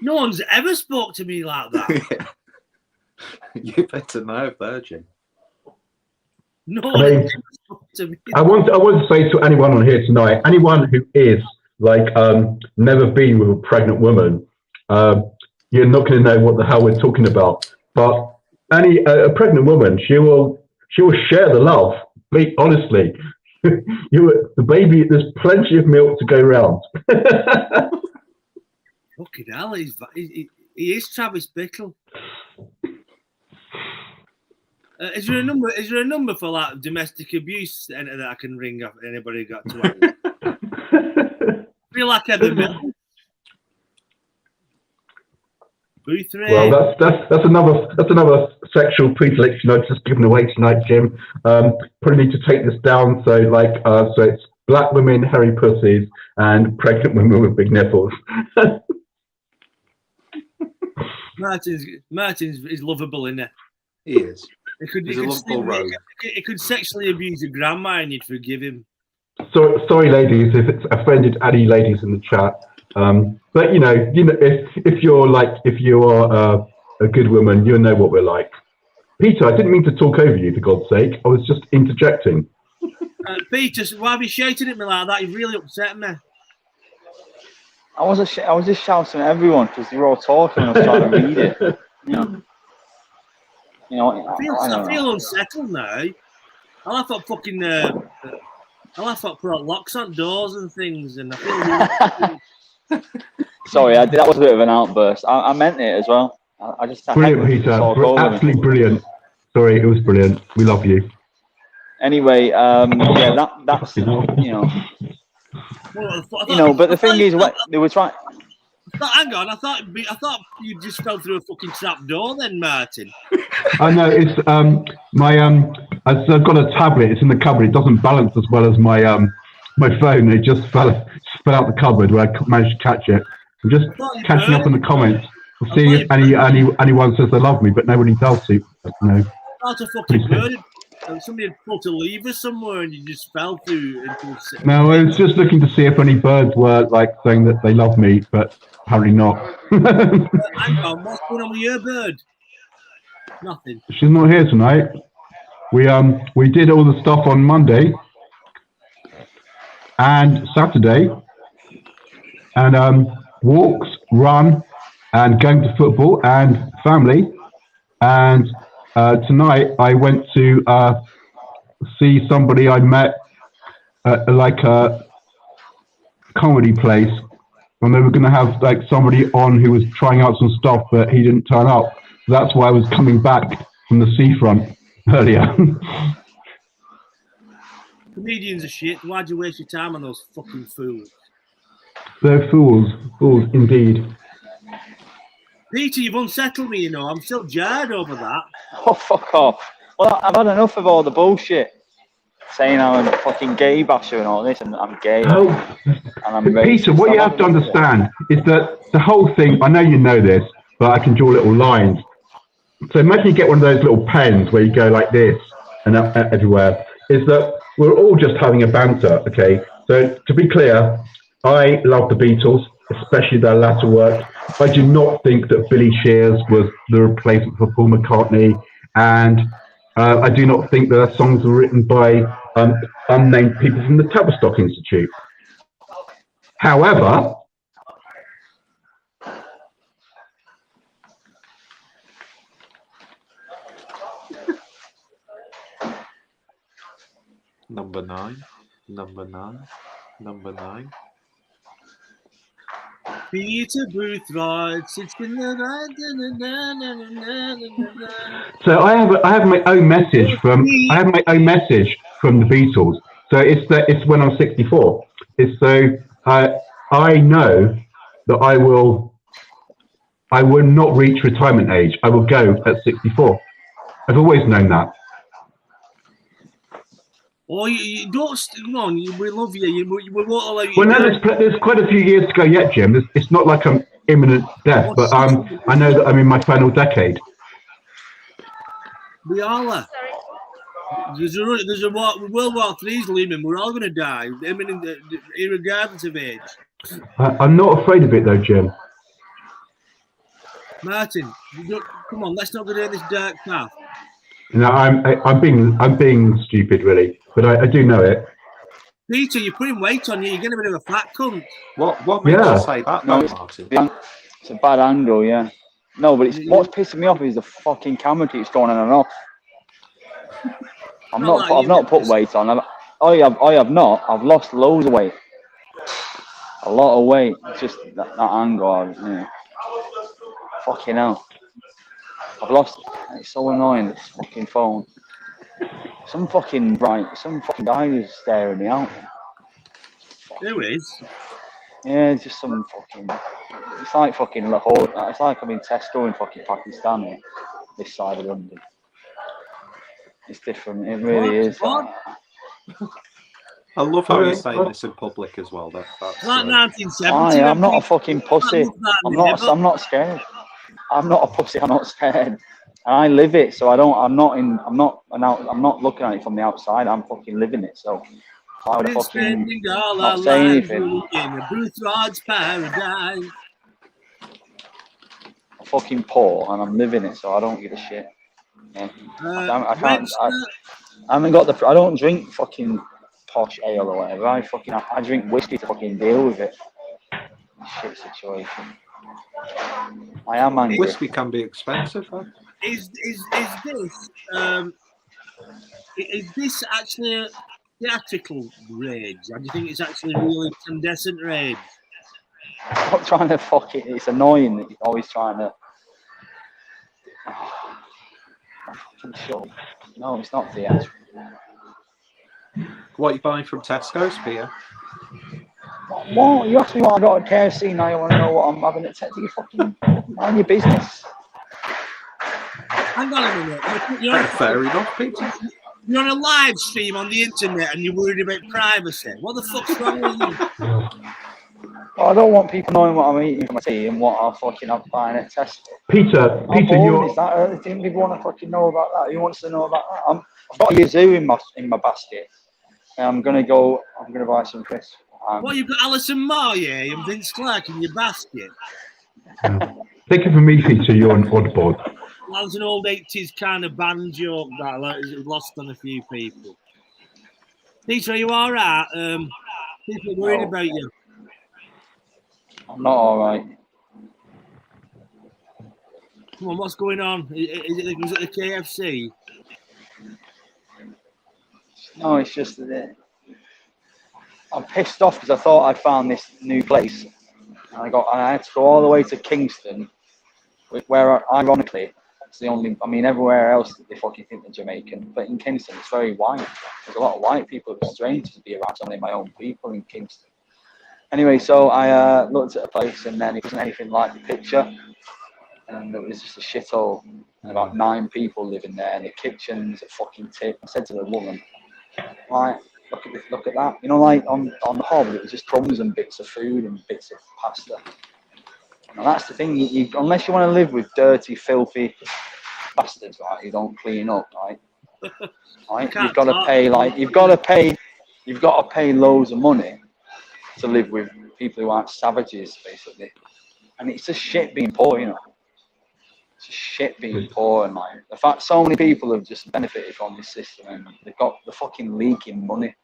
No one's ever spoke to me like that. You better know, Virgin. No one ever spoke to me. I want to say to anyone on here tonight, anyone who is like never been with a pregnant woman, you're not going to know what the hell we're talking about. But a pregnant woman, she will share the love. Honestly, the baby. There's plenty of milk to go round. Fucking hell, he is Travis Bickle. Is there a number for like domestic abuse that I can ring up? Anybody got to? I feel like I've been. Well, that's another sexual predilection I've just given away tonight, Jim. Probably need to take this down. So so it's black women, hairy pussies, and pregnant women with big nipples. Martin's is lovable, isn't it? He is. He could sexually abuse your grandma and you'd forgive him. Sorry, ladies, if it's offended any ladies in the chat. But you know, if you are a good woman, you'll know what we're like. Peter, I didn't mean to talk over you, for God's sake. I was just interjecting. Peter, why have you shouted at me like that? You really upset me. I was just shouting at everyone because they were all talking and I was trying to read it. You know, I feel unsettled now. I'll have to fucking put locks on doors and things, and I feel. Sorry, that was a bit of an outburst. I meant it as well. I just brilliant, Peter. Absolutely brilliant. Sorry, it was brilliant. We love you. Anyway, yeah, that's you know. But the thing is, they were trying. Hang on, I thought you just fell through a fucking trap door, then, Martin. I know it's I've got a tablet. It's in the cupboard. It doesn't balance as well as my phone. It just fell out the cupboard where I managed to catch it. I'm just catching up in the comments. We'll see if anyone says they love me, but nobody does. So, no. That's a fucking bird. Somebody had put a lever somewhere and you just fell through. No, I was just looking to see if any birds were like saying that they love me, but apparently not. Hang on, what's going on with your bird? Nothing. She's not here tonight. We did all the stuff on Monday and Saturday, and walks, run, and going to football and family, and tonight I went to see somebody I met at like a comedy place, and they were going to have like somebody on who was trying out some stuff, but he didn't turn up. So that's why I was coming back from the seafront earlier. Comedians are shit. Why'd you waste your time on those fucking fools? They're fools indeed. Peter, you've unsettled me, you know. I'm still jarred over that. Oh, fuck off. Well, I've had enough of all the bullshit. Saying I'm a fucking gay basher and all this, and I'm gay. Oh, and I'm Peter, what you have to understand is that the whole thing, I know you know this, but I can draw little lines. So imagine you get one of those little pens where you go like this and everywhere, is that we're all just having a banter, okay? So to be clear, I love the Beatles, especially their latter work. I do not think that Billy Shears was the replacement for Paul McCartney, and I do not think that their songs were written by unnamed people from the Tavistock Institute. However, Number nine. Peter Boothroyd sits in the so I have my own message from the Beatles. So it's when I'm 64. It's so I know that I will not reach retirement age. I will go at 64. I've always known that. Oh, you don't. Come on, we love you. We won't allow you. Well, no, there's quite a few years to go yet, Jim. It's not like I'm imminent death, but I know that I'm in my final decade. We all are. There's a World War III's looming. We're all going to die, regardless of age. I'm not afraid of it, though, Jim. Martin, come on, let's not go down this dark path. No, I'm being stupid, really, but I do know it. Peter, you're putting weight on you. You're getting a bit of a fat cunt. What made you say that, Martin? It's a bad angle, yeah. No, but what's pissing me off is the fucking camera keeps going on and off. I've not put weight on. I have not. I've lost loads of weight. A lot of weight. It's just that angle. Fucking hell. I've lost. It's so annoying. This fucking phone. Some fucking guy who's staring me out. Who is? Yeah, it's just some fucking. It's like fucking Lahore. It's like I'm in Tesco in fucking Pakistan. This side of London. It's different. It really is. I love how you're saying this in public as well. That's like 1970. I'm not a fucking pussy. I'm not scared. I'm not a pussy. I'm not scared. And I live it, so I'm not looking at it from the outside. I'm fucking living it. So I would fucking not say anything. In a Boothrod's paradise. I'm fucking poor and I'm living it, so I don't give a shit. Yeah. I haven't got the. I don't drink fucking posh ale or whatever. I drink whiskey to fucking deal with it. Shit situation. I am angry. Whiskey can be expensive, huh? Is this actually a theatrical rage? Or do you think it's actually really incandescent rage? I'm not trying to fuck it. It's annoying that you're always trying to. I'm sure. No, it's not theatrical. What are you buying from Tesco's, Peter? What? You asked me what I got at KFC, now you want to know what I'm having at Tesco? You fucking mind your business. Hang on a minute. Fair enough, Peter. You're on a live stream on the internet and you're worried about privacy. What the fuck's wrong with you? Well, I don't want people knowing what I'm eating for my tea and what I'm buying at Tesco. Peter, you're... Is that early thing? People want to fucking know about that. Who wants to know about that? I've got a Yazoo in my basket. I'm gonna buy some crisps. What, you've got Alison Moyet and Vince Clarke in your basket? Take it from me, Peter, you're an oddball. That was an old 80s kind of band joke that was lost on a few people. Peter, are you all right? People are worried about you. I'm not all right. Come on, what's going on? Was it the KFC? No, it's just that I'm pissed off because I thought I'd found this new place. And I had to go all the way to Kingston, where ironically, it's the only. I mean, everywhere else they fucking think they're Jamaican, but in Kingston it's very white. There's a lot of white people. It's strange to be around so many of my own people in Kingston. Anyway, so I looked at a place and then it wasn't anything like the picture, and it was just a shithole. And about 9 people living there, and the kitchen's a fucking tip. I said to the woman, "Right, look at that. You know, like on the hob, it was just crumbs and bits of food and bits of pasta." And that's the thing. Unless you want to live with dirty, filthy bastards, right? Who don't clean up, right? Right? You've got to pay loads of money to live with people who aren't savages, basically. And it's just shit being poor, you know. It's just shit being poor, and like the fact so many people have just benefited from this system, and they've got the fucking leaking money.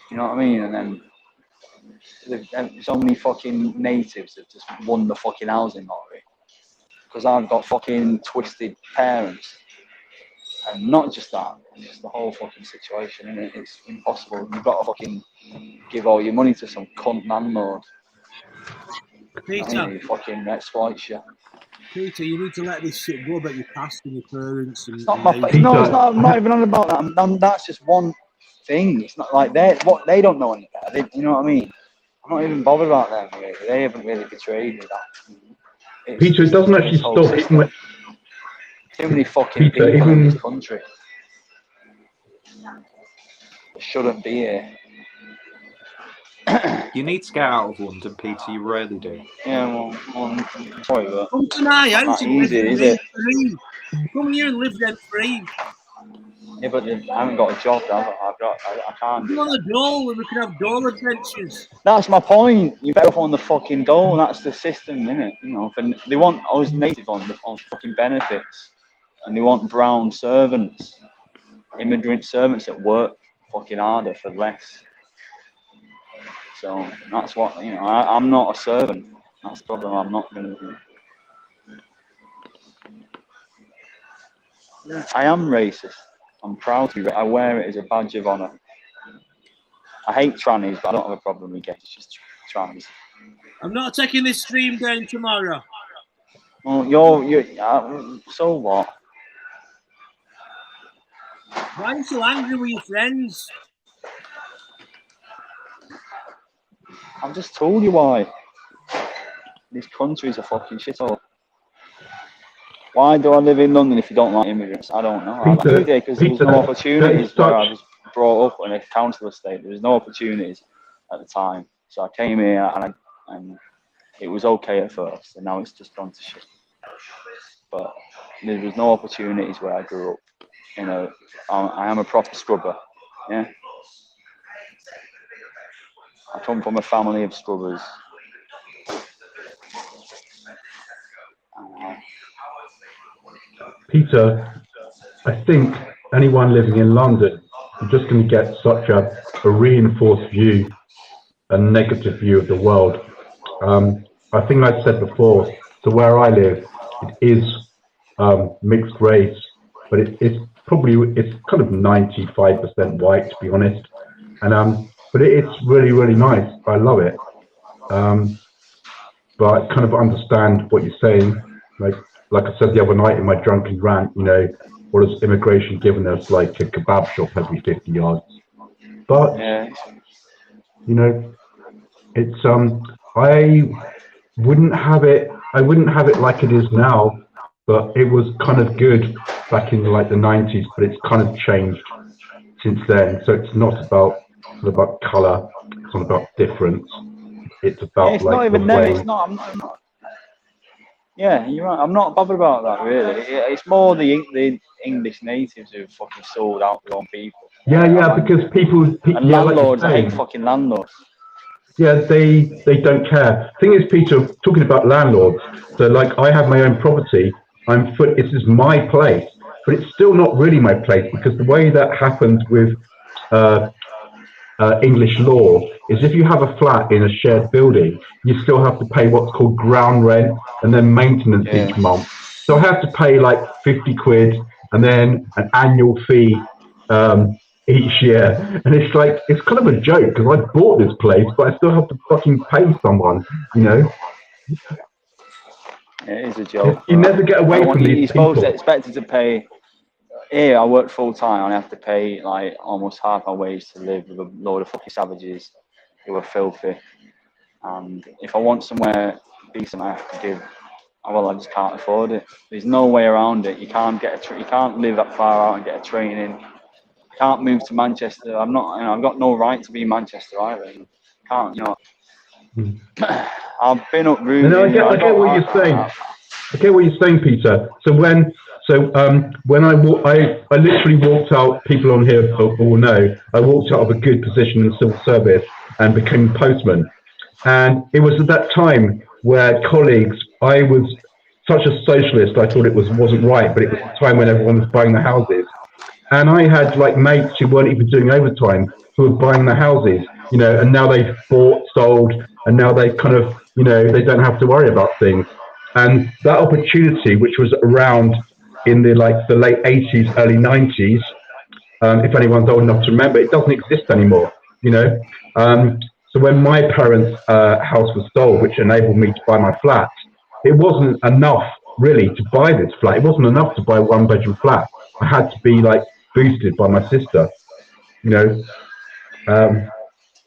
You know what I mean? And then so many fucking natives have just won the fucking housing lottery because I've got fucking twisted parents. And not just that, it's just the whole fucking situation, isn't it? It's impossible. You've got to fucking give all your money to some cunt landlord. Peter, he fucking exploits you. Peter, you need to let this shit go about your past and your parents. And, it's not my, it's not, I'm not even on about that. That's just one thing. It's not like they don't know any better. You know what I mean? I'm not even bothered about them, really. They haven't really betrayed me. Peter, it doesn't actually stop. Too many fucking people in this country. They shouldn't be here. You need to get out of London, Peter. You really do. Yeah, well sorry, but come to my house. Not easy, is it? Come here and live rent free. Yeah, but I haven't got a job. I can't. Come on the dole, we can have dole adventures. That's my point. You better on the fucking dole. That's the system, innit? You know, they want us native on fucking benefits, and they want brown servants, immigrant servants that work fucking harder for less. So that's what, you know, I'm not a servant. That's the problem. I'm not going to do. I am racist. I'm proud to be. I wear it as a badge of honour. I hate trannies, but I don't have a problem with gays. It's just trannies. I'm not taking this stream down tomorrow. Well, you're so what? Why are you so angry with your friends? I've just told you why. This country's a fucking shithole. Why do I live in London if you don't like immigrants? I don't know. I moved here because there was no opportunities where I was brought up in a council estate. There was no opportunities at the time. So I came here and it was okay at first, and now it's just gone to shit. But there was no opportunities where I grew up. You know, I am a proper scrubber. Yeah. I come from a family of scrubbers. Peter, I think anyone living in London, you're just going to get such a reinforced view, a negative view of the world. I think I said before, so where I live, it is mixed race, but it's kind of 95% white, to be honest. And but it's really, really nice. I love it. But I kind of understand what you're saying. Like I said the other night in my drunken rant, you know, what has immigration given us? Like a kebab shop every 50 yards. But you know, it's I wouldn't have it like it is now, but it was kind of good back in like the 90s, but it's kind of changed since then. So it's not about colour, it's not about difference. It's about it's like not even the way. it's not, I'm not. Yeah, you're right. I'm not bothered about that really. It's more the English natives who fucking sold out their own people. Yeah, because people and landlords, I hate fucking landlords. Yeah, they don't care. Thing is, Peter, talking about landlords, so like I have my own property, this is my place, but it's still not really my place, because the way that happens with English law is if you have a flat in a shared building, you still have to pay what's called ground rent and then maintenance each month. So I have to pay like 50 quid and then an annual fee each year, and it's like, it's kind of a joke because I bought this place, but I still have to fucking pay someone, you know. It is a joke. You never get away from these You're supposed people. to expected to pay. Here, I work full time and I have to pay like almost half my wage to live with a load of fucking savages who are filthy. And if I want somewhere decent, I have to give. Well, I just can't afford it. There's no way around it. You can't you can't live that far out and get a train in. I can't move to Manchester. I'm not. You know, I've got no right to be in Manchester either. Can't. You know. I've been up really. No, I get what you're saying. I get what you're saying, Peter. So when I literally walked out. People on here will know. I walked out of a good position in the civil service and became postman. And it was at that time where colleagues, I was such a socialist, I thought it wasn't right, but it was a time when everyone was buying the houses. And I had like mates who weren't even doing overtime who were buying the houses, you know, and now they've bought, sold, and now they kind of, you know, they don't have to worry about things. And that opportunity, which was around in the late 80s, early 90s, if anyone's old enough to remember, it doesn't exist anymore, you know. So when my parents' house was sold, which enabled me to buy my flat, it wasn't enough really to buy this flat. It wasn't enough to buy a one-bedroom flat. I had to be like boosted by my sister, you know.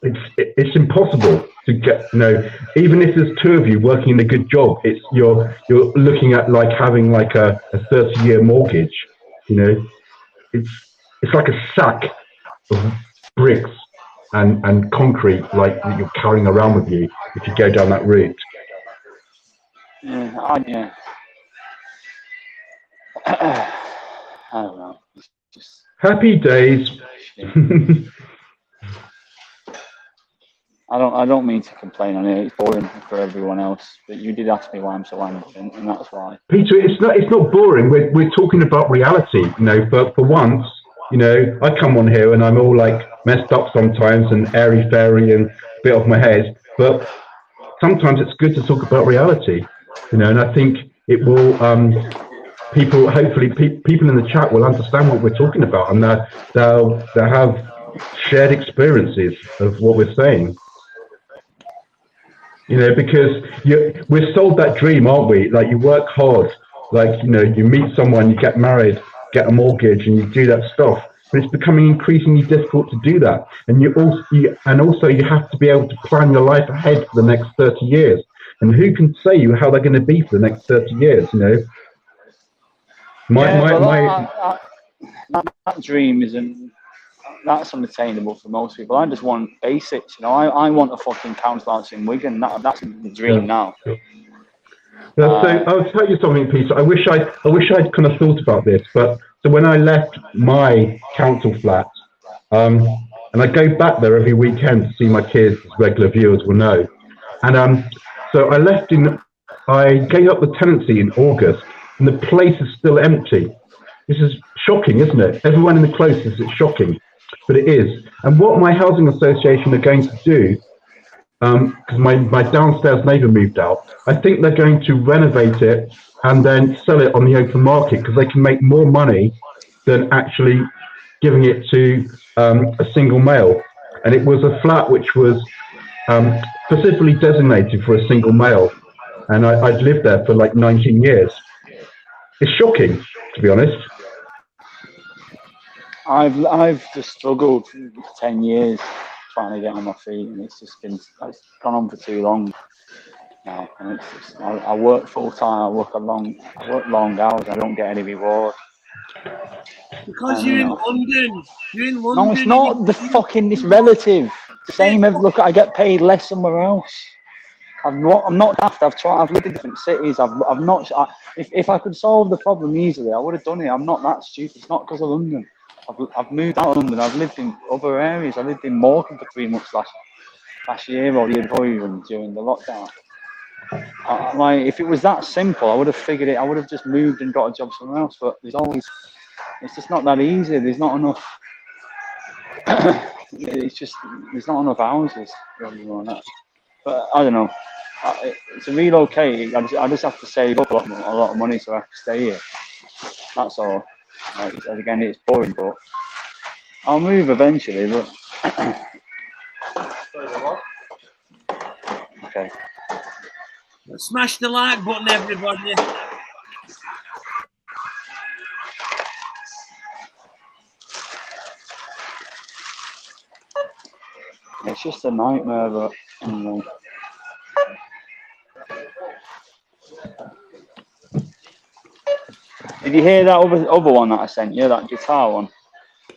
It's impossible to get, you know, even if there's two of you working in a good job, you're looking at like having like a 30-year mortgage, you know. It's like a sack of bricks and concrete like that you're carrying around with you if you go down that route. Yeah. I don't know. Happy days. I don't mean to complain. I know it's boring for everyone else, but you did ask me why I'm so angry, and that's why. Peter, it's not boring. We're talking about reality, you know. For once, you know, I come on here and I'm all like messed up sometimes and airy fairy and a bit off my head, but sometimes it's good to talk about reality, you know. And I think it will. Hopefully, people in the chat will understand what we're talking about, and they'll have shared experiences of what we're saying. You know, because we're sold that dream, aren't we? Like, you work hard, like, you know, you meet someone, you get married, get a mortgage, and you do that stuff. But it's becoming increasingly difficult to do that. And you have to be able to plan your life ahead for the next 30 years. And who can say how they're going to be for the next 30 years? You know. That dream isn't. That's unattainable for most people. I just want basics, you know. I want a fucking council house in Wigan. That's the dream now. Yeah, so I'll tell you something, Peter. I wish I'd kind of thought about this, but so when I left my council flat, and I go back there every weekend to see my kids, as regular viewers will know, and so I gave up the tenancy in August, and the place is still empty. This is shocking, isn't it? Everyone in the close says it's shocking, but it is. And what my housing association are going to do, because my downstairs neighbour moved out, I think they're going to renovate it and then sell it on the open market because they can make more money than actually giving it to a single male. And it was a flat which was specifically designated for a single male. And I'd lived there for like 19 years. It's shocking, to be honest. I've just struggled for 10 years trying to get on my feet, and it's gone on for too long now. And it's just, I work full time, I work long hours, I don't get any reward. Because you're in London. You're in London. No, it's not the fucking. It's relative. Same. Look, I get paid less somewhere else. I'm not daft. I've lived in different cities. If I could solve the problem easily, I would have done it. I'm not that stupid. It's not because of London. I've moved out of London. I've lived in other areas. I lived in Morecambe for 3 months last year or the year before, even during the lockdown. If it was that simple, I would have figured it. I would have just moved and got a job somewhere else. But it's just not that easy. There's not enough. There's not enough houses going on that. But I don't know. To relocate, I just have to save up a lot of money so I can stay here. That's all. Again, it's boring, but I'll move eventually. But okay. Smash the like button, everybody. It's just a nightmare, but anyway. Did you hear that other one that I sent you, that guitar one?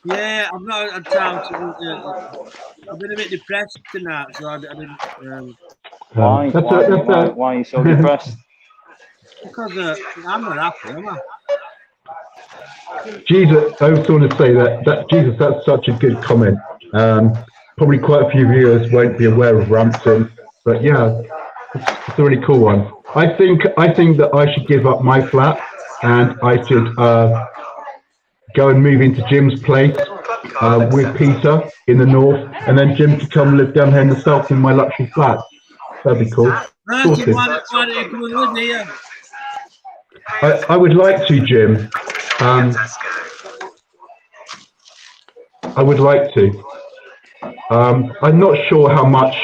Yeah, I've not had time to. I've been a bit depressed tonight, so I didn't. Why are you so depressed? Because I'm not happy, am I? Jesus, I was going to say that Jesus, that's such a good comment. Probably quite a few viewers won't be aware of Rampton, but yeah, it's a really cool one. I think that I should give up my flat and I should go and move into Jim's place with Peter in the north, and then Jim to come live down here in the south in my luxury flat. That'd be cool. Sorted. I would like to, Jim. I would like to. I'm not sure how much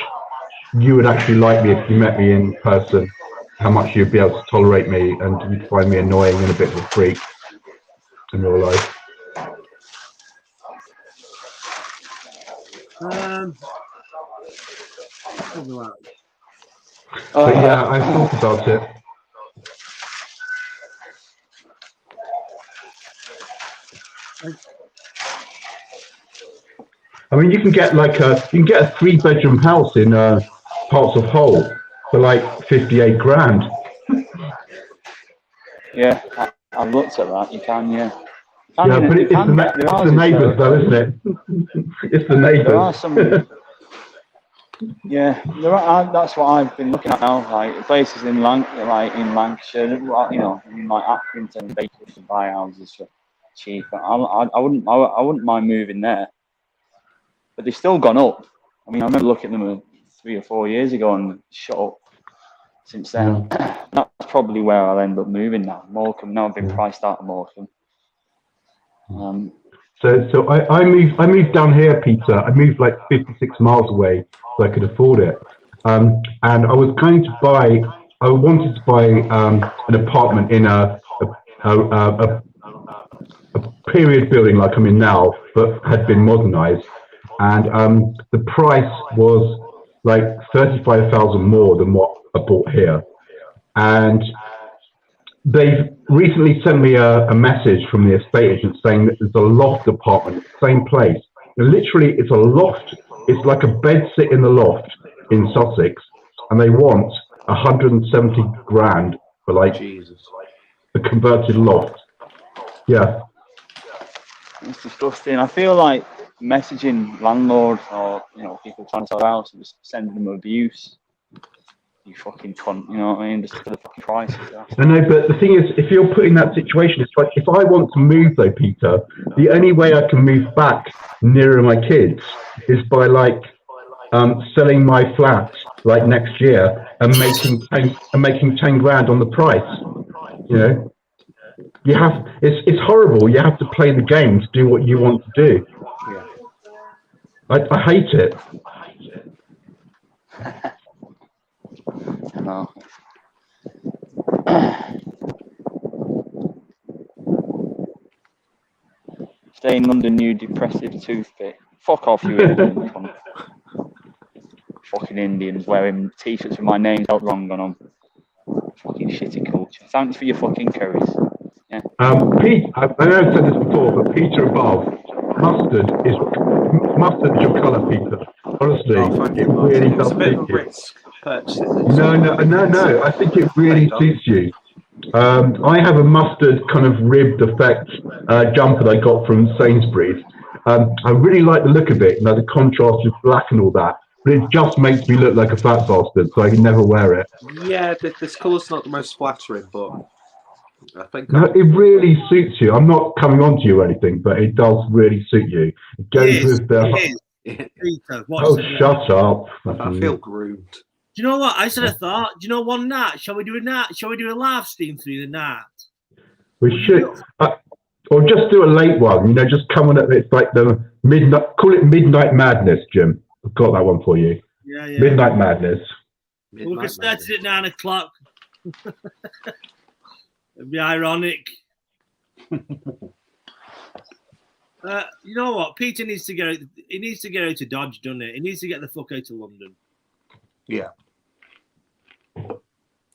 you would actually like me if you met me in person, how much you'd be able to tolerate me, and you'd find me annoying and a bit of a freak in real life. But yeah, I thought about it. I mean, you can get a 3-bedroom house in parts of Hull for like 58 grand. Yeah, I've looked at that. You can, yeah. Yeah, but it's the neighbours, though, isn't it? It's the neighbours. There are some. Yeah, that's what I've been looking at now. Like places in Lancashire, in like Accrington, they could buy houses for cheap. I wouldn't mind moving there. But they've still gone up. I mean, I remember looking at them 3 or 4 years ago and shut up since then. Yeah. That's probably where I'll end up moving now. Morecambe. Now I've been priced out of Morecambe. So I moved down here, Peter. I moved like 56 miles away so I could afford it. And I was going to buy. I wanted to buy an apartment in a period building like I'm in now, but had been modernised. And the price was like 35,000 more than what I bought here. And they've recently sent me a message from the estate agent saying that there's a loft apartment, same place. And literally, it's a loft. It's like a bed sit in the loft in Sussex, and they want 170 grand for like Jesus. a converted loft. Yeah. It's disgusting. I feel like messaging landlords or people trying to sell a house and just sending them abuse. You fucking cunt, you know what I mean? Just for the fucking prices. I know, but the thing is, if you're put in that situation, it's like if I want to move though, Peter, the only way I can move back nearer my kids is by like selling my flat like next year and making 10 grand on the price. You know, you have it's horrible. You have to play the game to do what you want to do. Yeah. I hate it. No. Stay in London, you depressive toothpick. Fuck off, you Indian cunt. Fucking Indians wearing t-shirts with my name out wrong on them. Fucking shitty culture. Thanks for your fucking curries. Yeah. Pete, I know I've said this before, but Peter above, mustard is your colour, Peter. Honestly, it really does suit you. No. I think it really suits you. I have a mustard kind of ribbed effect jumper that I got from Sainsbury's. I really like the look of it, the contrast with black and all that. But it just makes me look like a fat bastard, so I can never wear it. Yeah, this colour's not the most flattering, but I think... No, it really suits you. I'm not coming on to you or anything, but it does really suit you. It goes with the... Peter, shut up. I feel groomed. Do you know what? I sort of thought, do you know one night? Shall we do a live stream through the night? We should. Or just do a late one, just come on at it's like the midnight, call it Midnight Madness, Jim. I've got that one for you. Yeah. Midnight Madness. We could start it at 9 o'clock. It'd be ironic. You know what? Peter needs to get out. He needs to get out of Dodge, doesn't he? He needs to get the fuck out of London. Yeah.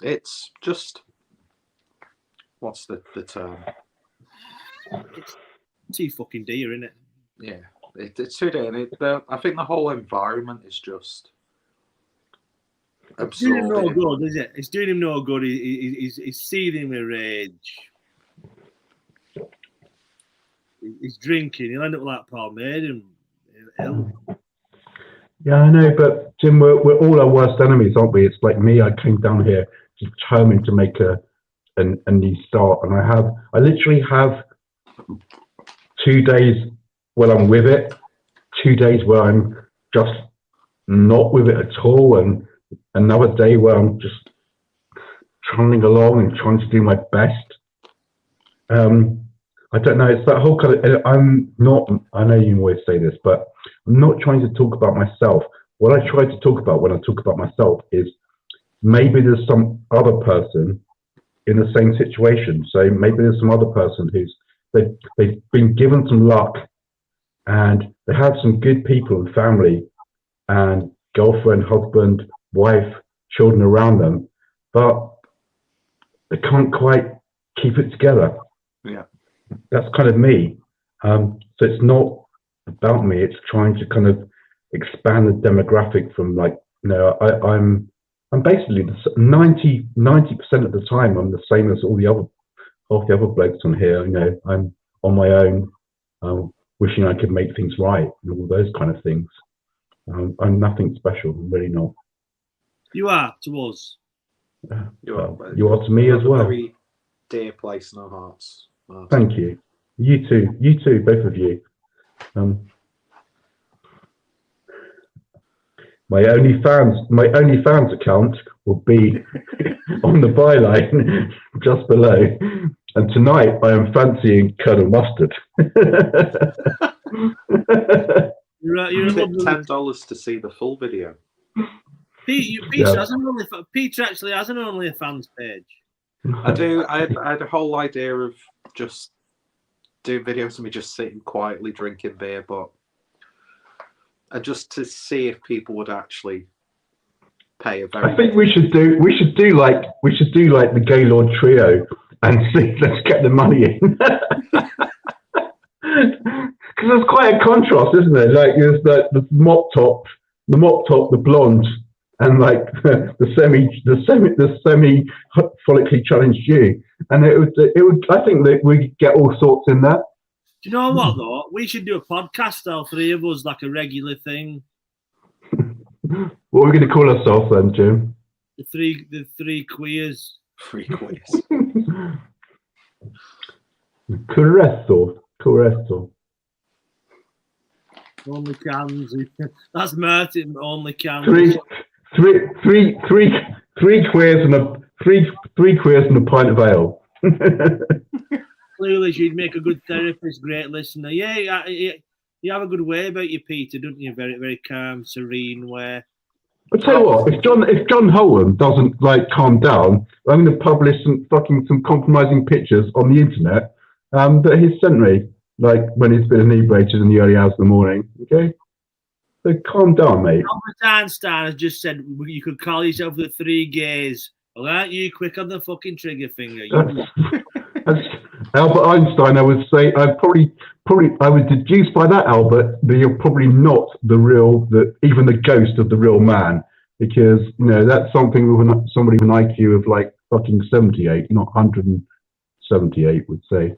It's just... What's the term? It's too fucking dear, isn't it? Yeah. It's too dear. I think the whole environment is just... It's doing him no good, is it? It's doing him no good. He's seething with rage. He's drinking. He'll end up like Paul Maiden. Yeah, I know, but Jim, we're all our worst enemies, aren't we? It's like me. I came down here determined to make a new start, and I literally have 2 days when I'm with it, 2 days where I'm just not with it at all, and another day where I'm just trundling along and trying to do my best. I don't know. It's that whole kind of. I know you always say this, but I'm not trying to talk about myself. What I try to talk about when I talk about myself is maybe there's some other person in the same situation. So maybe there's some other person they've been given some luck, and they have some good people and family, and girlfriend, husband, wife, children around them, but they can't quite keep it together. Yeah. That's kind of me. So it's not about me. It's trying to kind of expand the demographic from I'm basically 90% of the time I'm the same as half the other blokes on here. I'm on my own, wishing I could make things right and all those kind of things. I'm nothing special. I'm really not. You are to us. You are to me as well. A very dear place in our hearts. Thank you. You too, both of you. My OnlyFans account will be on the byline just below. And tonight I am fancying Colonel Mustard. You're $10 to see the full video. Peter actually has an OnlyFans page. I do. I had a whole idea of just doing videos of me just sitting quietly drinking beer, and just to see if people would actually pay a very. I think we should do like the Gaylord trio and see. Let's get the money in. Because there's quite a contrast, isn't there? Like there's the mop top, the blonde, and like the semi follically challenged you, and it would. I think that we get all sorts in that. Do you know what though? We should do a podcast, all three of us, like a regular thing. What are we going to call ourselves then, Jim? The three queers. Three queers. Correcto. Only cans. That's Martin. Only cans. Three queers and a pint of ale. Clearly, she'd make a good therapist, great listener. Yeah, you have a good way about you, Peter, don't you? Very, very calm, serene way. I'll tell you what, if John Holland doesn't like calm down, I'm going to publish some compromising pictures on the internet that he's sent me, like when he's been inebriated in the early hours of the morning. Okay, so calm down, mate. Albert Einstein has just said you could call yourself the three gays. Well, aren't you quick on the fucking trigger finger? Albert Einstein, I would say, I would deduce by that, Albert, that you're probably not even the ghost of the real man, because that's something with somebody with an IQ of like fucking 78, not 178, would say.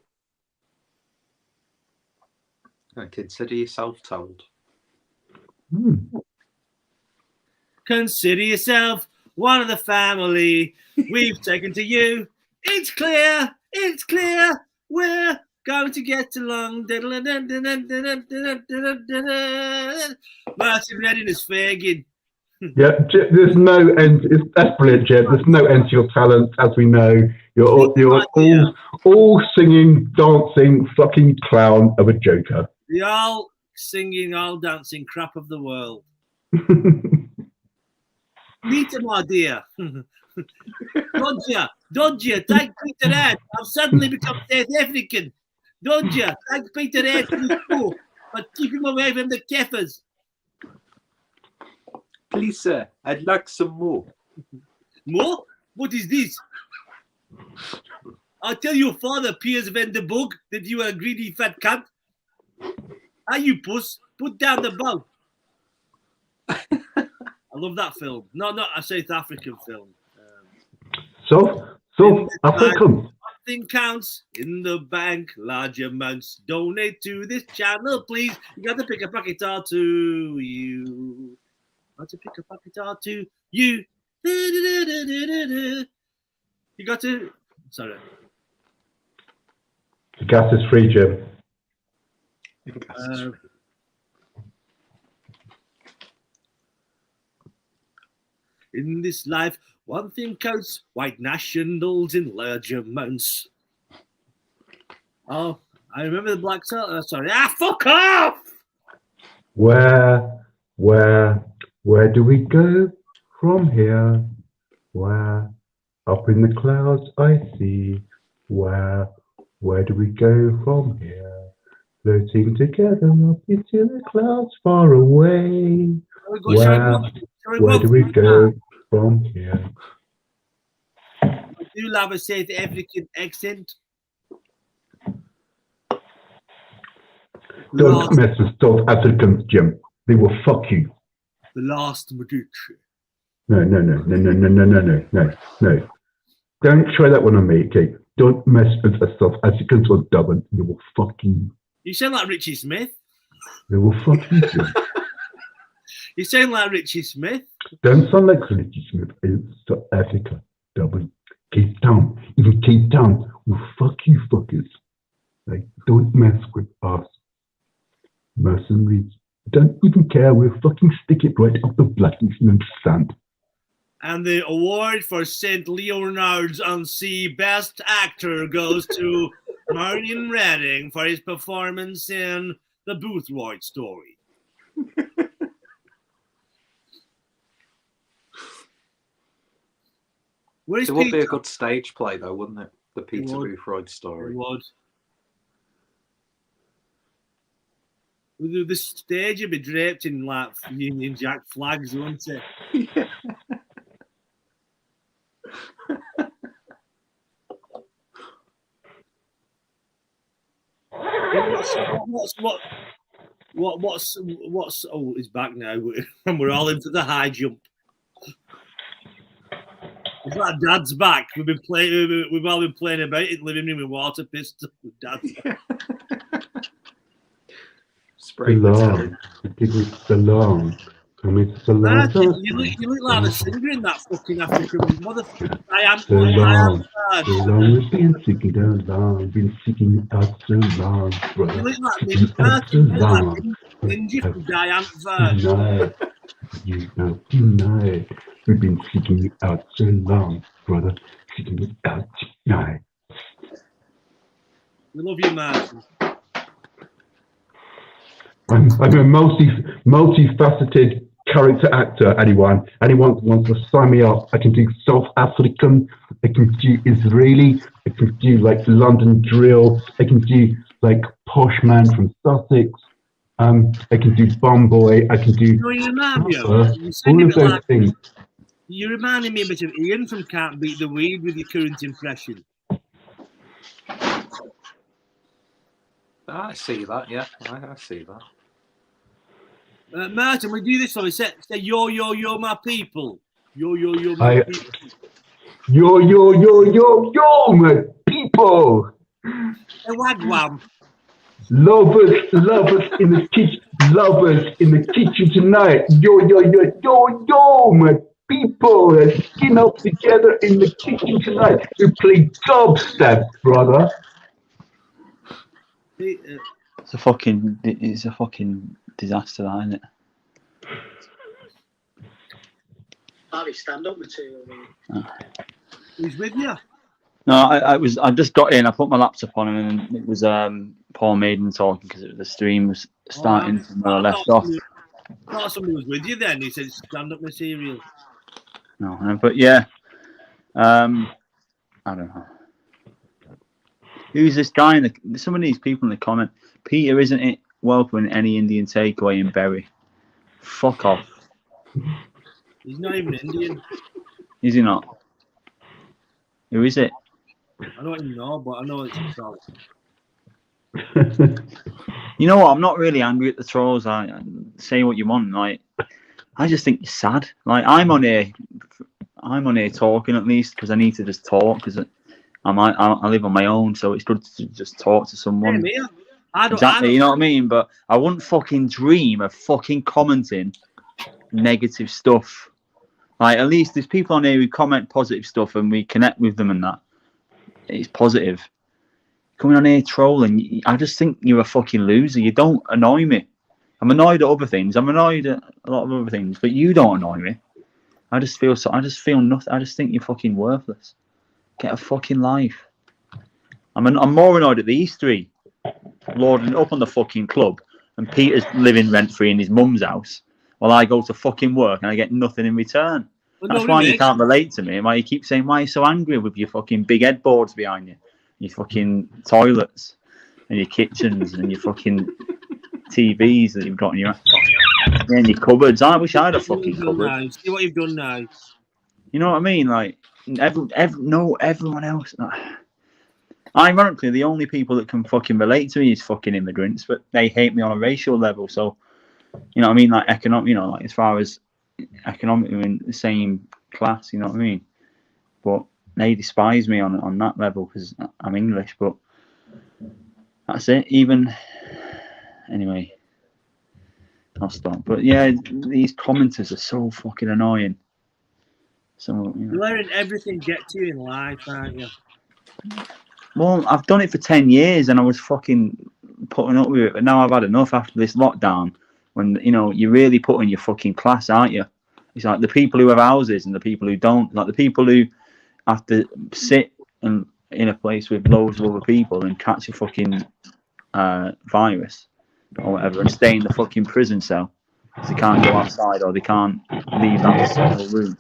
Consider yourself told. Consider yourself one of the family. We've taken to you. It's clear. It's clear. We're going to get along. Martin Redding is Fagin. Yeah, there's no end. That's brilliant, Jed. There's no end to your talent, as we know. You're all singing, dancing, fucking clown of a joker. The all singing, all dancing crap of the world. Peter, my dear. Dodger, thank Peter Ed. I've suddenly become South African. Dodger, thank Peter Ed for his school, but keep him away from the Keffers. Please, sir, I'd like some more. More? What is this? I'll tell your father, Piers van der Bog, that you are a greedy fat cunt. Are you puss? Put down the bow. I love that film. No, not a South African film. So African. Nothing counts in the bank. Large amounts. Donate to this channel, please. You got to pick up a guitar to you. Got to pick up a guitar to you. You got to. Sorry. The gas is free, Jim. In this life, one thing counts: white nationals in large amounts. Oh, I remember the black salt. Sorry. Fuck off! Where do we go from here? Where? Up in the clouds I see. Where do we go from here? Floating together up into the clouds far away. Where do we go from here? I do love a South African accent. Don't mess with South Africans, Jim. They will fuck you. The last Medici. No. Don't try that one on me, okay? Don't mess with a South Africans or Dublin. They will fuck you. You sound like Richie Smith. They will fuck you, Jim. You sound like Richie Smith. Don't sound like Richie Smith. It's South Africa, Dublin, Cape Town. Even Cape Town will fuck you fuckers. Like, don't mess with us. Mercenaries. Don't even care. We'll fucking stick it right up the blackness and sand. And the award for St. Leonard's on Sea Best Actor goes to Martin Redding for his performance in The Boothroyd Story. It would be a good stage play, though, wouldn't it? The Peter Boothroyd Story. It would. The stage would be draped in like Union Jack flags, wouldn't it? Yeah. What's oh, he's back now and we're all into the high jump. It's like Dad's back. We've all been playing about it, living in with water pistols. Dad's back. Salon. It was Salon. Martin, you look like a singer in that fucking African motherfucker. Salon. We've been seeking along. Been seeking out so long, brother. You look like Martin. Ninja from Diane Verne. Tonight. We've been seeking you out so long, brother. Seeking you out tonight. We love you, Martin. I'm a multifaceted character actor. Anyone wants to sign me up? I can do South African. I can do Israeli. I can do like London drill. I can do like posh man from Sussex. I can do Bomb Boy. I can do all of those things. You're reminding me a bit of Ian from Can't Beat the Weed with your current impression. I see that, yeah. I see that. Martin, we do this one. Say yo, my people. Yo, my people. Yo, my people. A wagwam. Lovers in the kitchen. Lovers in the kitchen tonight. Yo, my people. Let's skin up together in the kitchen tonight. We play dubstep, brother. It's a fucking disaster, that, isn't it? Barry, stand-up material. Who's with you? No, I just got in. I put my laptop on, and it was Paul Maiden talking because the stream was starting from where I left off. I thought somebody was with you then. He said stand-up material. No, but yeah, I don't know. Who's this guy? Some of these people in the comment. Peter, isn't it welcoming any Indian takeaway in Bury? Fuck off. He's not even Indian. Is he not? Who is it? I don't even know, but I know it's a troll. You know what? I'm not really angry at the trolls. I say what you want. Like, I just think it's sad. Like, I'm on here talking at least because I need to just talk because I live on my own, so it's good to just talk to someone. Yeah, exactly, you know what I mean? But I wouldn't fucking dream of fucking commenting negative stuff. Like, at least there's people on here who comment positive stuff and we connect with them and that. It's positive. Coming on here trolling, I just think you're a fucking loser. You don't annoy me. I'm annoyed at other things. I'm annoyed at a lot of other things, but you don't annoy me. I just feel nothing. I just think you're fucking worthless. Get a fucking life. I'm more annoyed at these three lording up on the fucking club and Peter's living rent-free in his mum's house while I go to fucking work and I get nothing in return. That's why you can't relate to me and why you keep saying, why are you so angry with your fucking big headboards behind you, your fucking toilets and your kitchens and your fucking TVs that you've got in your and your cupboards. I wish I had a fucking cupboard. See what you've done now. You know what I mean? Like, everyone else. Ironically, the only people that can fucking relate to me is fucking immigrants, but they hate me on a racial level. So, you know what I mean? Like like as far as economically, we're in the same class. You know what I mean? But they despise me on that level because I'm English. But that's it. Anyway, I'll stop. But yeah, these commenters are so fucking annoying. So, You're letting everything get to you in life, aren't you? Well, I've done it for 10 years and I was fucking putting up with it, but now I've had enough after this lockdown when, you're really putting your fucking class, aren't you? It's like the people who have houses and the people who don't, like the people who have to sit in a place with loads of other people and catch a fucking virus or whatever and stay in the fucking prison cell because they can't go outside or they can't leave that single room.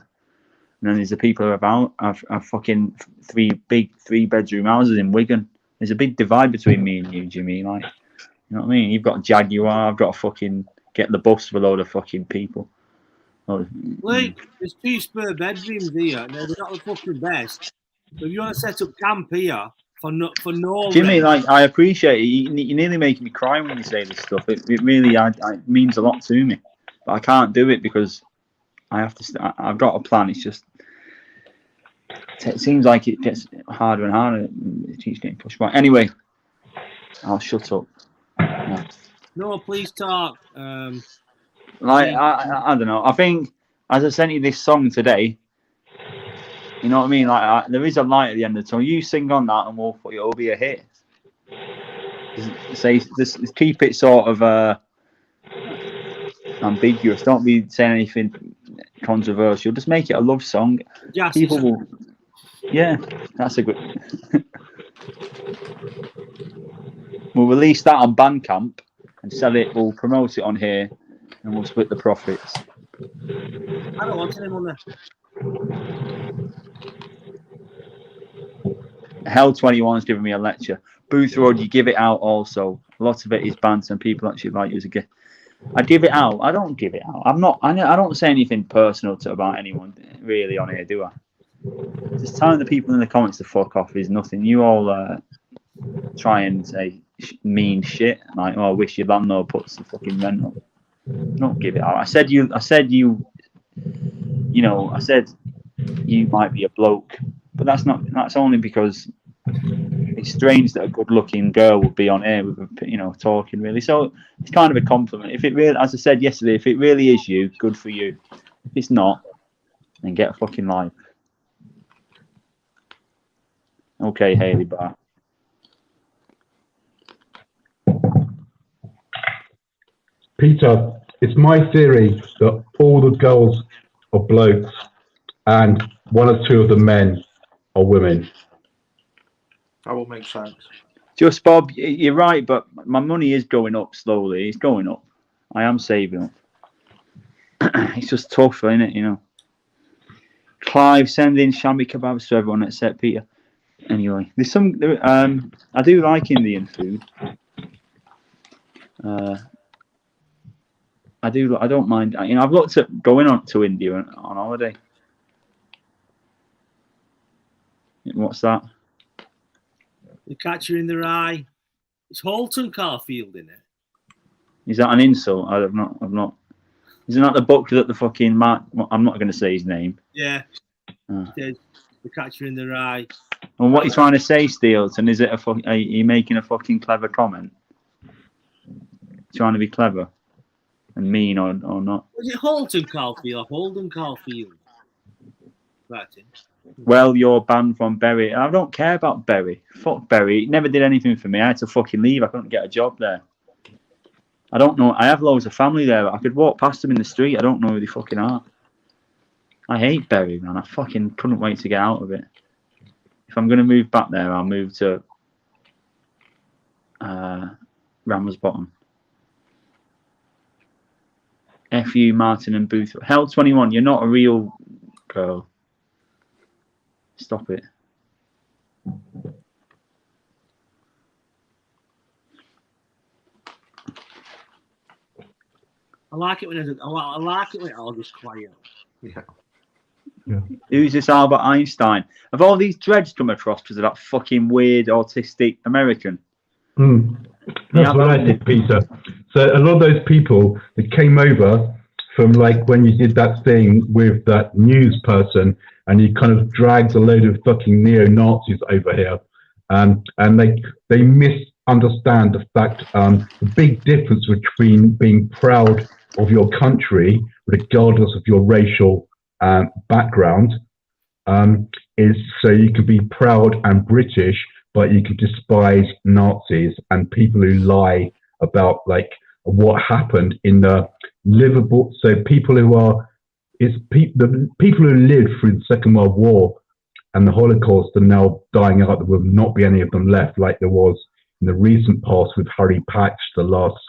And then there's the people who have fucking three 3-bedroom houses in Wigan. There's a big divide between me and you, Jimmy. Like, you know what I mean? You've got a Jaguar. I've got to fucking get the bus with a load of fucking people. Like, there's 2 spare bedrooms here. Now, they're not the fucking best. So if you want to set up camp here for no Jimmy, like, I appreciate it. You're nearly making me cry when you say this stuff. It really it means a lot to me. But I can't do it because I have to. I've got a plan. It's just It seems like it gets harder and harder. It keeps getting pushed back. Anyway, I'll shut up. No, please talk. I don't know. I think as I sent you this song today, you know what I mean. Like there is a light at the end of the tunnel. You sing on that, and it'll be a hit. Say just keep it sort of ambiguous. Don't be saying anything controversial. Just make it a love song. Yes, people will. Yeah, that's a good. We'll release that on Bandcamp and sell it. We'll promote it on here, and we'll split the profits. I don't want him on there. Hell 21's giving me a lecture. Booth Road, you give it out also. A lot of it is banter and people actually like you as a gift. I give it out. I don't give it out. I don't say anything personal about anyone really on here, do I? Just telling the people in the comments to fuck off is nothing. You all try and say mean shit like, "Oh, I wish your landlord puts the fucking rent up." Don't give it out. I said you might be a bloke, but that's only because it's strange that a good-looking girl would be on air with, talking really. So it's kind of a compliment. If it really, as I said yesterday, if it really is you, good for you. If it's not, then get a fucking life. Okay, Haley Bar. Peter, it's my theory that all the girls are blokes and one or two of the men are women. That will make sense. Just Bob, you're right, but my money is going up slowly. It's going up. I am saving up. It's just tough, isn't it? Clive, send in shammy kebabs to everyone except Peter. Anyway, there's some. I do like Indian food. I don't mind. I've looked at going on to India on holiday. What's that? The Catcher in the Rye. It's Holton Caulfield in it. Is that an insult? I've not. Isn't that the book that the fucking I'm not going to say his name. Yeah. The Catcher in the Rye. And what are you trying to say, Steelton? Is it are you making a fucking clever comment? Trying to be clever and mean or not? Was it Holton Caulfield or Holden Caulfield? Right. Well, you're banned from Bury. I don't care about Bury. Fuck Bury. It never did anything for me. I had to fucking leave. I couldn't get a job there. I don't know. I have loads of family there. I could walk past them in the street. I don't know who they fucking are. I hate Bury, man. I fucking couldn't wait to get out of it. If I'm going to move back there, I'll move to Ramsbottom. F.U. Martin and Booth. Hell 21, you're not a real girl. Stop it. I like it when it's all just quiet. Yeah. Who's this Albert Einstein? Have all these dreads come across because of that fucking weird autistic American? That's what I think, Peter. So a lot of those people that came over from like when you did that thing with that news person and you kind of dragged a load of fucking neo-Nazis over here, and they misunderstand the fact, the big difference between being proud of your country, regardless of your racial background, is so you can be proud and British, but you can despise Nazis and people who lie about like what happened in the Liverpool. So people who are, the people who lived through the Second World War and the Holocaust are now dying out. There will not be any of them left, like there was in the recent past with Harry Patch, the last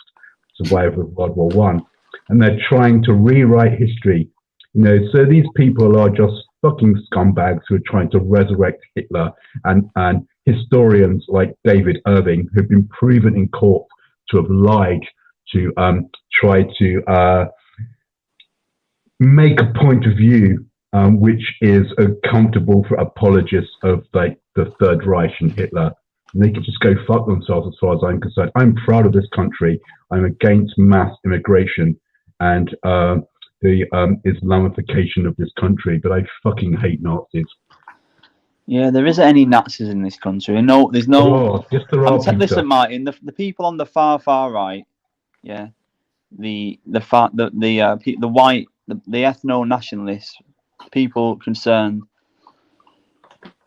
survivor of World War One. And they're trying to rewrite history. So these people are just fucking scumbags who are trying to resurrect Hitler, and historians like David Irving, who've been proven in court to have lied, to try to make a point of view which is comfortable for apologists of like the Third Reich and Hitler. And they can just go fuck themselves as far as I'm concerned. I'm proud of this country. I'm against mass immigration and the Islamification of this country, but I fucking hate Nazis. Yeah, there isn't any Nazis in this country. No, there's no. Oh, yes, there are. Listen, Martin, the people on the far right, yeah, the white, the ethno nationalists, people concerned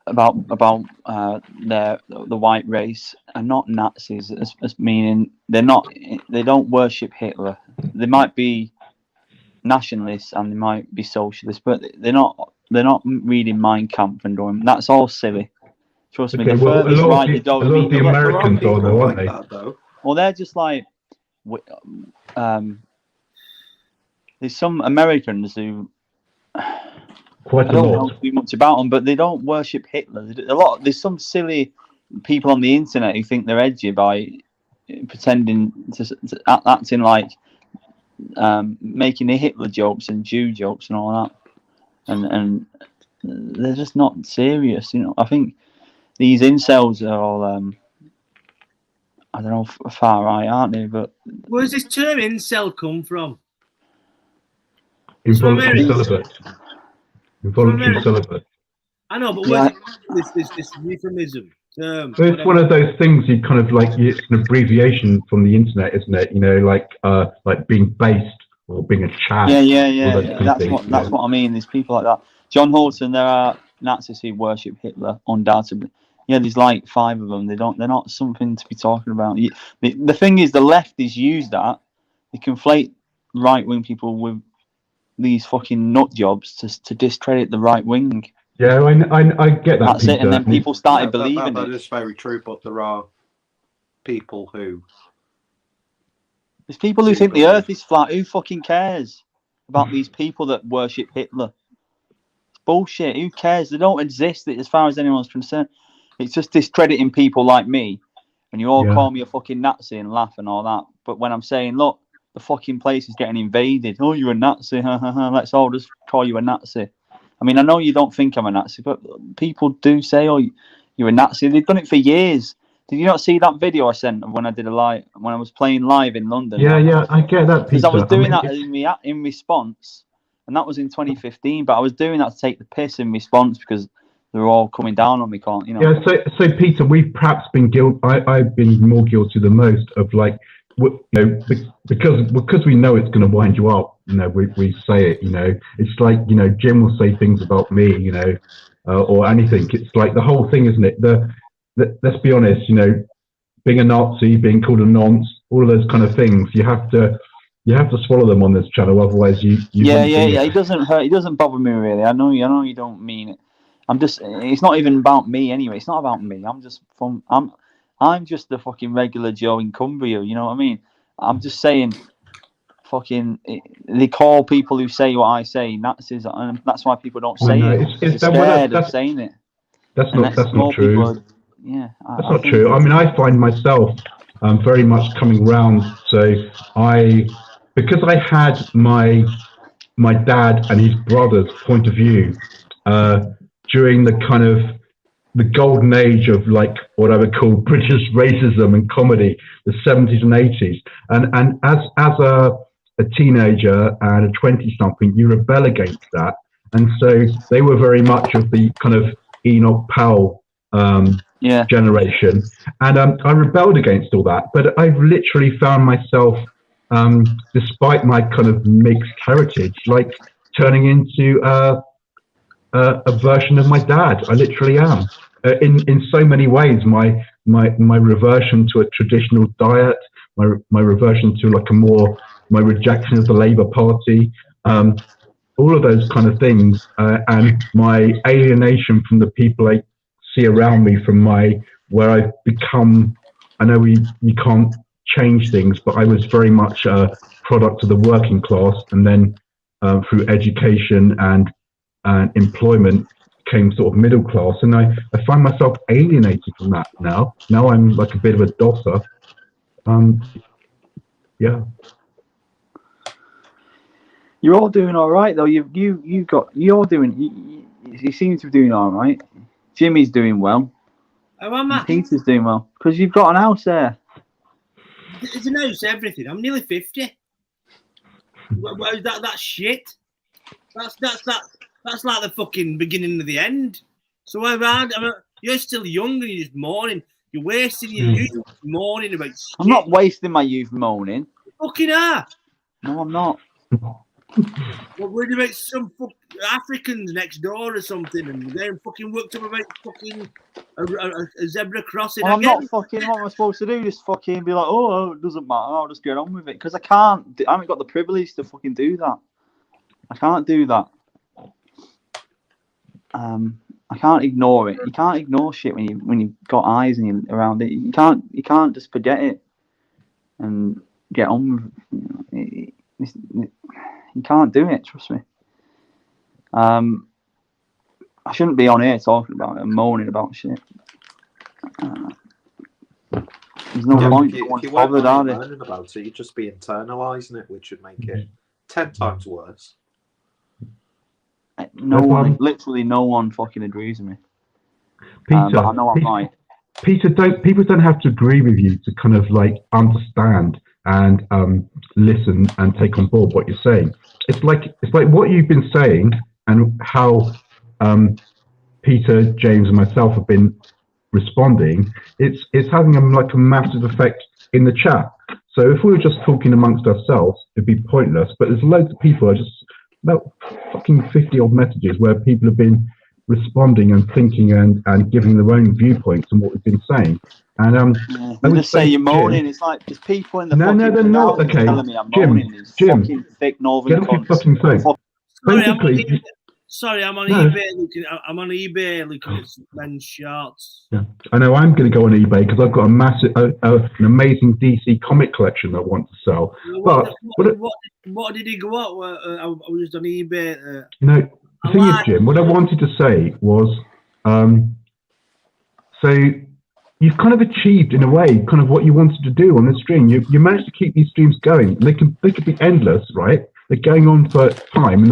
about the white race are not Nazis, as meaning they don't worship Hitler. They might be nationalists and they might be socialists, but they're not reading Mein Kampf and doing that's all silly. Trust me. The furthest right you go, a lot of the Americans are though, aren't they? Well, they're just like there's some Americans who quite I don't know too much about them, but they don't worship Hitler. There's some silly people on the internet who think they're edgy by pretending to acting like making the Hitler jokes and Jew jokes and all that, and they're just not serious. I think these incels are all I don't know, far right, aren't they? But where does this term incel come from? Involuntary celibate. Involuntary celibate. I know, but where's this euphemism term? So it's one of those things you kind of like. It's an abbreviation from the internet, isn't it? Like being based or being a Chad. Yeah. That's what I mean. There's people like that. John Holton, there are Nazis who worship Hitler, undoubtedly. Yeah, there's like 5 of them. They're not something to be talking about. The thing is, the left is used that they conflate right-wing people with these fucking nut jobs to discredit the right wing. Yeah, I get that. That's Peter. It, and then people started believing that it. That is very true, but there are people who. There's people who think the Earth is flat. Who fucking cares about these people that worship Hitler? It's bullshit. Who cares? They don't exist as far as anyone's concerned. It's just discrediting people like me, and you all call me a fucking Nazi and laugh and all that. But when I'm saying, look, the fucking place is getting invaded. Oh, you're a Nazi. Let's all just call you a Nazi. I mean, I know you don't think I'm a Nazi, but people do say, oh, you're a Nazi. They've done it for years. Did you not see that video I sent when I did when I was playing live in London? Yeah, I get that, Peter. Because I was doing that in response, and that was in 2015, but I was doing that to take the piss in response because they were all coming down on me, Yeah, so Peter, we've perhaps been guilty. I've been more guilty than most of because we know it's going to wind you up. We say it. It's like Jim will say things about me, or anything. It's like the whole thing, isn't it? Let's be honest. Being a Nazi, being called a nonce, all of those kind of things. You have to swallow them on this channel, otherwise you. Yeah. It doesn't hurt. It doesn't bother me really. I know you don't mean it. It's not even about me anyway. It's not about me. I'm just the fucking regular Joe in Cumbria. You know what I mean? I'm just saying, they call people who say what I say Nazis, and that's why people don't say it. They're scared of saying it. That's not true. That's not true. I mean, I find myself very much coming round. So because I had my dad and his brother's point of view during the kind of the golden age of like what I would call British racism and comedy, the 70s and 80s. And as a teenager and a 20-something, you rebel against that. And so they were very much of the kind of Enoch Powell generation. And I rebelled against all that. But I've literally found myself, despite my kind of mixed heritage, like turning into a version of my dad. I literally am. In so many ways, my reversion to a traditional diet, my reversion to my rejection of the Labour Party, all of those kind of things, and my alienation from the people I see around me, from where I've become. I know you can't change things, but I was very much a product of the working class, and then through education and employment came sort of middle class, and I find myself alienated from that now. Now I'm like a bit of a dosser. You're all doing all right though. You seem to be doing all right. Jimmy's doing well. Oh, am I? Peter's doing well because you've got an house there. It's an house, everything. I'm nearly 50. What is that shit? That's like the fucking beginning of the end. So you're still young and you're just mourning. You're wasting your youth mourning about shit. I'm not wasting my youth moaning. You fucking are. No, I'm not. What worried about some Africans next door or something, and they're fucking worked up about fucking a zebra crossing? Well, I'm not fucking. What am I supposed to do? Just fucking be like, oh, it doesn't matter. I'll just get on with it because I can't. I haven't got the privilege to fucking do that. I can't do that. I can't ignore it. You can't ignore shit when you've got eyes and you're around it. You can't just forget it and get on with it. You can't do it. Trust me. I shouldn't be on here talking about it and moaning about shit. There's no point. If you weren't moaning about it, you'd just be internalising it, which would make it 10 times worse. Literally no one fucking agrees with me. Peter, but I know I'm right. Peter, people don't have to agree with you to kind of like understand and listen and take on board what you're saying. It's like what you've been saying and how Peter, James, and myself have been responding. It's having a massive effect in the chat. So if we were just talking amongst ourselves, it'd be pointless. But there's loads of people are just about fucking 50 odd messages where people have been responding and thinking and giving their own viewpoints on what we've been saying. And they just say you're moaning. It's like there's people in the no, they're not. Okay, telling me I'm Jim, moaning. Fucking thick northern get off your fucking phone. Sorry, I'm on eBay. I'm on eBay looking at men's shorts. Yeah, I know. I'm going to go on eBay because I've got a massive, an amazing DC comic collection I want to sell. What did he go out? I was just on eBay. No, the thing is, Jim, what I wanted to say was, so you've kind of achieved in a way kind of what you wanted to do on the stream. You managed to keep these streams going. They could be endless, right? They're going on for time,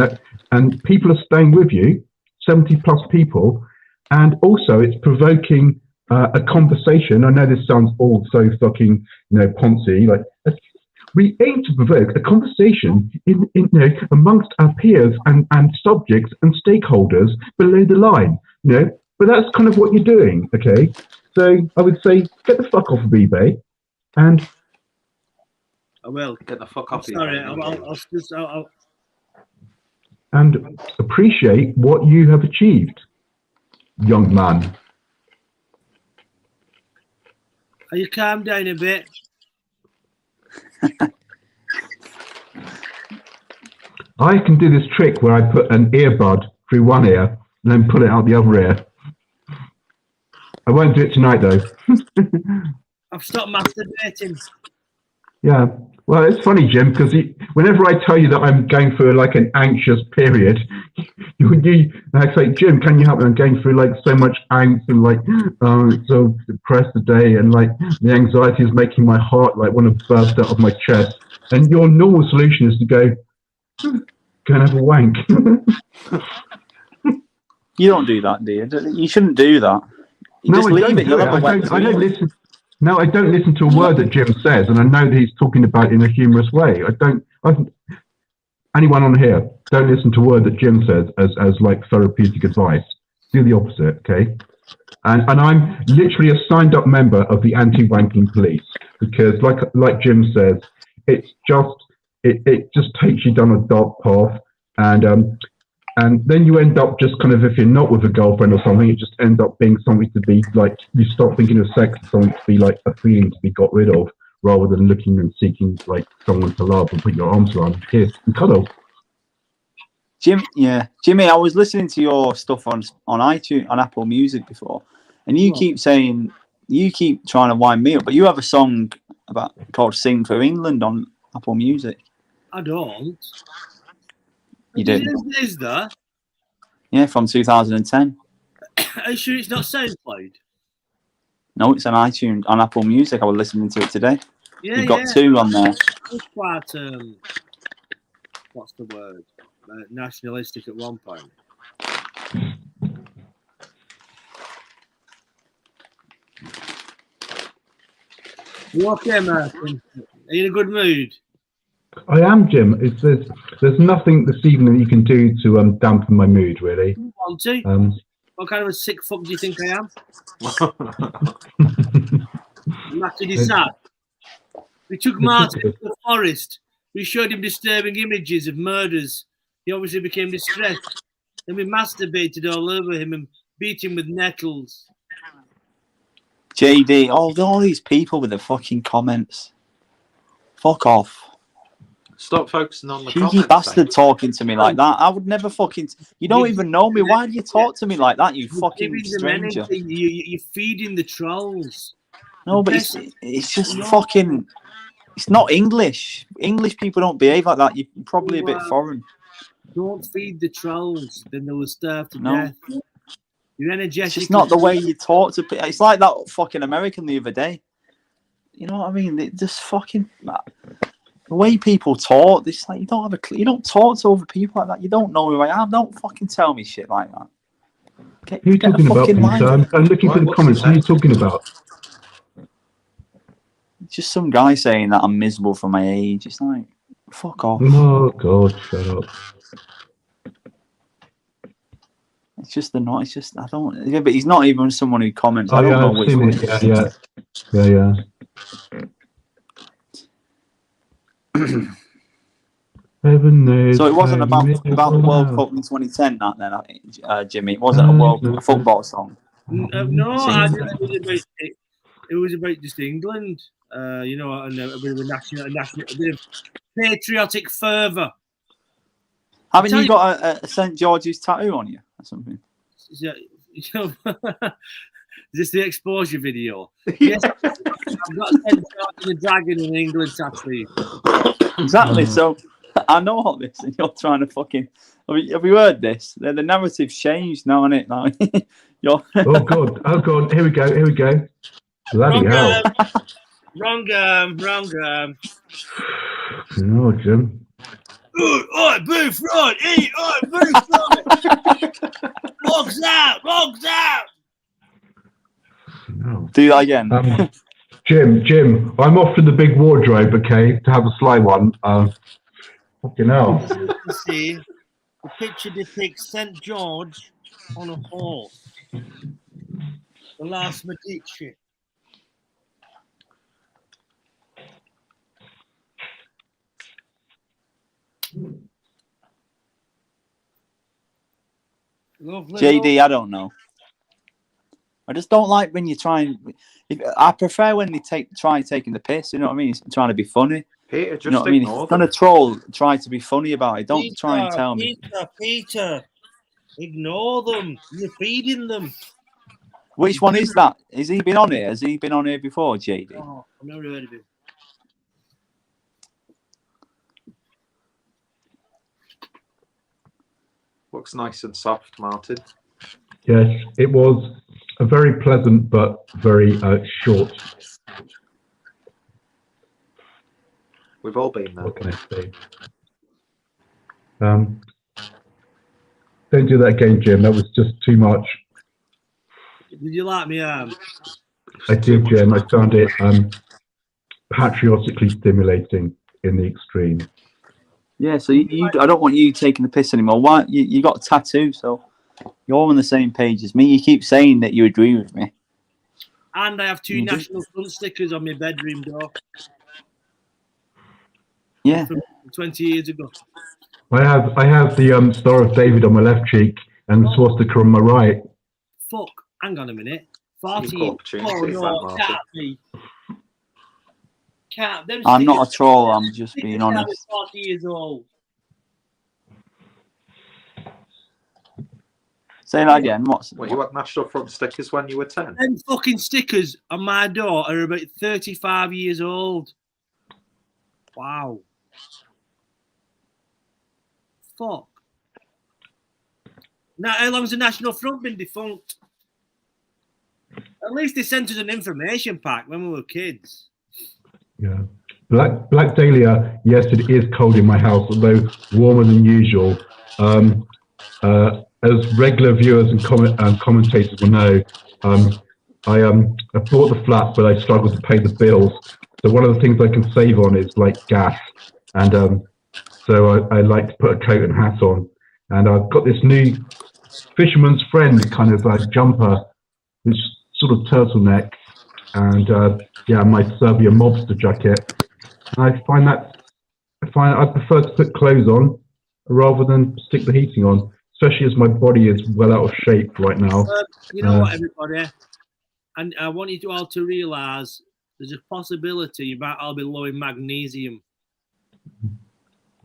and people are staying with you, 70+ people, and also it's provoking a conversation. I know this sounds all so fucking, poncy. Like we aim to provoke a conversation in amongst our peers and subjects and stakeholders below the line. But that's kind of what you're doing, okay? So I would say get the fuck off of eBay, and I will get the fuck off. Sorry, I'll and appreciate what you have achieved, young man. Are you calm down a bit? I can do this trick where I put an earbud through one ear and then pull it out the other ear. I won't do it tonight though. I've stopped masturbating. Yeah. Well, it's funny, Jim, because whenever I tell you that I'm going through like an anxious period, I say, Jim, can you help me? I'm going through like so much angst and like, so depressed today, and like the anxiety is making my heart like want to burst out of my chest. And your normal solution is to go and have a wank. You don't do that, do you? You shouldn't do that. You just leave it. I don't listen. No, I don't listen to a word that Jim says, and I know that he's talking about it in a humorous way. Anyone on here, don't listen to a word that Jim says as like therapeutic advice. Do the opposite, okay? And I'm literally a signed up member of the anti-wanking police because, like Jim says, it just takes you down a dark path, and then you end up just kind of, if you're not with a girlfriend or something, it just ends up being something to be like, you start thinking of sex as something to be like a feeling to be got rid of, rather than looking and seeking like someone to love and put your arms around and kiss and cuddle. Jimmy, I was listening to your stuff on iTunes, on Apple Music before, and you keep trying to wind me up, but you have a song called "Sing for England" on Apple Music. I don't. You do? Is there? Yeah, from 2010. Are you sure it's not SoundCloud? No, it's on iTunes, on Apple Music. I was listening to it today. Yeah, You've got two on there. It's quite, what's the word? Nationalistic at one point. You okay, Martin? Are you in a good mood? I am, Jim. There's nothing this evening that you can do to dampen my mood, really. You want to? What kind of a sick fuck do you think I am? Martin is sad. We took Martin to the forest. We showed him disturbing images of murders. He obviously became distressed. Then we masturbated all over him and beat him with nettles. JD, all these people with the fucking comments. Fuck off. Stop focusing on the Cheeky comments. bastard talking to me like that. I would never fucking... You don't even know me. Why do you talk to me like that, you fucking stranger? You're feeding the trolls. No, but it's just fucking... It's not English. English people don't behave like that. You're probably a bit foreign. Don't feed the trolls, then they will starve to death. You're energetic. It's just not the way you talk to people. It's like that fucking American the other day. You know what I mean? They just fucking... The way people talk, it's like you don't talk to other people like that. You don't know who I am. Don't fucking tell me shit like that. Who are you talking about, Peter? I'm looking for the comments. Who are you talking about? Just some guy saying that I'm miserable for my age. It's like, fuck off. Oh, God, shut up. It's just I don't... Yeah, but he's not even someone who comments. Oh, I don't know I've which seen one. it. Yeah. Heaven knows. So it wasn't about the World Cup in 2010, that then, Jimmy. It wasn't a football song. No, it was about just England. You know, and a bit of a bit of patriotic fervour. Haven't you got a St. George's tattoo on you or something? Yeah, you know, is this the exposure video? Yes, I've got St. George and the Dragon in England tattoo. Exactly. So I know all this, and you're trying to fucking. Have you heard this? The narrative's changed now, isn't it? Like, you're... Oh god! Here we go. Bloody hell! Wrong. No, Jim. Oi, beef right! Eat! Oi, beef right! Logs out! No. Do that again. Jim, I'm off to the big wardrobe, okay, to have a sly one. Fucking hell. You can see the picture depicts St. George on a horse. The last Medici. Lovely. JD, I don't know. I just don't like when you try and... I prefer when they try taking the piss, you know what I mean? It's trying to be funny. Peter, just you know what I mean? If you're going to troll, try to be funny about it. Don't try and tell me. Peter, ignore them. You're feeding them. Which one is that? Has he been on here? Has he been on here before, JD? Oh, I've never heard of him. Looks nice and soft, Martin. Yes, it was a very pleasant but very short. We've all been there. What can I say? Don't do that again, Jim. That was just too much. Did you like me? I did, Jim. I found it patriotically stimulating in the extreme. Yeah, so I don't want you taking the piss anymore. Why? You got a tattoo, so you're on the same page as me. You keep saying that you agree with me. And I have two National Front stickers on my bedroom door. Yeah. From 20 years ago. I have the Star of David on my left cheek and the swastika on my right. Fuck. Hang on a minute. 40. Oh, no, can't be. I'm not a troll. I'm just being honest. 40 years old. Say that again. What, you had National Front stickers when you were 10? Them fucking stickers on my door are about 35 years old. Wow. Fuck. Now, how long's the National Front been defunct? At least they sent us an information pack when we were kids. Yeah. Black Dahlia, yes, it is cold in my house, although warmer than usual. As regular viewers and commentators will know, I bought the flat, but I struggled to pay the bills. So one of the things I can save on is like gas, and so I like to put a coat and hat on. And I've got this new fisherman's friend kind of jumper, which sort of turtleneck, and yeah, my Serbia mobster jacket. And I find I prefer to put clothes on rather than stick the heating on, especially as my body is well out of shape right now. You know what, everybody? And I want you to all to realise there's a possibility you might all be low in magnesium.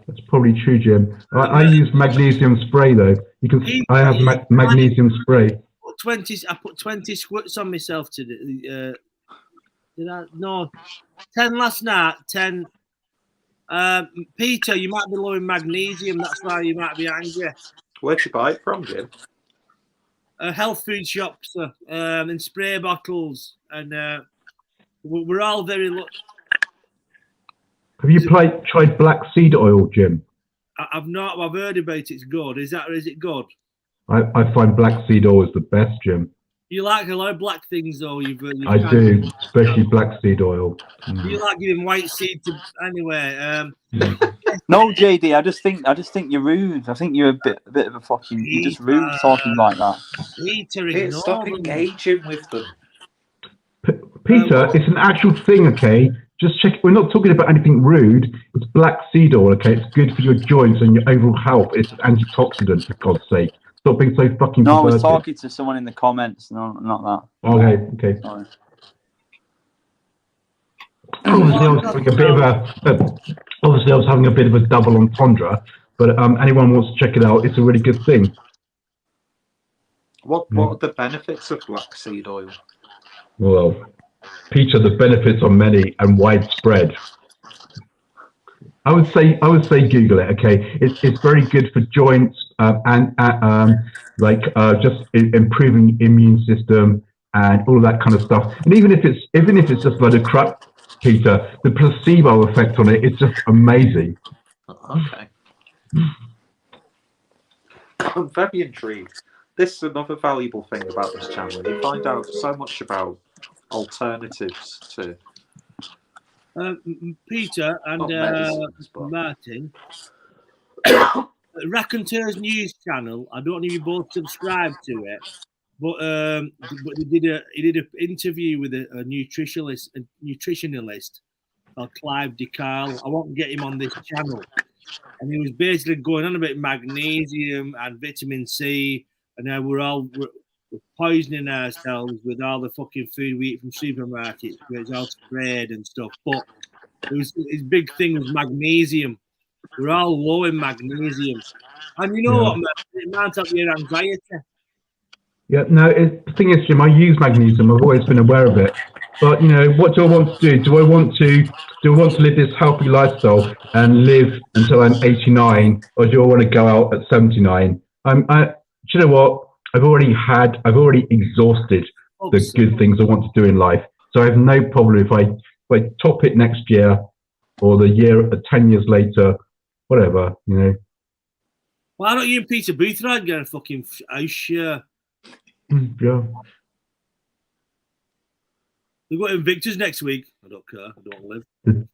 That's probably true, Jim. I use magnesium spray though. You can. I have magnesium spray. I put 20 squirts on myself today. Did I? No, 10 last night. 10. Peter, you might be low in magnesium. That's why you might be angry. Where'd you buy it from, Jim? Health food shops and spray bottles, and we're all very. Have you tried black seed oil, Jim? I've not. I've heard about it. It's good. Is it good? I find black seed oil is the best, Jim. You like a lot of black things, though. I do, especially black seed oil. You like giving white seed to anyway. No, JD. I just think you're rude. I think you're a bit of a fucking. You're just rude talking like that. Peter, stop engaging with them. Peter, it's an actual thing, okay? Just check. We're not talking about anything rude. It's black seed oil, okay? It's good for your joints and your overall health. It's an antioxidant, for God's sake. Stop being so fucking. No, I was talking to someone in the comments. No, not that. Okay. Sorry. Obviously, I was having a bit of a. Obviously, I was having a bit of a double entendre, but anyone wants to check it out, it's a really good thing. What are the benefits of black seed oil? Well, Peter, the benefits are many and widespread. I would say Google it. Okay, it's very good for joints and just improving immune system and all of that kind of stuff. And even if it's just a load of crap, Peter, the placebo effect on it is just amazing. Okay, I'm very intrigued. This is another valuable thing about this channel. You find out so much about alternatives to. Peter and Martin, Raconteurs News Channel. I don't know if you both subscribe to it, but he did an interview with a nutritionalist called Clive DeCarl. I won't get him on this channel, and he was basically going on about magnesium and vitamin C, and now we're poisoning ourselves with all the fucking food we eat from supermarkets, where it's all sprayed and stuff. But his big thing was magnesium. We're all low in magnesium, and you know what, man? It might help your anxiety. Yeah, no. The thing is, Jim, I use magnesium. I've always been aware of it. But you know, what do I want to do? Do I want to live this healthy lifestyle and live until I'm 89, or do I want to go out at 79? Do you know what? I've already exhausted the good things I want to do in life. So I have no problem if I top it next year or the year 10 years later, whatever, you know. Why don't you and Peter Boothroyd get a fucking house share? Yeah. We've got Invictus next week. I don't care. I don't live.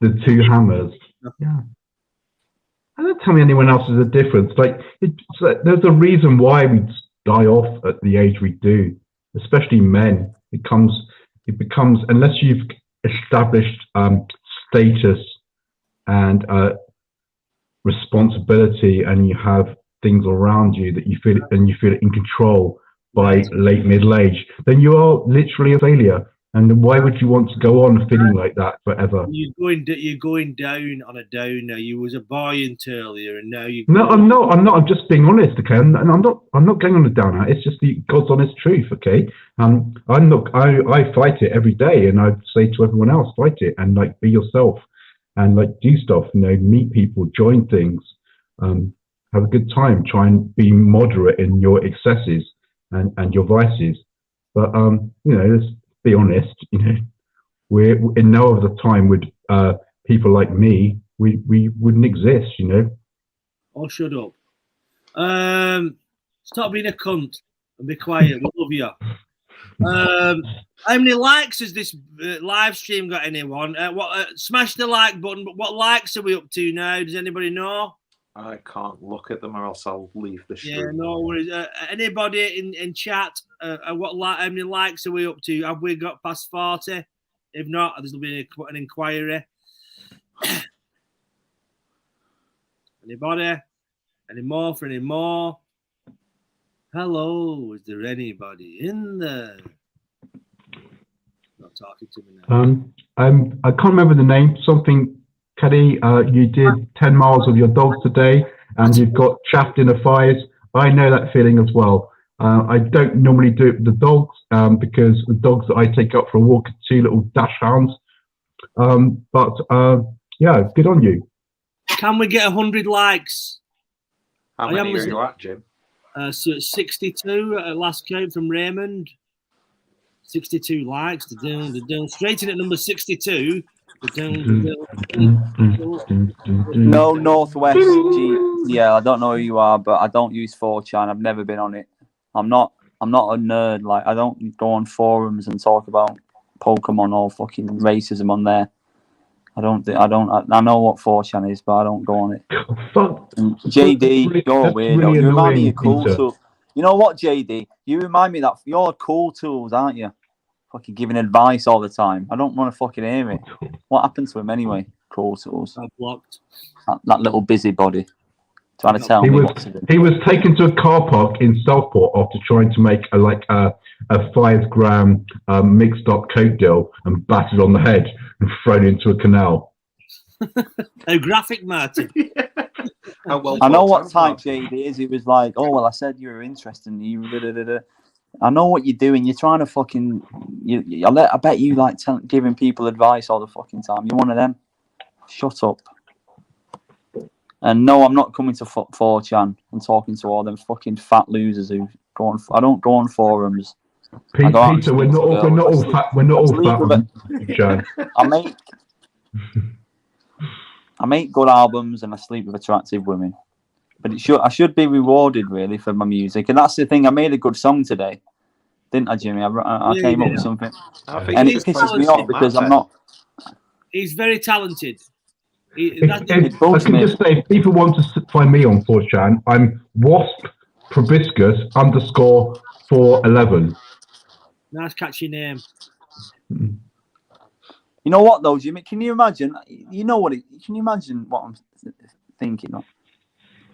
The two hammers. Yeah. And don't tell me anyone else is a difference. There's a reason why we die off at the age we do, especially men. It becomes unless you've established status and responsibility, and you have things around you that you feel in control by late middle age, then you are literally a failure. And why would you want to go on feeling like that forever? You're going down on a downer. You was a buoyant earlier, and now you. No, I'm not. I'm just being honest, okay? And I'm not going on a downer. It's just the God's honest truth, okay? I fight it every day, and I say to everyone else, fight it and be yourself, and do stuff. You know, meet people, join things, have a good time. Try and be moderate in your excesses and your vices. But you know, let's be honest. You know, we're in no other time would people like me we wouldn't exist. You know. Oh, shut up. Stop being a cunt and be quiet. We love you. How many likes has this live stream got? Anyone? Smash the like button. But what likes are we up to now? Does anybody know? I can't look at them, or else I'll leave the stream. Yeah, no worries. Anybody in chat? How many likes are we up to? Have we got past 40? If not, there'll be an inquiry. Anybody? Any more for any more? Hello, is there anybody in there? Not talking to me now. I can't remember the name. Something, Caddy. You did 10 miles with your dogs today, and you've got chaffed in the fires. I know that feeling as well. I don't normally do it with the dogs because the dogs that I take out for a walk are 2 little dash hounds. But yeah, good on you. Can we get 100 likes? How many are you at, Jim? So 62 at last count from Raymond. 62 likes. Straight in at number 62. No, Northwest. Yeah, I don't know who you are, but I don't use 4chan. I've never been on it. I'm not a nerd. Like, I don't go on forums and talk about Pokemon or fucking racism on there. I know what 4chan is, but I don't go on it. JD, you're a weirdo. Really you remind me of Cool Peter. Tools. You know what, JD? You remind me that you're Cool Tools, aren't you? Fucking giving advice all the time. I don't want to fucking hear it. What happened to him anyway? Cool Tools. I blocked. That little busybody. Trying to tell me what to do. He was taken to a car park in Southport after trying to make a 5 gram mixed up coke deal and battered on the head and thrown into a canal. How graphic, Martin. I know what type JD is. He was like, "Oh well, I said you were interested." And you, I know what you're doing. You're trying to fucking. I bet you like giving people advice all the fucking time. You're one of them. Shut up. And no, I'm not coming to 4chan and talking to all them fucking fat losers who go on. I don't go on forums. Peter, we're not all fat. John. I make good albums and I sleep with attractive women. But I should be rewarded really for my music, and that's the thing. I made a good song today, didn't I, Jimmy? I came up with something, and it pisses me off because I'm not. He's very talented. I can just say, if people want to find me on 4chan, I'm wasp proboscis _411. Nice catchy name. You know what though, Jimmy? Can you imagine? You know what? Can you imagine what I'm thinking of?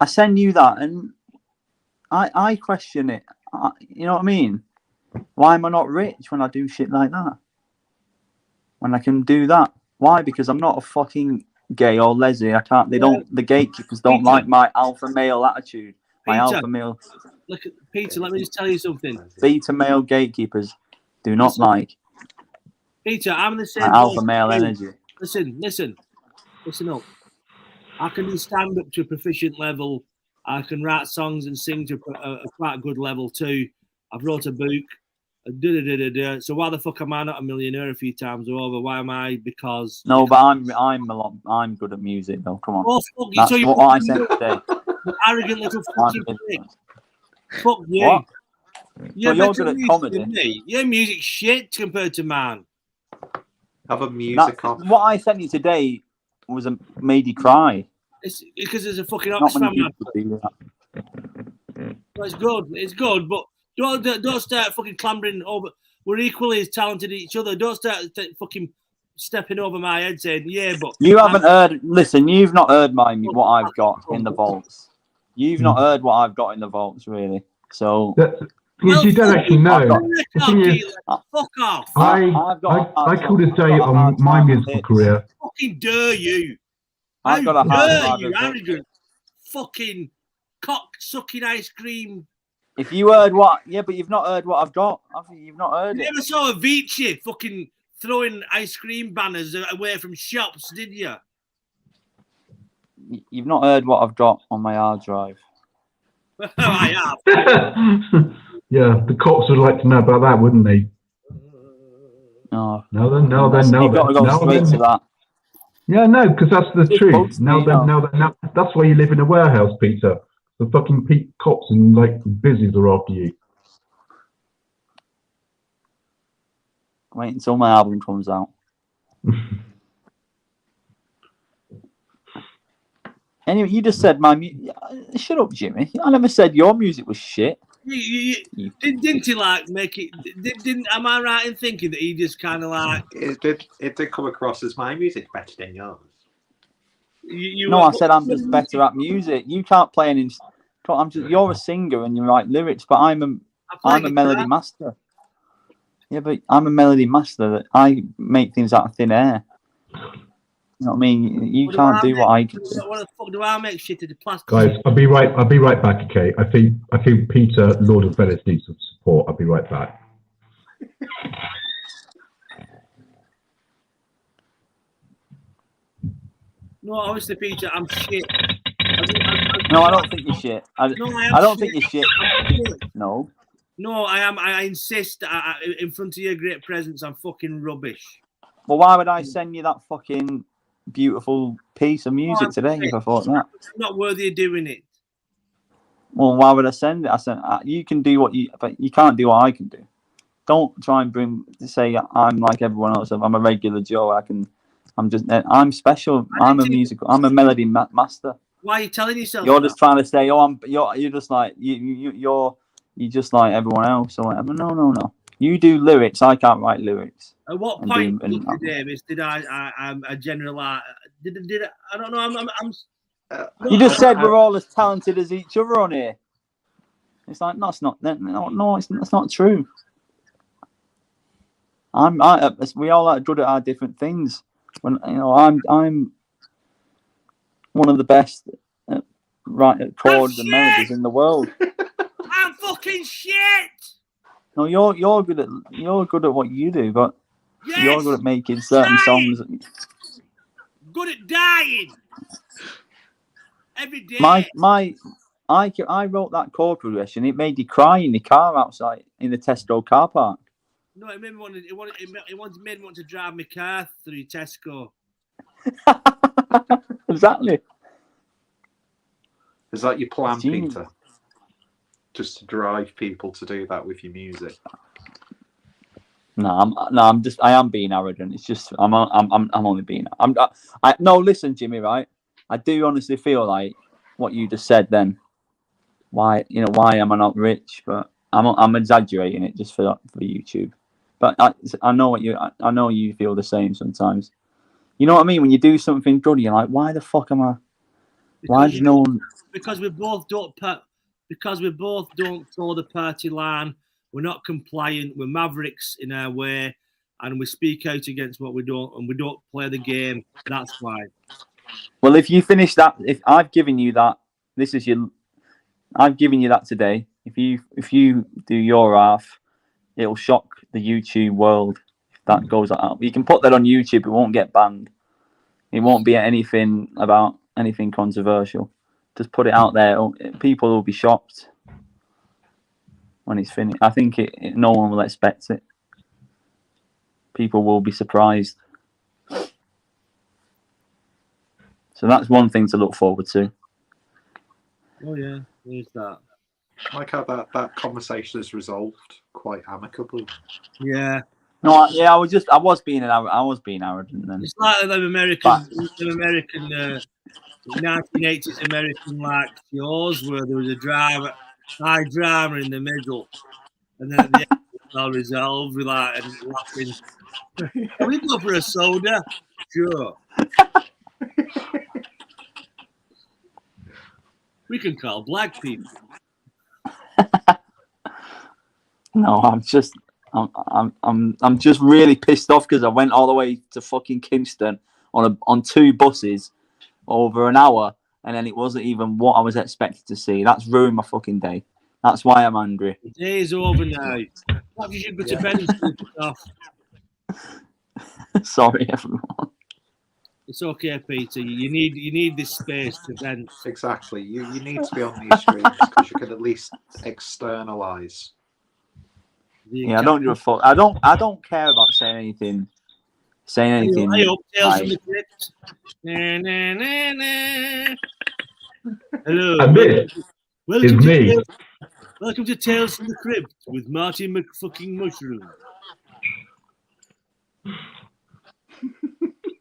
I send you that, and I question it. You know what I mean? Why am I not rich when I do shit like that? When I can do that? Why? Because I'm not a fucking gay or lesbian. I can't. The gatekeepers don't like my alpha male attitude. My alpha male. Look, Peter. Let me just tell you something. Beta male gatekeepers do not like. Peter, I'm the same. Alpha male energy. Listen up. I can do stand up to a proficient level. I can write songs and sing to a quite good level too. I've wrote a book. So why the fuck am I not a millionaire a few times over? Why am I? Because no, but I'm good at music though. Come on. Oh, fuck That's you. what I said today. You arrogant little fucking prick. Fuck you. What? You're good at comedy. than me. Your music's shit compared to mine. Have a music off. What I sent you today made you cry. It's because there's a fucking Oxfam. Well, it's good, but don't start fucking clambering over. We're equally as talented as each other. Don't start fucking stepping over my head saying, yeah, but you haven't heard. Listen, you've not heard what I've got in the vaults. You've not heard what I've got in the vaults, really. So. You don't actually know. The thing is, fuck off. I called a day on my musical career. Fucking dare you. I've got a hard you arrogant fucking cock sucking ice cream. If you heard what, yeah, but you've not heard what I've got. You've not heard it. You never saw Avicii fucking throwing ice cream banners away from shops, did you? You've not heard what I've got on my hard drive. I have. Yeah, the cops would like to know about that, wouldn't they? No. No, then. You've got to go straight to that. Yeah, no, because that's the truth. Now then. That's why you live in a warehouse, Peter. The fucking cops and like busies are after you. Wait until my album comes out. Anyway, you just said my music. Shut up, Jimmy. I never said your music was shit. Didn't he like make it? Didn't am I right in thinking that he just kind of like it did come across as my music better than yours? No, I said I'm just better at music. You can't play an you're a singer and you write lyrics, but I'm a melody master. Yeah, but I'm a melody master. That I make things out of thin air. You know what I mean? You can't do what I can do. What the fuck do I make shit to the plastic? Guys, I'll be right back. Okay, I think Peter, Lord of Venice, needs some support. I'll be right back. No, obviously, Peter, I'm shit. No, I don't think you're shit. I don't think you're shit. No. No, I am. I insist. In front of your great presence, I'm fucking rubbish. Well, why would I send you that fucking beautiful piece of music today if I thought that? I'm not worthy of doing it. Well, why would I send it? I said you can do but you can't do what I can do. Don't try and say I'm like everyone else. I'm a regular Joe. I'm special. I'm a melody master. Why are you telling yourself? You're just trying to say, you're just like you're just like everyone else or whatever. No. You do lyrics. I can't write lyrics. At what point, Davis, did I'm a general? I don't know. You just said we're all as talented as each other on here. It's like that's not true. We all are good at our different things. When I'm one of the best at chords and melodies in the world. I'm fucking shit. No, you're good at what you do, but you're good at making certain songs. Good at dying every day. I wrote that chord progression. It made you cry in the car outside in the Tesco car park. No, it made me want to drive my car through Tesco. Exactly. Is that your plan, Peter? Just to drive people to do that with your music? I am being arrogant. It's just I'm only being. No, listen, Jimmy. Right, I do honestly feel like what you just said. Then, why am I not rich? But I'm exaggerating it just for YouTube. But I know you feel the same sometimes. You know what I mean? When you do something good, you're like, why the fuck am I? Why does no one? Because we both don't toe the party line. We're not compliant. We're mavericks in our way, and we speak out against what we don't, and we don't play the game. That's why. Well, if you finish that, if I've given you that, I've given you that today. If you do your half, it'll shock the YouTube world. If that goes out, you can put that on YouTube. It won't get banned. It won't be anything about anything controversial. Just put it out there. People will be shocked when it's finished. I think no one will expect it. People will be surprised. So that's one thing to look forward to. Oh yeah, there's that. I like how that conversation is resolved quite amicably. Yeah. No, I was being arrogant then. It's like them American 1980s American like shows where there was a high drama in the middle, and then at the end it's all resolved with like and laughing. Can we go for a soda? Sure. We can call black people. No, I'm just really pissed off because I went all the way to fucking Kingston on 2 buses over an hour, and then it wasn't even what I was expected to see. That's ruined my fucking day. That's why I'm angry. The day is over now. What you should go to bed and sleep it off. Sorry, everyone. It's okay, Peter. You need this space to vent. Exactly. You need to be on these screens because you can at least externalize. Yeah, I don't give a fuck. I don't care about saying anything. I hope Tales from the Crypt. Hello. And this is me. Welcome to Tales from the Crypt with Marty McFucking Mushroom.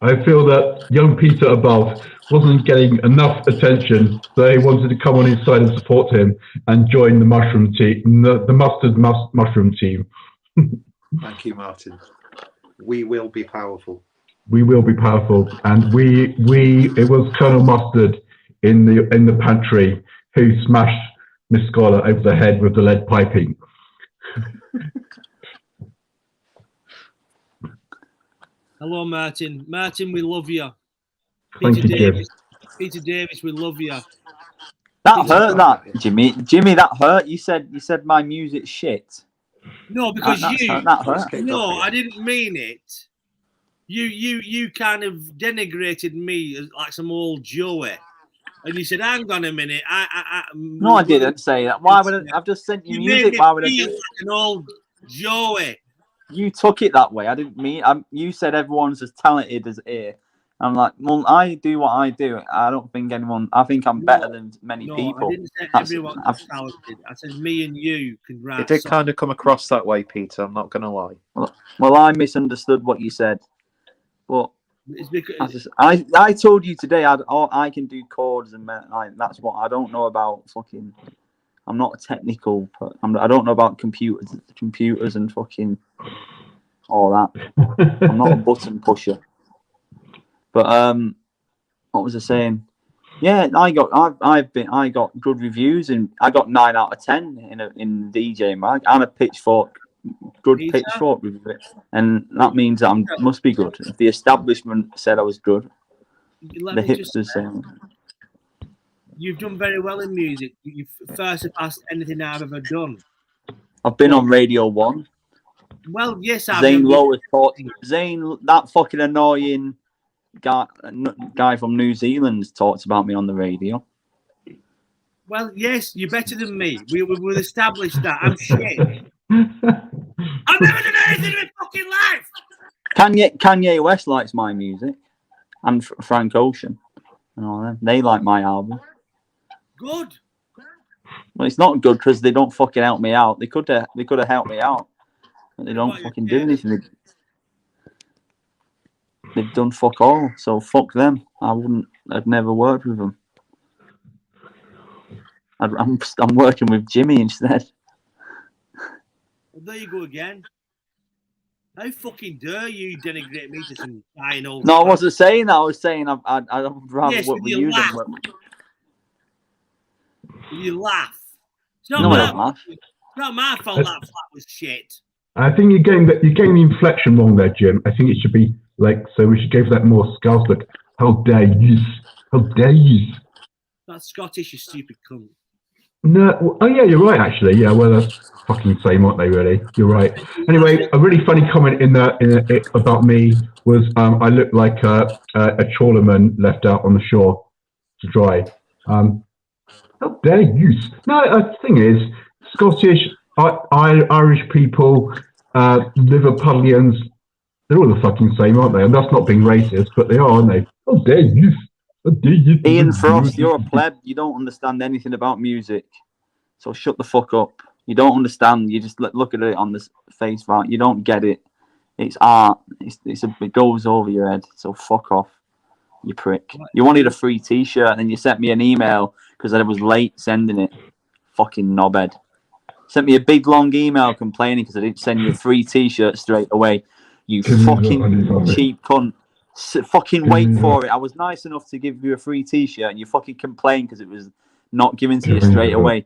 I feel that young Peter above wasn't getting enough attention, so he wanted to come on his side and support him and join the mushroom team, the mustard mushroom team. Thank you, Martin. We will be powerful. We will be powerful, and it was Colonel Mustard in the pantry who smashed Miss Scholar over the head with the lead piping. Hello, Martin. Martin, we love you. Thank you, Jim. Peter Davis, we love you. That hurt, that Jimmy. Jimmy, that hurt. You said my music's shit. No, because that hurt. No, I didn't mean it. You kind of denigrated me as like some old Joey, and you said, "Hang on a minute." No, I didn't say that. Why would I've just sent you music? Why would I do it? Like an old Joey. You took it that way. I didn't mean. You said everyone's as talented as here. I'm like, well, I do what I do. I don't think anyone. I think I'm better than many people. I didn't say everyone's talented. I said me and you can write. It did kind of come across that way, Peter. I'm not going to lie. Well, I misunderstood what you said, but it's because I told you today I can do chords and that's what I don't know about fucking. I'm not a technical. I don't know about computers and fucking all that. I'm not a button pusher. But what was I saying? Yeah, I got good reviews and I got 9 out of 10 in DJ mag and a pitchfork review, and that means that I must be good. If the establishment said I was good, the hipsters saying. You've done very well in music. You've far surpassed anything I've ever done. I've been on Radio 1. Well, yes, I've Zane Lowe has taught Zane, that fucking annoying guy from New Zealand, talks about me on the radio. Well, yes, you're better than me. We will establish that. I'm shit. I've never done anything in my fucking life. Kanye West likes my music, and Frank Ocean, and all them. They like my album. Good. Well, it's not good because they don't fucking help me out. They could have helped me out, but they don't fucking do anything. They've done fuck all, so fuck them. I'd never worked with them. I'm working with Jimmy instead. Well, there you go again. How fucking dare you denigrate me to some dying old... No, I wasn't saying that. I was saying I'd rather work with you than work with... You laugh. It's not my fault that flat was shit. I think you're getting the inflection wrong there, Jim. I think it should be like, so we should go for that more Scouse look. How dare you? How dare you? That's Scottish, you stupid cunt. No, oh yeah, you're right actually. Yeah, well, that's fucking same, aren't they? Really, you're right. Anyway, a really funny comment about me was I look like a trawlerman left out on the shore to dry. How dare you? No, the thing is, Scottish, Irish people, Liverpudlians, they're all the fucking same, aren't they? And that's not being racist, but they are, aren't they? How dare you? How dare you? Ian Frost, you're a pleb. You don't understand anything about music. So shut the fuck up. You don't understand. You just look at it on the face value. You don't get it. It's art. It goes over your head. So fuck off, you prick. You wanted a free T-shirt and then you sent me an email because I was late sending it. Fucking knobhead. Sent me a big long email complaining because I didn't send you a free T-shirt straight away. You fucking cheap cunt. Fucking wait for it. I was nice enough to give you a free T-shirt and you fucking complained because it was not given to you straight away.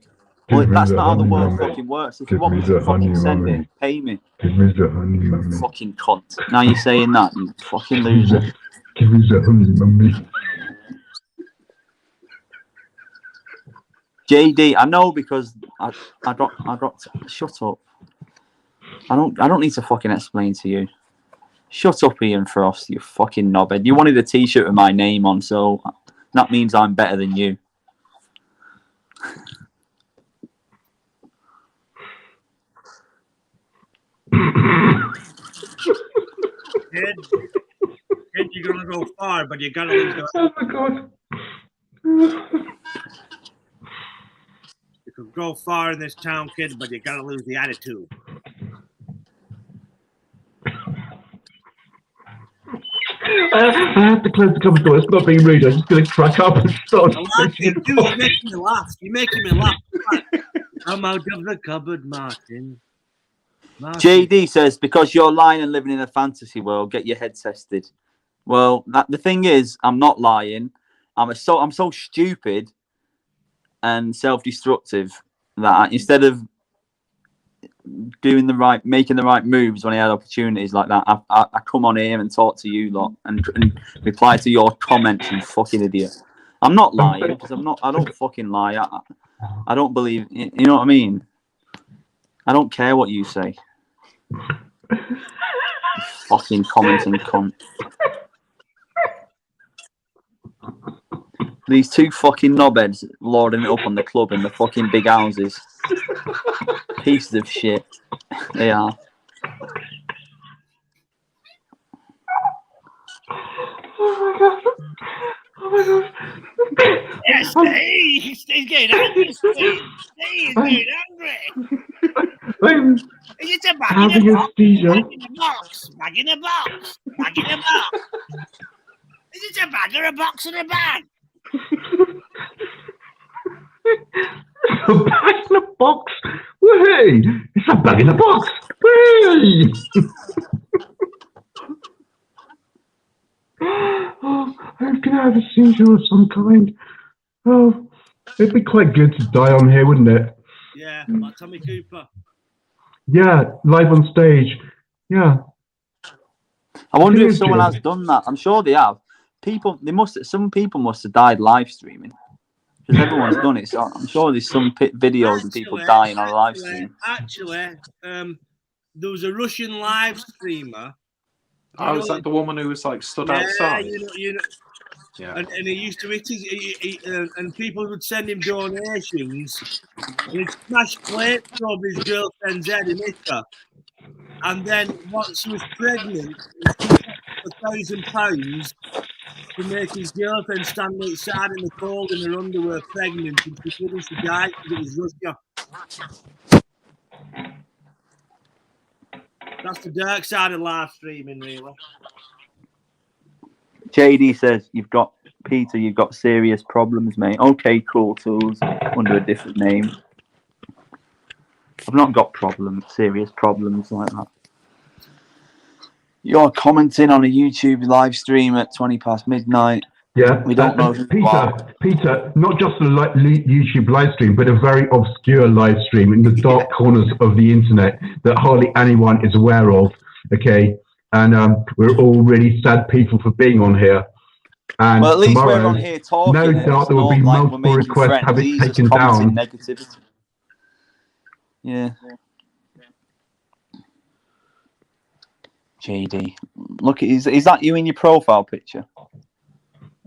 Well, that's not how the world fucking works. If you want me to fucking send it, pay me. Give me the honey, mummy. Fucking cunt. Now you're saying that, you fucking loser. Give me the honey, mummy. JD, I know because I got. Shut up. I don't need to fucking explain to you. Shut up, Ian Frost, you fucking knobhead. You wanted a T-shirt with my name on, so that means I'm better than you. Kid, you're gonna go far, but you gotta lose the... Oh my god. You could go far in this town, kid, but you gotta lose the attitude. I have to close the cupboard door. It's not being rude. I'm just going to crack up and start. You're making me laugh. You're making me laugh. I'm out of the cupboard, Martin. JD says, because you're lying and living in a fantasy world, get your head tested. Well, the thing is, I'm not lying. I'm so stupid and self-destructive that instead of making the right moves when I had opportunities like that, I come on here and talk to you lot and reply to your comments, you fucking idiot. I'm not lying because I don't fucking lie. I don't believe, you know what I mean? I don't care what you say. Fucking commenting cunt. These two fucking knobheads lording it up on the club in the fucking big houses. Pieces of shit. They are. Oh my god. Oh my god. Yes, he's getting angry, Steve. He's getting angry. Is it a bag in a box? Bag in a box. Bag in a box. Bag in a box. Is it a bag or a box and a bag? A bag in a box. Hey, it's a bag in a box. Hey. Oh, I'm gonna have a seizure of some kind. Oh, it'd be quite good to die on here, wouldn't it? Yeah, like Tommy Cooper. Yeah, live on stage. Yeah. I wonder if someone has done that. I'm sure they have. Some people must have died live streaming because everyone's done it. So I'm sure there's some videos of people dying on a live stream. Actually, there was a Russian live streamer. Oh, was that the woman who was like stood outside? Yeah. And he used to eat and people would send him donations. And he'd smash plates over his girlfriend's head and hit her. And then once she was pregnant, he took £1,000 to make his girlfriend stand outside in the cold in her underwear pregnant, and she couldn't. She died because it was Russia. That's the dark side of live streaming, really. JD says, you've got serious problems, mate. Okay, cool, Tools, under a different name. I've not got serious problems like that. You're commenting on a YouTube live stream at 20 past midnight. Yeah. We don't know who Peter, not just a YouTube live stream, but a very obscure live stream in the dark corners of the internet that hardly anyone is aware of. Okay. And we're all really sad people for being on here. And well, at least tomorrow, we're on here talking. no doubt there will be multiple requests to have it taken down. Negativity. Yeah. JD. Look, is that you in your profile picture?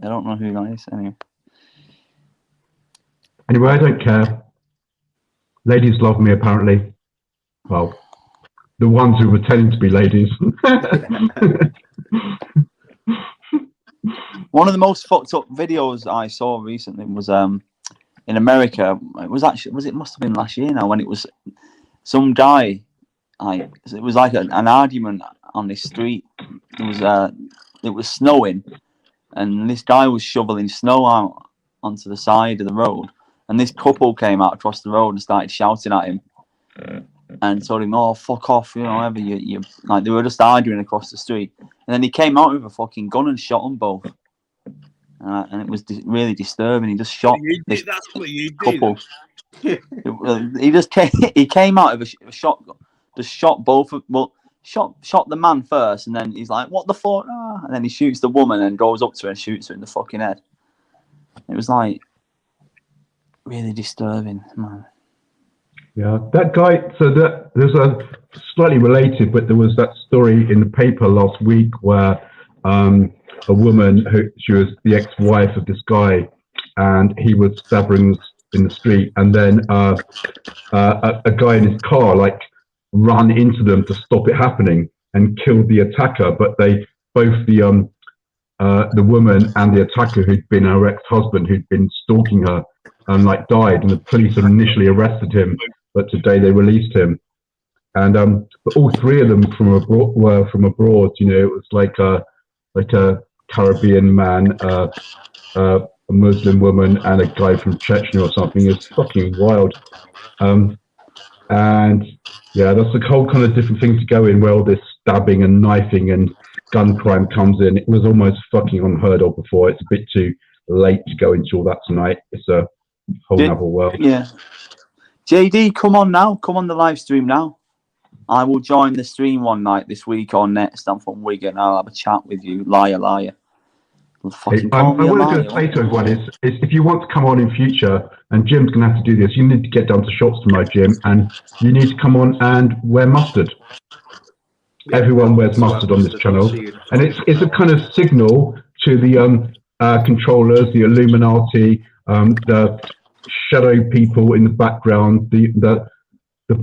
I don't know who that is. Anyway, I don't care. Ladies love me, apparently. Well, the ones who were pretending to be ladies. One of the most fucked up videos I saw recently was in America. It must have been last year now, when it was some guy. It was like an argument on this street. It was snowing, and this guy was shoveling snow out onto the side of the road, and this couple came out across the road and started shouting at him and told him, "Oh, fuck off," whatever. You like, they were just arguing across the street, and then he came out with a fucking gun and shot them both, and it was really disturbing. He just shot this couple. He came out with a shotgun. Just shot both of shot the man first, and then he's like, "What the fuck?" And then he shoots the woman and goes up to her and shoots her in the fucking head. It was like really disturbing, man. Yeah, that guy. So there's a slightly related, but there was that story in the paper last week where a woman she was the ex-wife of this guy, and he was stabbing in the street, and then a guy in his car ran into them to stop it happening and killed the attacker. But both the woman and the attacker, who'd been her ex-husband, who'd been stalking her, died. And the police had initially arrested him, but today they released him. And but all three of them were from abroad. It was like a Caribbean man, a Muslim woman, and a guy from Chechnya or something is fucking wild. And yeah, that's a whole kind of different thing to go in where all this stabbing and knifing and gun crime comes in. It was almost fucking unheard of before. It's a bit too late to go into all that tonight. It's a whole other world. Yeah. JD, come on now. Come on the live stream now. I will join the stream one night this week on Nettles. I'm from Wigan. I'll have a chat with you. Liar, liar. I want to say to everyone is if you want to come on in future, and Jim's going to have to do this, you need to get down to shops tonight, Jim, and you need to come on and wear mustard. Yeah, everyone wears mustard on this channel, and it's a kind of signal to the controllers, the Illuminati, the shadow people in the background, the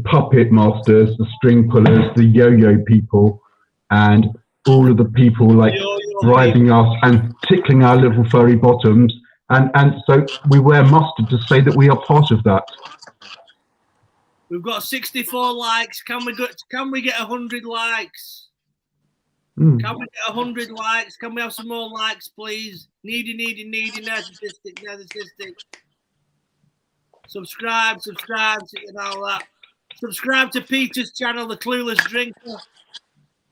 puppet masters, the string pullers, the yo-yo people, and all of the people like driving us and tickling our little furry bottoms, and so we wear mustard to say that we are part of that. We've got 64 likes. Can we get 100 likes? Can we get 100 likes? Can we have some more likes, please? Needy, narcissistic. Subscribe, and all that. Subscribe to Peter's channel, The Clueless Drinker.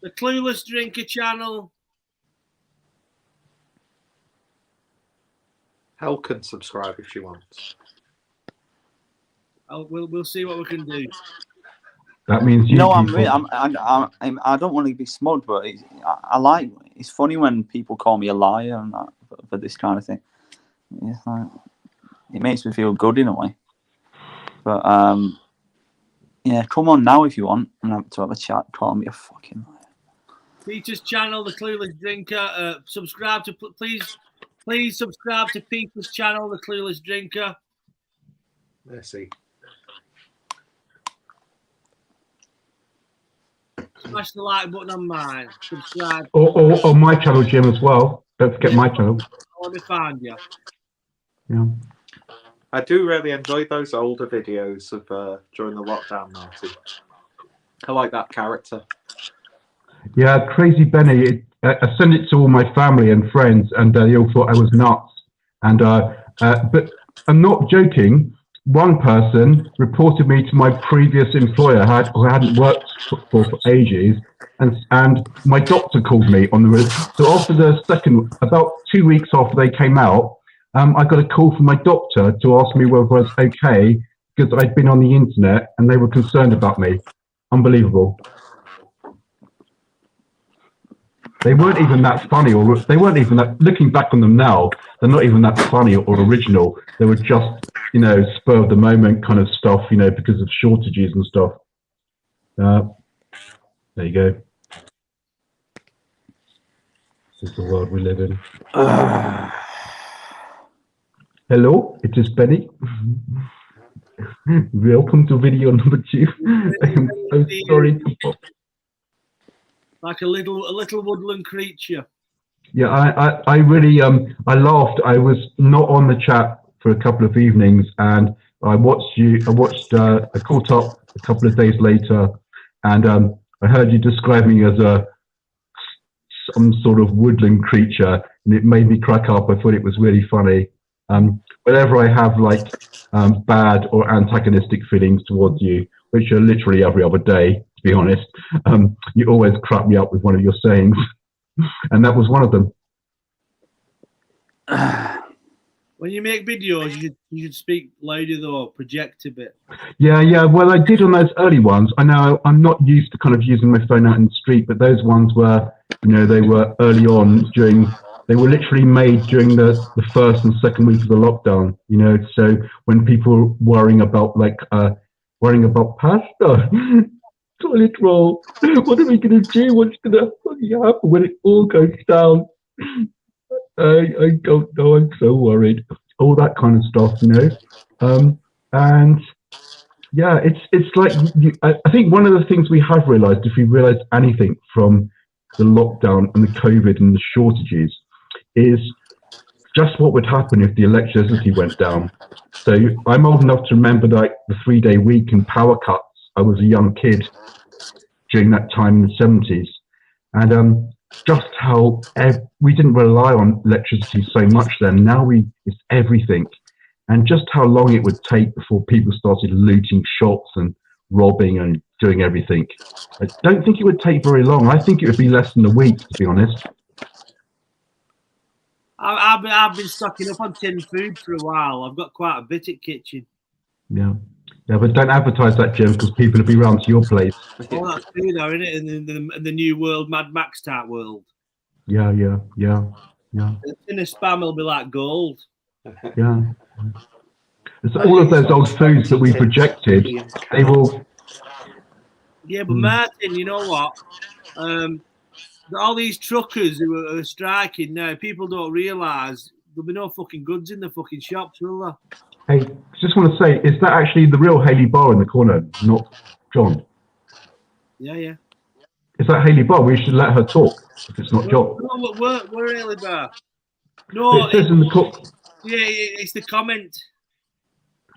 The Clueless Drinker channel. Hel can subscribe if she wants. We'll see what we can do. That means you. I don't want to be smug, but I like. It's funny when people call me a liar and that for this kind of thing. It's like, it makes me feel good in a way. But yeah, come on now if you want and have to have a chat. Call me a fucking liar. Peter's channel, The Clueless Drinker. Subscribe to please subscribe to Peter's channel, The Clueless Drinker. Let's see. Smash the like button on mine. Subscribe. Or my channel, Jim, as well. Don't forget my channel. Let me find you. Yeah. I do really enjoy those older videos of during the lockdown, Marty. I like that character. Yeah, Crazy Benny. I sent it to all my family and friends, and they all thought I was nuts. And but I'm not joking. One person reported me to my previous employer who I hadn't worked for ages, and my doctor called me on the road. So after the second, about 2 weeks after they came out, I got a call from my doctor to ask me whether I was okay because I'd been on the internet and they were concerned about me. Unbelievable. They weren't even that funny, or they weren't even that. Looking back on them now, they're not even that funny or original. They were just, spur of the moment kind of stuff, because of shortages and stuff. There you go. This is the world we live in. Hello, it is Benny. Welcome to video number 2. I am so sorry to pop. Like a little woodland creature. Yeah, I really I laughed. I was not on the chat for a couple of evenings, and I watched you. I caught up a couple of days later, and I heard you describe me as some sort of woodland creature, and it made me crack up. I thought it was really funny. Whenever I have bad or antagonistic feelings towards you, which are literally every other day, to be honest, you always crack me up with one of your sayings, and that was one of them. When you make videos, you should speak louder though, project a bit. Yeah. Well, I did on those early ones. I know I'm not used to kind of using my phone out in the street, but those ones were, they were early on they were literally made during the first and second week of the lockdown. So when people were worrying about pasta, toilet roll, what are we gonna do? What's gonna happen when it all goes down? I don't know. I'm so worried. All that kind of stuff, and yeah, it's like I think one of the things we have realised, if we realise anything from the lockdown and the COVID and the shortages, is just what would happen if the electricity went down. So I'm old enough to remember the 3-day week and power cuts. I was a young kid during that time in the 70s, and just how we didn't rely on electricity so much then. Now it's everything. And just how long it would take before people started looting shops and robbing and doing everything. I don't think it would take very long. I think it would be less than a week, to be honest. I've been stocking up on tinned food for a while. I've got quite a bit at kitchen. Yeah, but don't advertise that, Jim, because people will be round to your place. Oh, that's true, though, isn't it? In the new world, Mad Max type world. Yeah. The tin of spam will be like gold. Yeah. It's all of those old foods that we projected, they will. Yeah, but Martin, you know what? All these truckers who are striking now, people don't realise there'll be no fucking goods in the fucking shops, will there? Hey, just want to say, is that actually the real Hayley Barr in the corner, not John? Yeah. Is that Hayley Barr? We should let her talk if it's not John. No, we're Hayley Barr. No, it says in the yeah, it's the comment.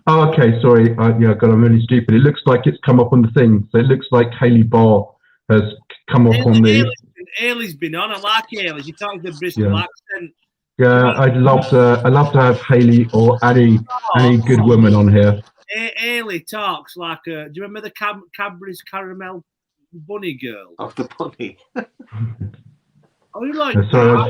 Oh, okay, sorry. Yeah, God, I'm really stupid. It looks like it's come up on the thing. So it looks like Hayley Barr has come up on the... Hayley's been on. I like Hayley. She talks with a Bristol accent. Yeah, I'd love to have Hayley or any good woman on here. Hayley talks like do you remember the Cadbury's caramel bunny girl? Oh, the bunny. Oh, you like? Sorry, I was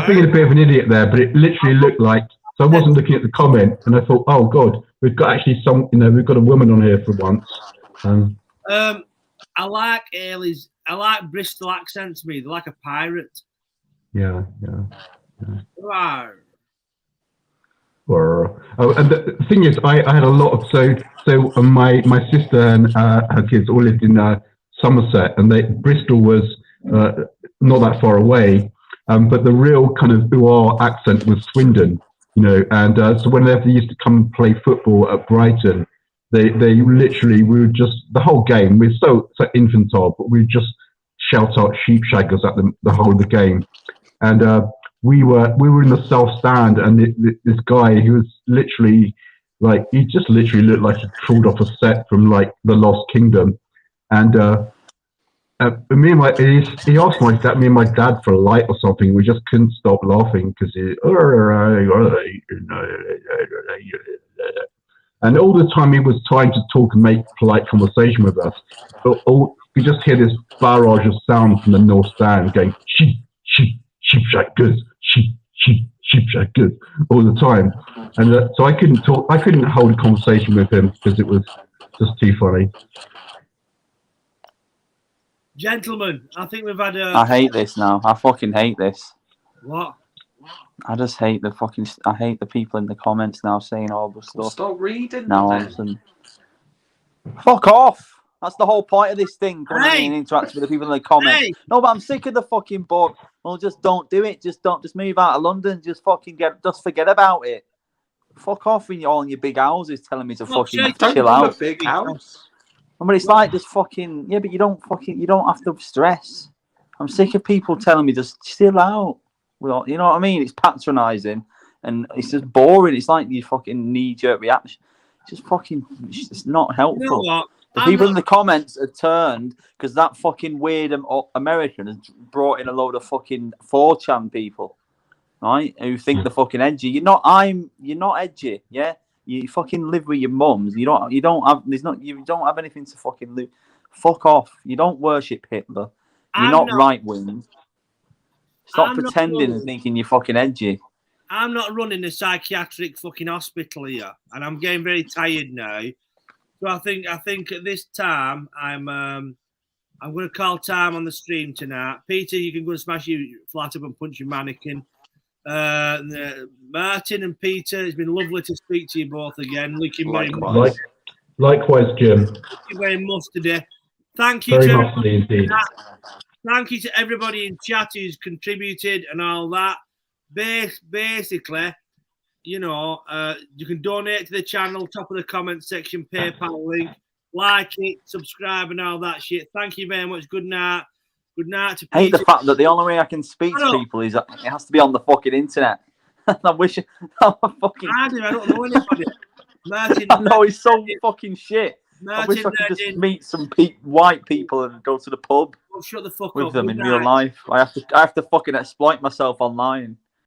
being a bit of an idiot there, but it literally looked like. So I wasn't looking at the comment, and I thought, oh God, we've got actually we've got a woman on here for once. I like Hayley's. I like Bristol accents. To me, they're like a pirate. Yeah. Wow. Oh, and the thing is, I had a lot of so my sister and her kids all lived in Somerset, and Bristol was not that far away, but the real kind of ooh accent was Swindon, and so whenever they used to come and play football at Brighton, they literally, we would just, the whole game, we're so infantile, but we'd just shout out sheepshaggers at them the whole of the game. And we were in the south stand, and this guy, he was literally like, he just literally looked like he crawled off a set from like the Lost Kingdom. And he asked me and my dad for a light or something. We just couldn't stop laughing because and all the time he was trying to talk and make polite conversation with us. But we just hear this barrage of sound from the north stand going sheepshaggers, sheepshaggers all the time. And so I couldn't hold a conversation with him because it was just too funny. Gentlemen, I think we've had I hate this now. I fucking hate this. What? I just hate I hate the people in the comments now saying all the stuff. Stop reading. Now, fuck off. That's the whole point of this thing. Coming in and interacting with the people in the comments. Hey. No, but I'm sick of the fucking book. Well, just don't do it. Just move out of London. Just fucking forget about it. Fuck off in all in your big houses telling me to fucking chill out. A big house. But it's like just fucking but you don't have to stress. I'm sick of people telling me just chill out. Well, you know what I mean? It's patronising and it's just boring. It's like you fucking knee-jerk reaction. It's just fucking, it's not helpful. You know what? The people in the comments are turned because that fucking weird American has brought in a load of fucking 4chan people, right? Who think they're fucking edgy. You're not edgy, yeah? You fucking live with your mums. You don't have anything to fucking lose. Fuck off. You don't worship Hitler. You're not right wing. Stop pretending and thinking you're fucking edgy. I'm not running a psychiatric fucking hospital here, and I'm getting very tired now. So I think at this time I'm going to call time on the stream tonight. Peter, you can go and smash your flat up and punch your mannequin. Martin and Peter, it's been lovely to speak to you both again. Looking very much. Likewise, Jim. Thank you very much today. Thank you very to much indeed. Thank you to everybody in chat who's contributed and all that. Basically, you can donate to the channel, top of the comment section, PayPal link, like it, subscribe and all that shit. Thank you very much. Good night. Good night to Peter. I hate the fact that the only way I can speak to people is that it has to be on the fucking internet. I wish I don't know anybody. Martin, I know it's so fucking shit. I wish I could just Reddin. meet some white people and go to the pub Shut the fuck with up. them Good in real night. life. I have to fucking exploit myself online.